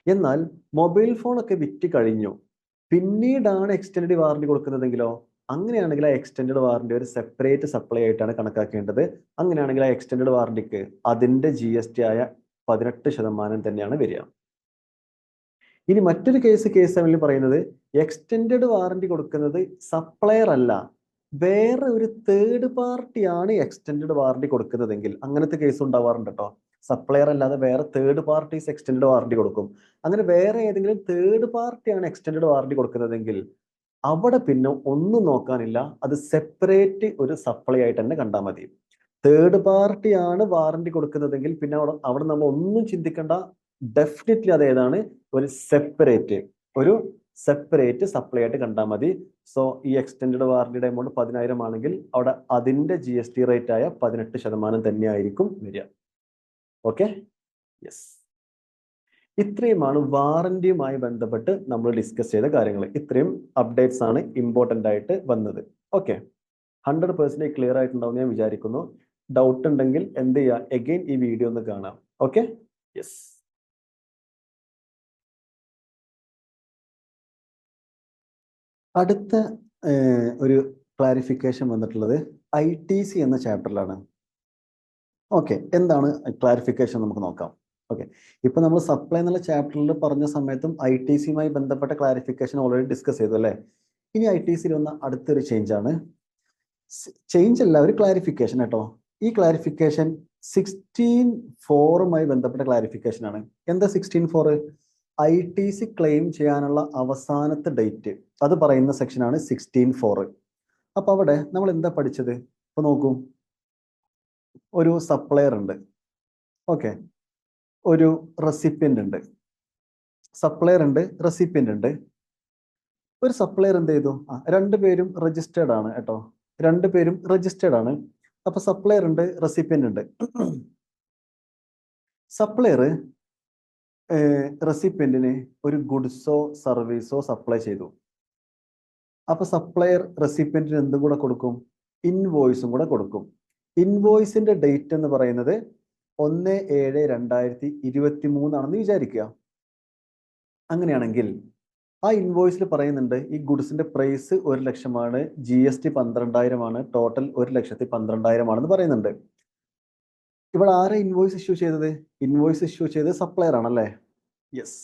എന്നാൽ മൊബൈൽ ഫോണൊക്കെ വിറ്റ് കഴിഞ്ഞു, പിന്നീടാണ് എക്സ്റ്റൻഡ് വാറണ്ടി കൊടുക്കുന്നതെങ്കിലോ, അങ്ങനെയാണെങ്കിൽ ആ എക്സ്റ്റൻഡ് വാറണ്ടി ഒരു സെപ്പറേറ്റ് സപ്ലൈ ആയിട്ടാണ് കണക്കാക്കേണ്ടത്. അങ്ങനെയാണെങ്കിൽ ആ എക്സ്റ്റൻഡ് വാറണ്ടിക്ക് അതിന്റെ GST ആയ 18% തന്നെയാണ് വരിക. ഇനി മറ്റൊരു കേസ് 7 പറയുന്നത് എക്സ്റ്റൻഡ് വാറണ്ടി കൊടുക്കുന്നത് സപ്ലയർ അല്ല, വേറെ ഒരു തേർഡ് പാർട്ടിയാണ് എക്സ്റ്റൻഡ് വാറണ്ടി കൊടുക്കുന്നതെങ്കിൽ, അങ്ങനത്തെ കേസ് ഉണ്ടാവാറുണ്ട് കേട്ടോ. സപ്ലയർ അല്ലാതെ വേറെ തേർഡ് പാർട്ടീസ് എക്സ്റ്റൻഡ് വാറണ്ടി കൊടുക്കും. അങ്ങനെ വേറെ ഏതെങ്കിലും തേർഡ് പാർട്ടിയാണ് എക്സ്റ്റൻഡ് വാറണ്ടി കൊടുക്കുന്നതെങ്കിൽ അവിടെ പിന്നെ ഒന്നും നോക്കാനില്ല, അത് സെപ്പറേറ്റ് ഒരു സപ്ലൈ ആയിട്ട് തന്നെ കണ്ടാൽ മതി. തേർഡ് പാർട്ടിയാണ് വാറണ്ടി കൊടുക്കുന്നതെങ്കിൽ പിന്നെ അവിടെ നമ്മൾ ഒന്നും ചിന്തിക്കേണ്ട, ഡെഫിനറ്റ്ലി അത് ഏതാണ്, ഒരു സെപ്പറേറ്റ് സപ്ലൈ ആയിട്ട് കണ്ടാൽ മതി. സോ ഈ എക്സ്റ്റൻഡ് വാറണ്ടിയുടെ എമൗണ്ട് 10,000 ആണെങ്കിൽ അവിടെ അതിന്റെ GST റേറ്റ് ആയ 18% തന്നെയായിരിക്കും വരിക. Okay, yes. ഇത്രയുമാണ് വാറന്റിയുമായി ബന്ധപ്പെട്ട് നമ്മൾ ഡിസ്കസ് ചെയ്ത കാര്യങ്ങൾ. ഇത്രയും അപ്ഡേറ്റ്സ് ആണ് ഇമ്പോർട്ടൻ്റ് ആയിട്ട് വന്നത്. ഓക്കെ, 100% ക്ലിയർ ആയിട്ടുണ്ടാവും ഞാൻ വിചാരിക്കുന്നു. ഡൗട്ട് ഉണ്ടെങ്കിൽ എന്ത് ചെയ്യുക, എഗെയിൻ ഈ വീഡിയോ ഒന്ന് കാണാം. Okay, yes. അടുത്ത ഒരു ക്ലാരിഫിക്കേഷൻ വന്നിട്ടുള്ളത് ITC എന്ന ചാപ്റ്ററിലാണ്. ഓക്കെ, എന്താണ് ക്ലാരിഫിക്കേഷൻ നമുക്ക് നോക്കാം. ഓക്കെ, ഇപ്പൊ നമ്മൾ സപ്ലൈ എന്നുള്ള ചാപ്റ്ററിൽ പറഞ്ഞ സമയത്തും ITCയുമായി ബന്ധപ്പെട്ട ക്ലാരിഫിക്കേഷൻ ഓൾറെഡി ഡിസ്കസ് ചെയ്തു അല്ലേ. ഇനി ITCയിൽ വന്ന അടുത്തൊരു ചേഞ്ച് ആണ്, ചേഞ്ച് അല്ല, ഒരു ക്ലാരിഫിക്കേഷൻ കേട്ടോ. ഈ ക്ലാരിഫിക്കേഷൻ 16(4) ബന്ധപ്പെട്ട ക്ലാരിഫിക്കേഷൻ ആണ്. എന്താ 16(4)? ITC ക്ലെയിം ചെയ്യാനുള്ള അവസാനത്തെ ഡേറ്റ് അത് പറയുന്ന സെക്ഷനാണ് 16(4). അപ്പൊ അവിടെ നമ്മൾ എന്താ പഠിച്ചത്? ഇപ്പൊ നോക്കൂ, ഒരു സപ്ലയർ ഉണ്ട്, ഓക്കെ, ഒരു റെസിപ്പിയന്റ് ഉണ്ട്. സപ്ലയർ ഉണ്ട്, റെസിപ്പിയന്റ് ഉണ്ട്. ഒരു സപ്ലയർ എന്ത് ചെയ്തു, രണ്ടുപേരും രജിസ്റ്റേർഡ് ആണ് കേട്ടോ, രണ്ടുപേരും രജിസ്റ്റേർഡ് ആണ്. അപ്പൊ സപ്ലയർ ഉണ്ട്, റെസിപ്പിയന്റ് ഉണ്ട്. സപ്ലയർ റെസിപ്പിയന്റിന് ഒരു ഗുഡ്സോ സർവീസോ സപ്ലൈ ചെയ്തു. അപ്പൊ സപ്ലയർ റെസിപ്പിയന്റിന് എന്തും കൂടെ കൊടുക്കും, ഇൻവോയ്സും കൂടെ കൊടുക്കും. ഇൻവോയ്സിന്റെ ഡേറ്റ് എന്ന് പറയുന്നത് 1/7/2023 ആണെന്ന് വിചാരിക്കുക. അങ്ങനെയാണെങ്കിൽ ആ ഇൻവോയ്സിൽ പറയുന്നുണ്ട് ഈ ഗുഡ്സിന്റെ പ്രൈസ് 1,00,000 GST 12,000, ടോട്ടൽ 1,12,000 പറയുന്നുണ്ട്. ഇവിടെ ആരാ ഇൻവോയ്സ് ഇഷ്യൂ ചെയ്തത്? ഇൻവോയ്സ് ഇഷ്യൂ ചെയ്തത് സപ്ലയർ ആണല്ലേ. യെസ്,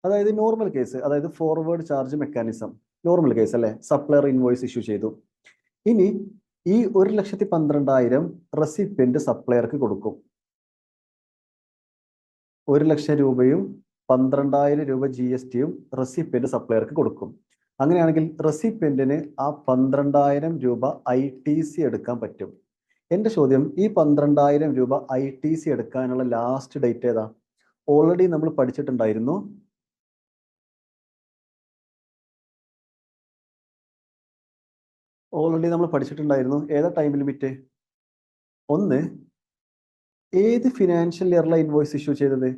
അതായത് നോർമൽ കേസ്, അതായത് forward charge mechanism, normal case അല്ലേ. സപ്ലയർ ഇൻവോയ്സ് ഇഷ്യൂ ചെയ്തു. ഇനി ഈ 1,12,000 റെസിപ്പിയന്റ് സപ്ലയർക്ക് കൊടുക്കും. 1,00,000 രൂപയും 12,000 രൂപ GSTയും റെസിപ്പിയന്റ് സപ്ലയർക്ക് കൊടുക്കും. അങ്ങനെയാണെങ്കിൽ റെസിപ്പിയന്റിന് ആ 12,000 രൂപ ITC എടുക്കാൻ പറ്റും. എന്റെ ചോദ്യം, ഈ 12,000 രൂപ ITC എടുക്കാനുള്ള ലാസ്റ്റ് ഡേറ്റ് ഏതാ? ഓൾറെഡി നമ്മൾ പഠിച്ചിട്ടുണ്ടായിരുന്നു, ഏതാ ടൈം ലിമിറ്റ്? ഒന്ന്, ഏത് ഫിനാൻഷ്യൽ ഇയറിലാണ് ഇൻവോയ്സ് ഇഷ്യൂ ചെയ്തത്?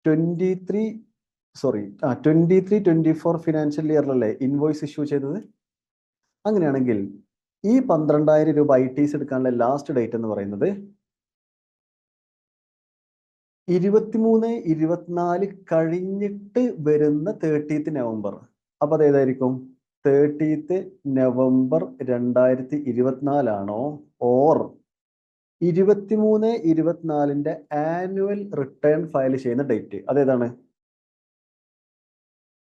23-24 ഫിനാൻഷ്യൽ ഇയറിലല്ലേ ഇൻവോയ്സ് ഇഷ്യൂ ചെയ്തത്? അങ്ങനെയാണെങ്കിൽ ഈ 12,000 രൂപ ITC എടുക്കാനുള്ള ലാസ്റ്റ് ഡേറ്റ് എന്ന് പറയുന്നത് 23-24 കഴിഞ്ഞിട്ട് വരുന്ന 30th നവംബർ. അപ്പൊ അത് ഏതായിരിക്കും? 30th നവംബർ 2024 ആണോ, ഓർ 23-24 ആനുവൽ റിട്ടേൺ ഫയൽ ചെയ്യുന്ന ഡേറ്റ് അതേതാണ്?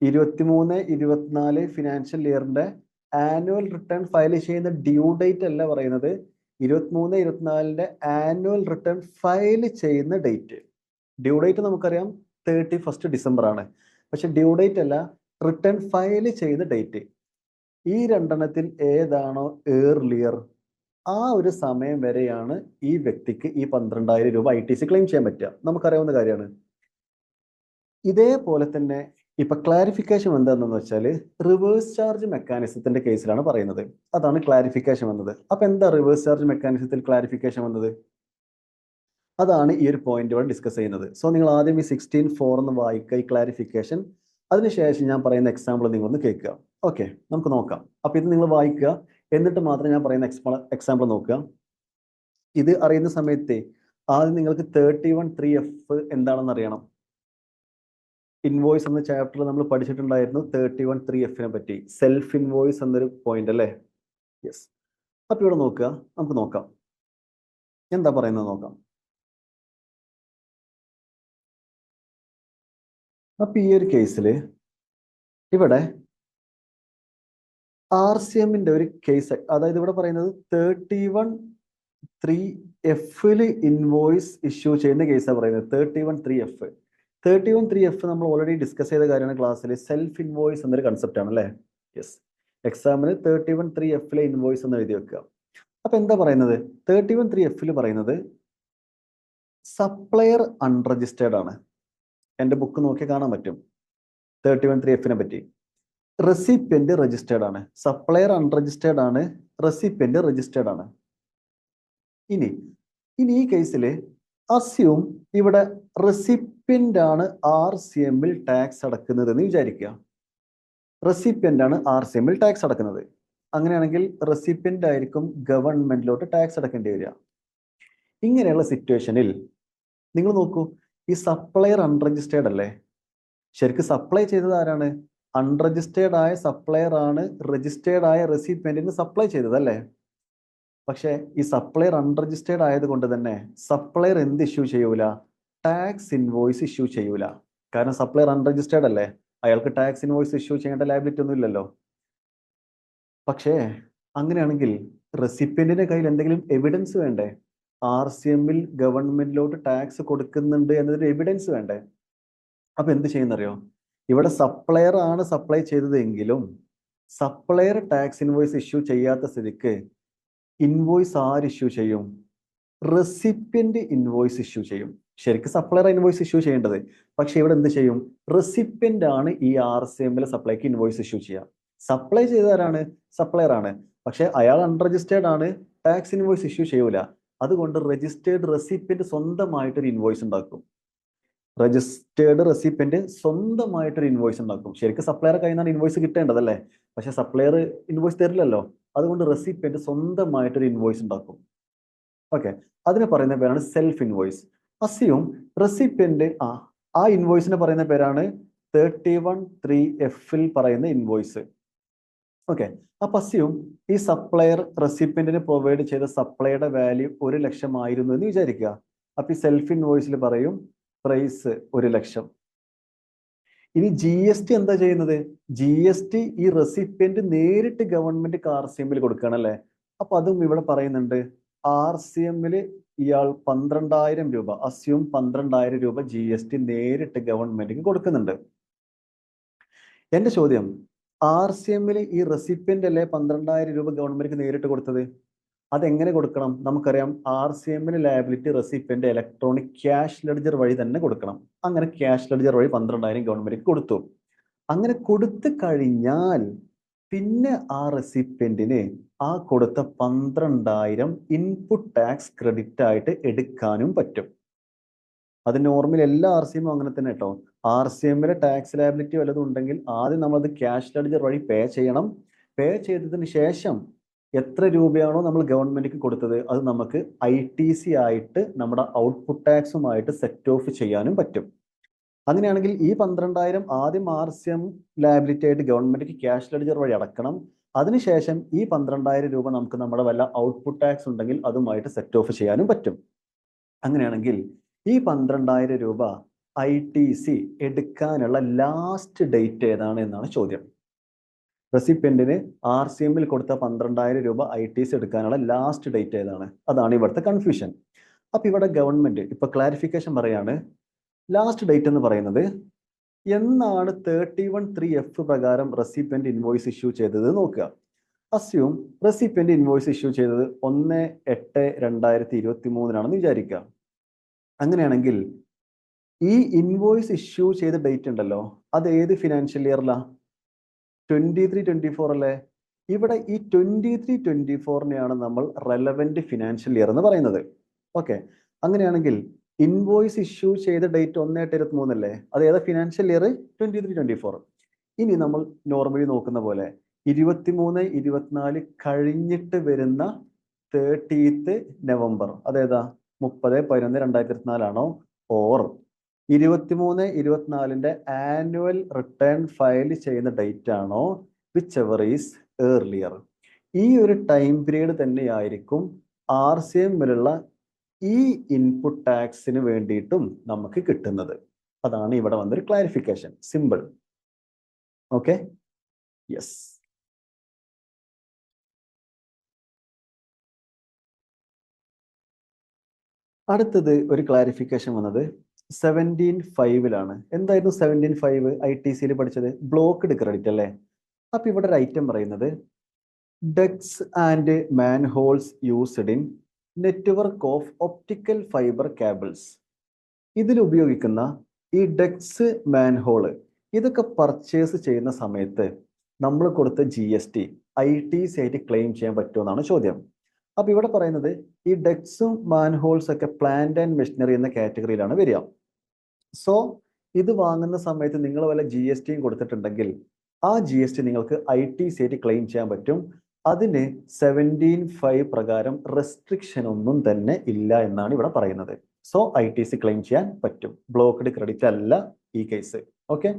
23-24 ഫിനാൻഷ്യൽ ഇയറിന്റെ ആനുവൽ റിട്ടേൺ ഫയൽ ചെയ്യുന്ന ഡ്യൂ ഡേറ്റ് അല്ല പറയുന്നത്, 23-24 ആനുവൽ റിട്ടേൺ ഫയൽ ചെയ്യുന്ന ഡേറ്റ്. ഡ്യൂ ഡേറ്റ് നമുക്കറിയാം 31st ഡിസംബർ ആണ്, പക്ഷെ ഡ്യൂ ഡേറ്റ് അല്ല, റിട്ടേൺ ഫയൽ ചെയ്യുന്ന ഡേറ്റ്. ഈ രണ്ടെണ്ണത്തിൽ ഏതാണോ ഏർലിയർ, ആ ഒരു സമയം വരെയാണ് ഈ വ്യക്തിക്ക് ഈ 12,000 രൂപ ITC ക്ലെയിം ചെയ്യാൻ പറ്റുക. നമുക്കറിയാവുന്ന കാര്യമാണ്. ഇതേപോലെ തന്നെ ഇപ്പൊ ക്ലാരിഫിക്കേഷൻ എന്താണെന്ന് വെച്ചാൽ റിവേഴ്സ് ചാർജ് മെക്കാനിസത്തിന്റെ കേസിലാണ് പറയുന്നത്. അതാണ് ക്ലാരിഫിക്കേഷൻ വന്നത്. അപ്പൊ എന്താ റിവേഴ്സ് ചാർജ് മെക്കാനിസത്തിൽ ക്ലാരിഫിക്കേഷൻ വന്നത്? അതാണ് ഈ ഒരു പോയിന്റ് ഇവിടെ ഡിസ്കസ് ചെയ്യുന്നത്. സോ നിങ്ങൾ ആദ്യം ഈ 16(4) എന്ന് വായിക്കുക, ഈ ക്ലാരിഫിക്കേഷൻ. അതിനുശേഷം ഞാൻ പറയുന്ന എക്സാമ്പിൾ നിങ്ങൾ ഒന്ന് കേൾക്കുക. ഓക്കെ, നമുക്ക് നോക്കാം. അപ്പൊ ഇത് നിങ്ങൾ വായിക്കുക, എന്നിട്ട് മാത്രം ഞാൻ പറയുന്ന എക്സാമ്പിൾ നോക്കുക. ഇത് അറിയുന്ന സമയത്ത് ആദ്യം നിങ്ങൾക്ക് 31(3)F എന്താണെന്ന് അറിയണം. ഇൻവോയ്സ് എന്ന ചാപ്റ്റർ നമ്മൾ പഠിച്ചിട്ടുണ്ടായിരുന്നു 31(3)F പറ്റി, സെൽഫ് ഇൻവോയ്സ് എന്നൊരു പോയിന്റ് അല്ലേ. യെസ്. അപ്പൊ ഇവിടെ നോക്കുക, നമുക്ക് നോക്കാം എന്താ പറയുന്നത് നോക്കാം. അപ്പൊ ഈ ഒരു കേസിൽ ഇവിടെ RCMന്റെ ഒരു കേസ്, അതായത് ഇവിടെ പറയുന്നത് 31(3)F ഇൻവോയ്സ് ഇഷ്യൂ ചെയ്യുന്ന കേസാണ് പറയുന്നത്. 31(3)F. 31(3)F നമ്മൾ ഓൾറെഡി ഡിസ്കസ് ചെയ്ത കാര്യമാണ് ക്ലാസ്സിൽ. സെൽഫ് ഇൻവോയ്സ് എന്നൊരു കൺസെപ്റ്റ് ആണ് അല്ലേ. യെസ്. എക്സാമിന് 31(3)F ഇൻവോയ്സ് എന്ന് എഴുതി വെക്കുക. അപ്പൊ എന്താ പറയുന്നത്? 31(3)F പറയുന്നത് സപ്ലയർ അൺരജിസ്റ്റേർഡ് ആണ്. എന്റെ ബുക്ക് നോക്കി കാണാൻ പറ്റും 31(3)F പറ്റി. റെസിപ്പിയന്റ് രജിസ്റ്റേർഡ് ആണ്. സപ്ലയർ അൺരജിസ്റ്റേർഡ് ആണ്, റെസിപ്പിയന്റ് രജിസ്റ്റേർഡ് ആണ്. ഇനി ഈ കേസിൽ അസ്യൂം ഇവിടെ റെസിപ്പിയന്റ് ആണ് RCMൽ ടാക്സ് അടക്കുന്നത് എന്ന് വിചാരിക്കുക. റെസിപ്പിയന്റ് ആണ് RCMൽ ടാക്സ് അടക്കുന്നത്. അങ്ങനെയാണെങ്കിൽ റെസിപ്പിയന്റ് ആയിരിക്കും ഗവൺമെന്റിലോട്ട് ടാക്സ് അടക്കേണ്ടി വരിക. ഇങ്ങനെയുള്ള സിറ്റുവേഷനിൽ നിങ്ങൾ നോക്കൂ, ഈ സപ്ലയർ അൺരജിസ്റ്റേർഡ് അല്ലേ. ശരിക്കും സപ്ലൈ ചെയ്തത് ആരാണ്? അൺരജിസ്റ്റേർഡ് ആയ സപ്ലയർ ആണ് രജിസ്റ്റേർഡ് ആയ റെസിപ്പിയന്റിന് സപ്ലൈ ചെയ്തത് അല്ലേ. പക്ഷെ ഈ സപ്ലയർ അൺരജിസ്റ്റേർഡ് ആയതുകൊണ്ട് തന്നെ സപ്ലയർ എന്ത് ഇഷ്യൂ ചെയ്യൂല? ടാക്സ് ഇൻവോയ്സ് ഇഷ്യൂ ചെയ്യൂല. കാരണം സപ്ലയർ അൺരജിസ്റ്റേർഡ് അല്ലേ, അയാൾക്ക് ടാക്സ് ഇൻവോയ്സ് ഇഷ്യൂ ചെയ്യേണ്ട ലയബിലിറ്റി ഒന്നും ഇല്ലല്ലോ. പക്ഷേ അങ്ങനെയാണെങ്കിൽ റെസിപ്പിയന്റിന്റെ കയ്യിൽ എന്തെങ്കിലും എവിഡൻസ് വേണ്ടേ? RCMൽ ഗവൺമെന്റിലോട്ട് ടാക്സ് കൊടുക്കുന്നുണ്ട് എന്നതിന് എവിഡൻസ് വേണ്ടേ? അപ്പൊ എന്ത് ചെയ്യുന്നറിയോ? ഇവിടെ സപ്ലയർ ആണ് സപ്ലൈ ചെയ്തതെങ്കിലും സപ്ലയർ ടാക്സ് ഇൻവോയ്സ് ഇഷ്യൂ ചെയ്യാത്ത സ്ഥിതിക്ക് ഇൻവോയ്സ് ആര് ഇഷ്യൂ ചെയ്യും? റെസിപ്പിയന്റ് ഇൻവോയ്സ് ഇഷ്യൂ ചെയ്യും. ശരിക്കും സപ്ലയർ ഇൻവോയ്സ് ഇഷ്യൂ ചെയ്യേണ്ടത്, പക്ഷെ ഇവിടെ എന്ത് ചെയ്യും? റെസിപ്പിയന്റ് ആണ് ഈ RCMൽ സപ്ലൈക്ക് ഇൻവോയ്സ് ഇഷ്യൂ ചെയ്യുക. സപ്ലൈ ചെയ്തതാരാണ്? സപ്ലയർ ആണ്. പക്ഷെ അയാൾ അൺരജിസ്റ്റേർഡ് ആണ്, ടാക്സ് ഇൻവോയ്സ് ഇഷ്യൂ ചെയ്യൂല. അതുകൊണ്ട് രജിസ്റ്റേർഡ് റെസിപ്പിയന്റ് സ്വന്തമായിട്ടൊരു ഇൻവോയ്സ് ഉണ്ടാക്കും. രജിസ്റ്റേർഡ് റെസിപ്പിയന്റ് സ്വന്തമായിട്ടൊരു ഇൻവോയ്സ് ഉണ്ടാക്കും. ശരിക്കും സപ്ലയർ കയ്യിൽ നിന്നാണ് ഇൻവോയ്സ് കിട്ടേണ്ടതല്ലേ, പക്ഷെ സപ്ലയർ ഇൻവോയ്സ് തരില്ലല്ലോ. അതുകൊണ്ട് റെസിപ്പിയന്റ് സ്വന്തമായിട്ടൊരു ഇൻവോയ്സ് ഉണ്ടാക്കും. ഓക്കെ, അതിന് പറയുന്ന പേരാണ് സെൽഫ് ഇൻവോയ്സ്. അസ്യൂം റെസിപ്പിയന്റ് ആ ഇൻവോയ്സിന് പറയുന്ന പേരാണ് 31(3)F പറയുന്ന ഇൻവോയ്സ്. ഓക്കെ, അപ്പൊ അസ്യൂം ഈ സപ്ലയർ റെസിപ്പിയന്റിന് പ്രൊവൈഡ് ചെയ്ത സപ്ലൈയുടെ വാല്യൂ 1,00,000 ആയിരുന്നു എന്ന് വിചാരിക്കുക. അപ്പൊ ഈ സെൽഫ് ഇൻവോയ്സിൽ പറയും പ്രൈസ് 1,00,000. ഇനി GST എന്താ ചെയ്യുന്നത്? GST ഈ റെസിപ്പിയന്റ് നേരിട്ട് ഗവൺമെന്റ് RCMൽ കൊടുക്കുകയാണ് അല്ലേ. അപ്പൊ അതും ഇവിടെ പറയുന്നുണ്ട്. RCMൽ ഇയാൾ 12,000 രൂപ, അസ്യൂം 12,000 രൂപ GST നേരിട്ട് ഗവൺമെന്റിന് കൊടുക്കുന്നുണ്ട്. എന്റെ ചോദ്യം, RCMൽ ഈ റെസിപ്പിയന്റ് അല്ലേ 12,000 രൂപ ഗവൺമെന്റിന് നേരിട്ട് കൊടുത്തത്? അതെങ്ങനെ കൊടുക്കണം? നമുക്കറിയാം RCMൽ liability recipient electronic cash ledger വഴി തന്നെ കൊടുക്കണം. അങ്ങനെ ക്യാഷ് ലെഡ്ജർ വഴി 12,000 ഗവൺമെന്റിന് കൊടുത്തു. അങ്ങനെ കൊടുത്തു കഴിഞ്ഞാൽ പിന്നെ ആ റെസിപ്പിയന്റിന് ആ കൊടുത്ത 12,000 ഇൻപുട്ട് ടാക്സ് ക്രെഡിറ്റ് ആയിട്ട് എടുക്കാനും പറ്റും. അത് നോർമൽ എല്ലാ RCMും അങ്ങനെ തന്നെ കേട്ടോ. RCMലെ ടാക്സ് ലയബിലിറ്റി വല്ലതും ഉണ്ടെങ്കിൽ ആദ്യം നമ്മളത് ക്യാഷ് ലെഡ്ജർ വഴി പേ ചെയ്യണം. പേ ചെയ്തതിന് ശേഷം എത്ര രൂപയാണോ നമ്മൾ ഗവൺമെന്റിന് കൊടുത്തത് അത് നമുക്ക് ITC ആയിട്ട് നമ്മുടെ ഔട്ട്പുട്ട് ടാക്സുമായിട്ട് സെറ്റ് ഓഫ് ചെയ്യാനും പറ്റും. അങ്ങനെയാണെങ്കിൽ ഈ 12,000 ആദ്യം RCM ലയബിലിറ്റി ആയിട്ട് ഗവൺമെന്റിന് ക്യാഷ് ലെഡ്ജർ വഴി അടക്കണം. അതിനുശേഷം ഈ 12,000 രൂപ നമുക്ക് നമ്മുടെ വല്ല ഔട്ട്പുട്ട് ടാക്സ് ഉണ്ടെങ്കിൽ അതുമായിട്ട് സെറ്റ് ഓഫ് ചെയ്യാനും പറ്റും. അങ്ങനെയാണെങ്കിൽ ഈ 12,000 രൂപ ITC എടുക്കാനുള്ള ലാസ്റ്റ് ഡേറ്റ് ഏതാണ് എന്നാണ് ചോദ്യം. റെസിപ്പിയന്റിന് RCMൽ കൊടുത്ത 12,000 രൂപ ITC എടുക്കാനുള്ള ലാസ്റ്റ് ഡേറ്റ് ഏതാണ്? അതാണ് ഇവിടുത്തെ കൺഫ്യൂഷൻ. അപ്പൊ ഇവിടെ ഗവൺമെന്റ് ഇപ്പൊ ക്ലാരിഫിക്കേഷൻ പറയാണ്. ലാസ്റ്റ് ഡേറ്റ് എന്ന് പറയുന്നത് എന്നാണ് 31(3)F പ്രകാരം റെസിപ്പിയന്റ് ഇൻവോയ്സ് ഇഷ്യൂ ചെയ്തത് നോക്കുക. അസ്യൂം റെസിപ്പിയന്റ് ഇൻവോയ്സ് ഇഷ്യൂ ചെയ്തത് 1/8/2023 വിചാരിക്കുക. അങ്ങനെയാണെങ്കിൽ ഈ ഇൻവോയ്സ് ഇഷ്യൂ ചെയ്ത ഡേറ്റ് ഉണ്ടല്ലോ, അത് ഏത് ഫിനാൻഷ്യൽ ഇയറിലാ? 23-24 അല്ലേ. ഇവിടെ ഈ 23-24 നമ്മൾ റെലവന്റ് ഫിനാൻഷ്യൽ ഇയർ എന്ന് പറയുന്നത്. ഓക്കെ, അങ്ങനെയാണെങ്കിൽ ഇൻവോയ്സ് ഇഷ്യൂ ചെയ്ത ഡേറ്റ് 1/8/23 അല്ലേ. അത് ഏതാ ഫിനാൻഷ്യൽ ഇയർ? 23-24. ഇനി നമ്മൾ നോർമലി നോക്കുന്ന പോലെ 23-24 കഴിഞ്ഞിട്ട് വരുന്ന 30th നവംബർ അതേതാ? 30/11/2024 ആണോ? ഓർ 23-24 ആനുവൽ റിട്ടേൺ ഫയൽ ചെയ്യുന്ന ഡേറ്റ് ആണോ, വിച്ച് എവർ ഈസ് ഏർലിയർ, ഈ ഒരു ടൈം പീരീഡ് തന്നെയായിരിക്കും RCMലുള്ള ഈ ഇൻപുട്ട് ടാക്സിന് വേണ്ടിയിട്ടും നമുക്ക് കിട്ടുന്നത്. അതാണ് ഇവിടെ വന്നൊരു ക്ലാരിഫിക്കേഷൻ. സിമ്പിൾ. Okay, yes. അടുത്തത് ഒരു ക്ലാരിഫിക്കേഷൻ വന്നത് 17.5-ലാണ്. എന്തായിരുന്നു 17.5 ITC പഠിച്ചത്? ബ്ലോക്ക്ഡ് ക്രെഡിറ്റ് അല്ലേ? അപ്പൊ ഇവിടെ ഒരു ഐറ്റം പറയുന്നത് ducts and manholes used in network of optical fibre cables. ഇതിൽ ഉപയോഗിക്കുന്ന ഈ ഡക്സ്, മാൻഹോള് ഇതൊക്കെ പർച്ചേസ് ചെയ്യുന്ന സമയത്ത് നമ്മൾ കൊടുത്ത GST ITC ആയിട്ട് ക്ലെയിം ചെയ്യാൻ പറ്റുമെന്നാണ് ചോദ്യം. അപ്പൊ ഇവിടെ പറയുന്നത് ഈ ഡക്സും മാൻഹോൾസ് ഒക്കെ പ്ലാന്റ് ആൻഡ് മെഷീനറി എന്ന കാറ്റഗറിയിലാണ് വരിക. സോ ഇത് വാങ്ങുന്ന സമയത്ത് നിങ്ങൾ വല്ല GSTയും കൊടുത്തിട്ടുണ്ടെങ്കിൽ ആ GST നിങ്ങൾക്ക് ITC ആയിട്ട് ക്ലെയിം ചെയ്യാൻ പറ്റും. അതിന് 17.5 പ്രകാരം റെസ്ട്രിക്ഷൻ ഒന്നും തന്നെ ഇല്ല എന്നാണ് ഇവിടെ പറയുന്നത്. സോ ITC ക്ലെയിം ചെയ്യാൻ പറ്റും. ബ്ലോക്ക്ഡ് ക്രെഡിറ്റ് അല്ല ഈ കേസ്. ഓക്കെ,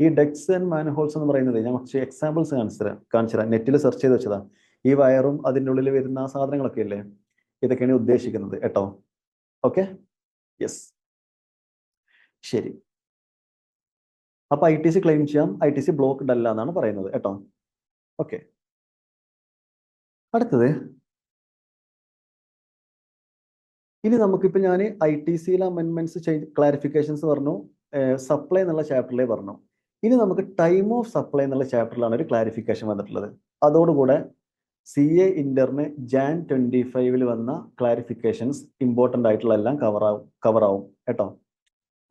ഈ ഡക്സ് ആൻഡ് മാൻഹോൾസ് എന്ന് പറയുന്നത് ഞാൻ കുറച്ച് എക്സാമ്പിൾസ് കാണിച്ചു തരാം. നെറ്റിൽ സെർച്ച് ചെയ്ത് വെച്ചതാ. ഈ വയറും അതിൻ്റെ ഉള്ളിൽ വരുന്ന സാധനങ്ങളൊക്കെ ഇല്ലേ, ഇതൊക്കെയാണ് ഉദ്ദേശിക്കുന്നത് കേട്ടോ. ഓക്കെ, യെസ്, ശരി. അപ്പൊ ITC ക്ലെയിം ചെയ്യാം, ITC ബ്ലോക്ക്ഡ് അല്ല എന്നാണ് പറയുന്നത് കേട്ടോ. ഓക്കെ, അടുത്തത് ഇനി നമുക്കിപ്പോൾ ഞാൻ ITCയിലെ അമെൻമെന്റ്സ് ക്ലാരിഫിക്കേഷൻസ് പറഞ്ഞു, സപ്ലൈ എന്നുള്ള ചാപ്റ്ററിലേ പറഞ്ഞു. ഇനി നമുക്ക് ടൈം ഓഫ് സപ്ലൈ എന്നുള്ള ചാപ്റ്ററിലാണ് ഒരു ക്ലാരിഫിക്കേഷൻ വന്നിട്ടുള്ളത്. അതോടുകൂടെ CA ഇന്ററിന് Jan 25 വന്ന ക്ലാരിഫിക്കേഷൻസ് ഇമ്പോർട്ടൻ്റ് ആയിട്ടുള്ള എല്ലാം കവർ ആവും കേട്ടോ.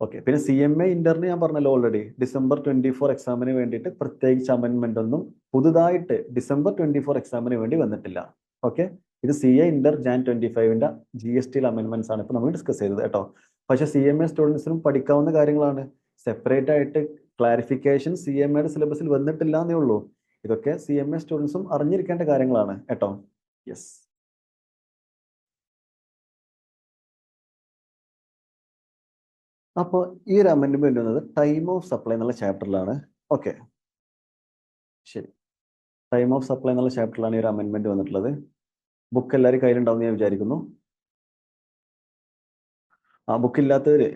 ഓക്കെ, പിന്നെ CMA ഇന്ററിന് ഞാൻ പറഞ്ഞല്ലോ ഓൾറെഡി December 24 എക്സാമിന് വേണ്ടിയിട്ട് പ്രത്യേകിച്ച് അമെൻമെന്റ് ഒന്നും പുതുതായിട്ട് December 24 എക്സാമിന് വേണ്ടി വന്നിട്ടില്ല. ഓക്കെ, ഇത് CA ഇന്റർ Jan 25 GST അമെൻമെന്റ്സ് ആണ് ഇപ്പൊ നമ്മൾ ഡിസ്കസ് ചെയ്തത് കേട്ടോ. പക്ഷെ CMA സ്റ്റുഡൻസിനും പഠിക്കാവുന്ന കാര്യങ്ങളാണ്. സെപ്പറേറ്റ് ആയിട്ട് ക്ലാരിഫിക്കേഷൻ CMAയുടെ സിലബസിൽ വന്നിട്ടില്ല എന്നേ ഉള്ളൂ. ഇതൊക്കെ CMA സ്റ്റുഡൻസും അറിഞ്ഞിരിക്കേണ്ട കാര്യങ്ങളാണ് കേട്ടോ. യെസ്, അപ്പോൾ ഈ ഒരു അമെൻമെന്റ് വരുന്നത് ടൈം ഓഫ് സപ്ലൈ എന്നുള്ള ചാപ്റ്ററിലാണ്. ഓക്കെ, ശരി. ടൈം ഓഫ് സപ്ലൈ എന്നുള്ള ചാപ്റ്ററിലാണ് ഈ ഒരു അമെൻമെന്റ് വന്നിട്ടുള്ളത്. ബുക്ക് എല്ലാവരും കയ്യിലുണ്ടാവും ഞാൻ വിചാരിക്കുന്നു. ആ ബുക്ക് ഇല്ലാത്തവര്,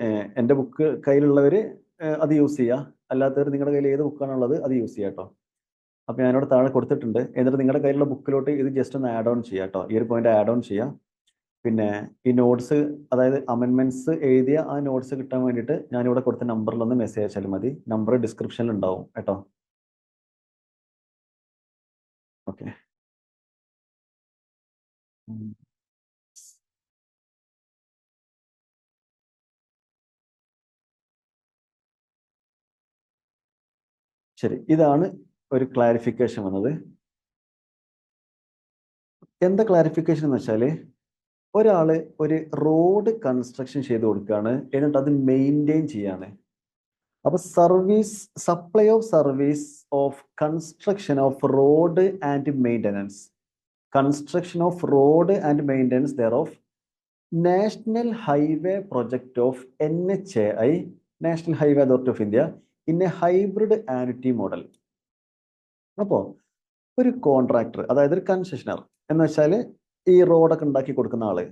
എൻ്റെ ബുക്ക് കയ്യിലുള്ളവര് അത് യൂസ് ചെയ്യുക. അല്ലാത്തവർ നിങ്ങളുടെ കയ്യിൽ ഏത് ബുക്കാണുള്ളത് അത് യൂസ് ചെയ്യാം കേട്ടോ. അപ്പൊ ഞാനിവിടെ താഴെ കൊടുത്തിട്ടുണ്ട്. എന്നിട്ട് നിങ്ങളുടെ കയ്യിലുള്ള ബുക്കിലോട്ട് ഇത് ജസ്റ്റ് ഒന്ന് ആഡ് ഓൺ ചെയ്യാം കേട്ടോ. ഈ ഒരു പോയിന്റ് ആഡ് ഓൺ ചെയ്യാം. പിന്നെ ഈ നോട്ട്സ്, അതായത് അമെൻമെന്റ്സ് എഴുതിയ ആ നോട്ട്സ് കിട്ടാൻ വേണ്ടിയിട്ട് ഞാനിവിടെ കൊടുത്ത നമ്പറിലൊന്ന് മെസ്സേജ് അയച്ചാലും മതി. നമ്പർ ഡിസ്ക്രിപ്ഷനിൽ ഉണ്ടാവും കേട്ടോ. ഓക്കെ, ശരി. ഇതാണ് ഒരു ക്ലാരിഫിക്കേഷൻ വന്നത്. എന്താ ക്ലാരിഫിക്കേഷൻ എന്ന് വെച്ചാല്, ഒരാള് ഒരു റോഡ് കൺസ്ട്രക്ഷൻ ചെയ്ത് കൊടുക്കുകയാണ്, എന്നിട്ട് അത് മെയിൻറ്റെയിൻ ചെയ്യാണ്. അപ്പൊ supply of service of construction off road and maintenance, construction off road and maintenance thereof national highway project of NHAI, national highway authority of India, in A hybrid annuity model. അപ്പോൾ ഒരു കോൺട്രാക്ടർ, അതായത് ഒരു കൺസെഷണർ എന്ന് വെച്ചാൽ ഈ റോഡൊക്കെ ഉണ്ടാക്കി കൊടുക്കുന്ന ആള്,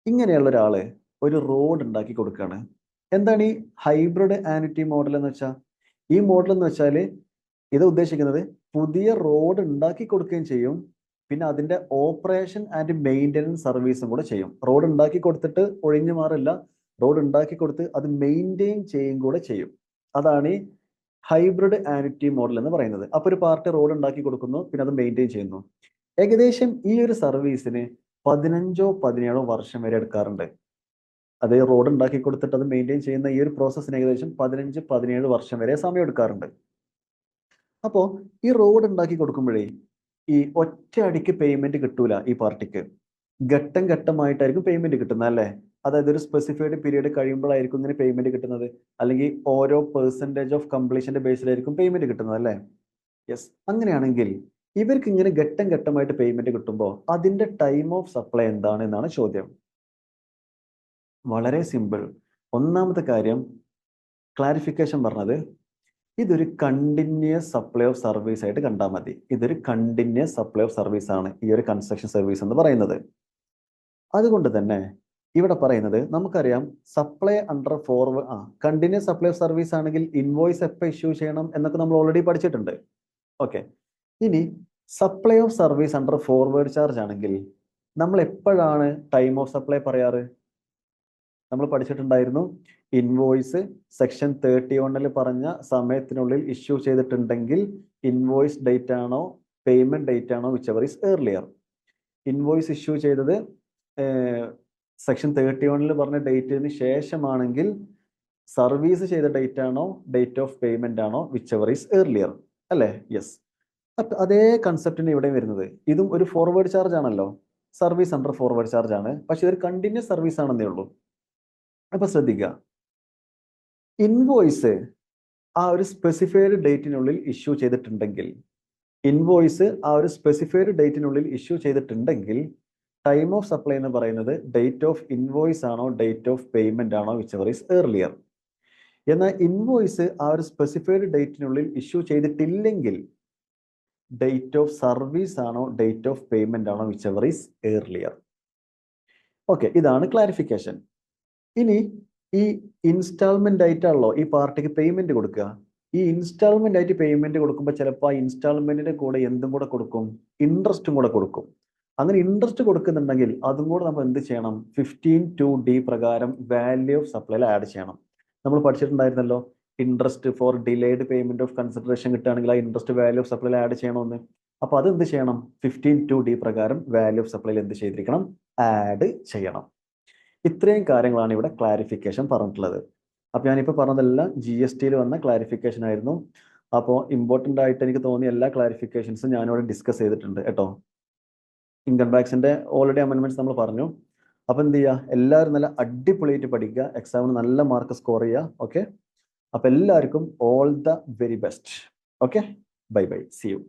ഇങ്ങനെയുള്ള ഒരാള് ഒരു റോഡ് ഉണ്ടാക്കി കൊടുക്കുകയാണ്. എന്താണ് ഈ ഹൈബ്രിഡ് ആനുറ്റി മോഡൽ എന്ന് വെച്ചാൽ? ഈ മോഡൽ എന്ന് വെച്ചാൽ ഇത് ഉദ്ദേശിക്കുന്നത് പുതിയ റോഡ് ഉണ്ടാക്കി കൊടുക്കുകയും ചെയ്യും, പിന്നെ അതിന്റെ ഓപ്പറേഷൻ ആൻഡ് മെയിൻ്റനൻസ് സർവീസും കൂടെ ചെയ്യും. റോഡ് ഉണ്ടാക്കി കൊടുത്തിട്ട് ഒഴിഞ്ഞു മാറില്ല, റോഡ് ഉണ്ടാക്കി കൊടുത്ത് അത് മെയിൻറ്റെയിൻ ചെയ്യും കൂടെ ചെയ്യും. അതാണ് ഈ ഹൈബ്രിഡ് ആനുറ്റി മോഡൽ എന്ന് പറയുന്നത്. അപ്പൊ ഒരു പാർട്ടി റോഡ് ഉണ്ടാക്കി കൊടുക്കുന്നു, പിന്നെ അത് മെയിൻറ്റെയിൻ ചെയ്യുന്നു. ഏകദേശം ഈ ഒരു സർവീസിന് 15-17 വർഷം വരെ എടുക്കാറുണ്ട്. അത് റോഡ് ഉണ്ടാക്കി കൊടുത്തിട്ട് അത് മെയിൻറ്റെയിൻ ചെയ്യുന്ന ഈ ഒരു പ്രോസസ്സിന് ഏകദേശം 15-17 വർഷം വരെ സമയം എടുക്കാറുണ്ട്. അപ്പോൾ ഈ റോഡ് ഉണ്ടാക്കി കൊടുക്കുമ്പോഴേ ഈ ഒറ്റ അടിക്ക് പേയ്മെന്റ് കിട്ടൂല ഈ പാർട്ടിക്ക്. ഘട്ടം ഘട്ടമായിട്ടായിരിക്കും പേയ്മെന്റ് കിട്ടുന്നത് അല്ലേ? അതായത് ഒരു സ്പെസിഫൈഡ് പീരീഡ് കഴിയുമ്പോഴായിരിക്കും ഇങ്ങനെ പേയ്മെന്റ് കിട്ടുന്നത്, അല്ലെങ്കിൽ ഓരോ പെർസെൻറ്റേജ് ഓഫ് കംപ്ലീഷന്റെ ബേസിലായിരിക്കും പേയ്മെന്റ് കിട്ടുന്നത് അല്ലേ? യെസ്. അങ്ങനെയാണെങ്കിൽ ഇവർക്ക് ഇങ്ങനെ ഘട്ടം ഘട്ടമായിട്ട് പേയ്മെന്റ് കിട്ടുമ്പോൾ അതിന്റെ ടൈം ഓഫ് സപ്ലൈ എന്താണ് എന്നാണ് ചോദ്യം. വളരെ സിമ്പിൾ. ഒന്നാമത്തെ കാര്യം, ക്ലാരിഫിക്കേഷൻ പറഞ്ഞത് ഇതൊരു കണ്ടിന്യൂസ് സപ്ലൈ ഓഫ് സർവീസ് ആയിട്ട് കണ്ടാൽ മതി. ഇതൊരു കണ്ടിന്യൂസ് സപ്ലൈ ഓഫ് സർവീസ് ആണ് ഈ ഒരു കൺസ്ട്രക്ഷൻ സർവീസ് എന്ന് പറയുന്നത്. അതുകൊണ്ട് തന്നെ ഇവിടെ പറയുന്നത് നമുക്കറിയാം supply under forward continuous supply of service ആണെങ്കിൽ ഇൻവോയ്സ് എപ്പോൾ ഇഷ്യൂ ചെയ്യണം എന്നൊക്കെ നമ്മൾ ഓൾറെഡി പഠിച്ചിട്ടുണ്ട്. ഓക്കെ, ഇനി supply of service under forward charge ആണെങ്കിൽ നമ്മൾ എപ്പോഴാണ് ടൈം ഓഫ് സപ്ലൈ പറയാറ്? നമ്മൾ പഠിച്ചിട്ടുണ്ടായിരുന്നു, ഇൻവോയ്സ് സെക്ഷൻ 31 പറഞ്ഞ സമയത്തിനുള്ളിൽ ഇഷ്യൂ ചെയ്തിട്ടുണ്ടെങ്കിൽ ഇൻവോയ്സ് ഡേറ്റ് ആണോ പേയ്മെന്റ് ഡേറ്റ് ആണോ which is earlier. Invoice issue ചെയ്തത് സെക്ഷൻ 31 പറഞ്ഞ ഡേറ്റിന് ശേഷമാണെങ്കിൽ സർവീസ് ചെയ്ത ഡേറ്റ് ആണോ ഡേറ്റ് ഓഫ് പേയ്മെന്റ് ആണോ വിച്ച് ഈസ് ഏർലിയർ, അല്ലേ? യെസ്. അപ്പൊ അതേ കൺസെപ്റ്റിന് ഇവിടെ വരുന്നത്, ഇതും ഒരു ഫോർവേഡ് ചാർജ് ആണല്ലോ, സർവീസ് അണ്ടർ ഫോർവേഡ് ചാർജ് ആണ്, പക്ഷെ ഇതൊരു കണ്ടിന്യൂസ് സർവീസ് ആണെന്നേ ഉള്ളൂ. അപ്പൊ ശ്രദ്ധിക്കുക, ഇൻവോയ്സ് ആ ഒരു സ്പെസിഫൈഡ് ഡേറ്റിനുള്ളിൽ ഇഷ്യൂ ചെയ്തിട്ടുണ്ടെങ്കിൽ, ഇൻവോയ്സ് ആ ഒരു സ്പെസിഫൈഡ് ഡേറ്റിനുള്ളിൽ ഇഷ്യൂ ചെയ്തിട്ടുണ്ടെങ്കിൽ ടൈം ഓഫ് സപ്ലൈ എന്ന് പറയുന്നത് ഡേറ്റ് ഓഫ് ഇൻവോയ്സ് ആണോ ഡേറ്റ് ഓഫ് പേയ്മെന്റ് ആണോ വിച്ച് ഈസ് ഏർലിയർ. എന്നാൽ ഇൻവോയ്സ് ആ ഒരു സ്പെസിഫൈഡ് ഡേറ്റിനുള്ളിൽ ഇഷ്യൂ ചെയ്തിട്ടില്ലെങ്കിൽ ഡേറ്റ് ഓഫ് സർവീസ് ആണോ ഡേറ്റ് ഓഫ് പേയ്മെന്റ് ആണോ വിച്ച് ഈസ് ഏർലിയർ. ഓക്കെ, ഇതാണ് ക്ലാരിഫിക്കേഷൻ. ഇനി ഈ ഇൻസ്റ്റാൾമെന്റ് ആയിട്ടാണല്ലോ ഈ പാർട്ടിക്ക് പേയ്മെന്റ് കൊടുക്കുക. ഈ ഇൻസ്റ്റാൾമെന്റ് ആയിട്ട് പേയ്മെന്റ് കൊടുക്കുമ്പോൾ ചിലപ്പോൾ ആ ഇൻസ്റ്റാൾമെന്റിന്റെ കൂടെ എന്തും കൂടെ കൊടുക്കും, ഇൻട്രസ്റ്റും കൂടെ കൊടുക്കും. അങ്ങനെ ഇൻട്രസ്റ്റ് കൊടുക്കുന്നുണ്ടെങ്കിൽ അതും കൂടെ നമ്മൾ എന്ത് ചെയ്യണം? 15(2)(d പ്രകാരം വാല്യൂ ഓഫ് സപ്ലൈയിൽ ആഡ് ചെയ്യണം. നമ്മൾ പഠിച്ചിട്ടുണ്ടായിരുന്നല്ലോ, interest for delayed payment of consideration കിട്ടുകയാണെങ്കിൽ ആ ഇൻട്രസ്റ്റ് വാല്യൂ ഓഫ് സപ്ലൈയിൽ ആഡ് ചെയ്യണമെന്ന്. അപ്പൊ അത് എന്ത് ചെയ്യണം? 15(2)(d പ്രകാരം വാല്യൂ ഓഫ് സപ്ലൈയിൽ എന്ത് ചെയ്തിരിക്കണം? ആഡ് ചെയ്യണം. ഇത്രയും കാര്യങ്ങളാണ് ഇവിടെ ക്ലാരിഫിക്കേഷൻ പറഞ്ഞിട്ടുള്ളത്. അപ്പൊ ഞാനിപ്പോൾ പറഞ്ഞതെല്ലാം GSTയിൽ വന്ന ക്ലാരിഫിക്കേഷൻ ആയിരുന്നു. അപ്പോൾ ഇമ്പോർട്ടൻ്റ് ആയിട്ട് എനിക്ക് തോന്നിയ എല്ലാ ക്ലാരിഫിക്കേഷൻസും ഞാനിവിടെ ഡിസ്കസ് ചെയ്തിട്ടുണ്ട് കേട്ടോ. ഇൻകം ടാക്സിന്റെ ഓൾറെഡി അമെൻമെന്റ്സ് നമ്മൾ പറഞ്ഞു. അപ്പൊ എന്ത് ചെയ്യുക, എല്ലാവരും നല്ല അടിപൊളിയായിട്ട് പഠിക്കുക, എക്സാമിന് നല്ല മാർക്ക് സ്കോർ ചെയ്യുക. ഓക്കെ, അപ്പൊ എല്ലാവർക്കും all the very best. Okay, bye bye, see U.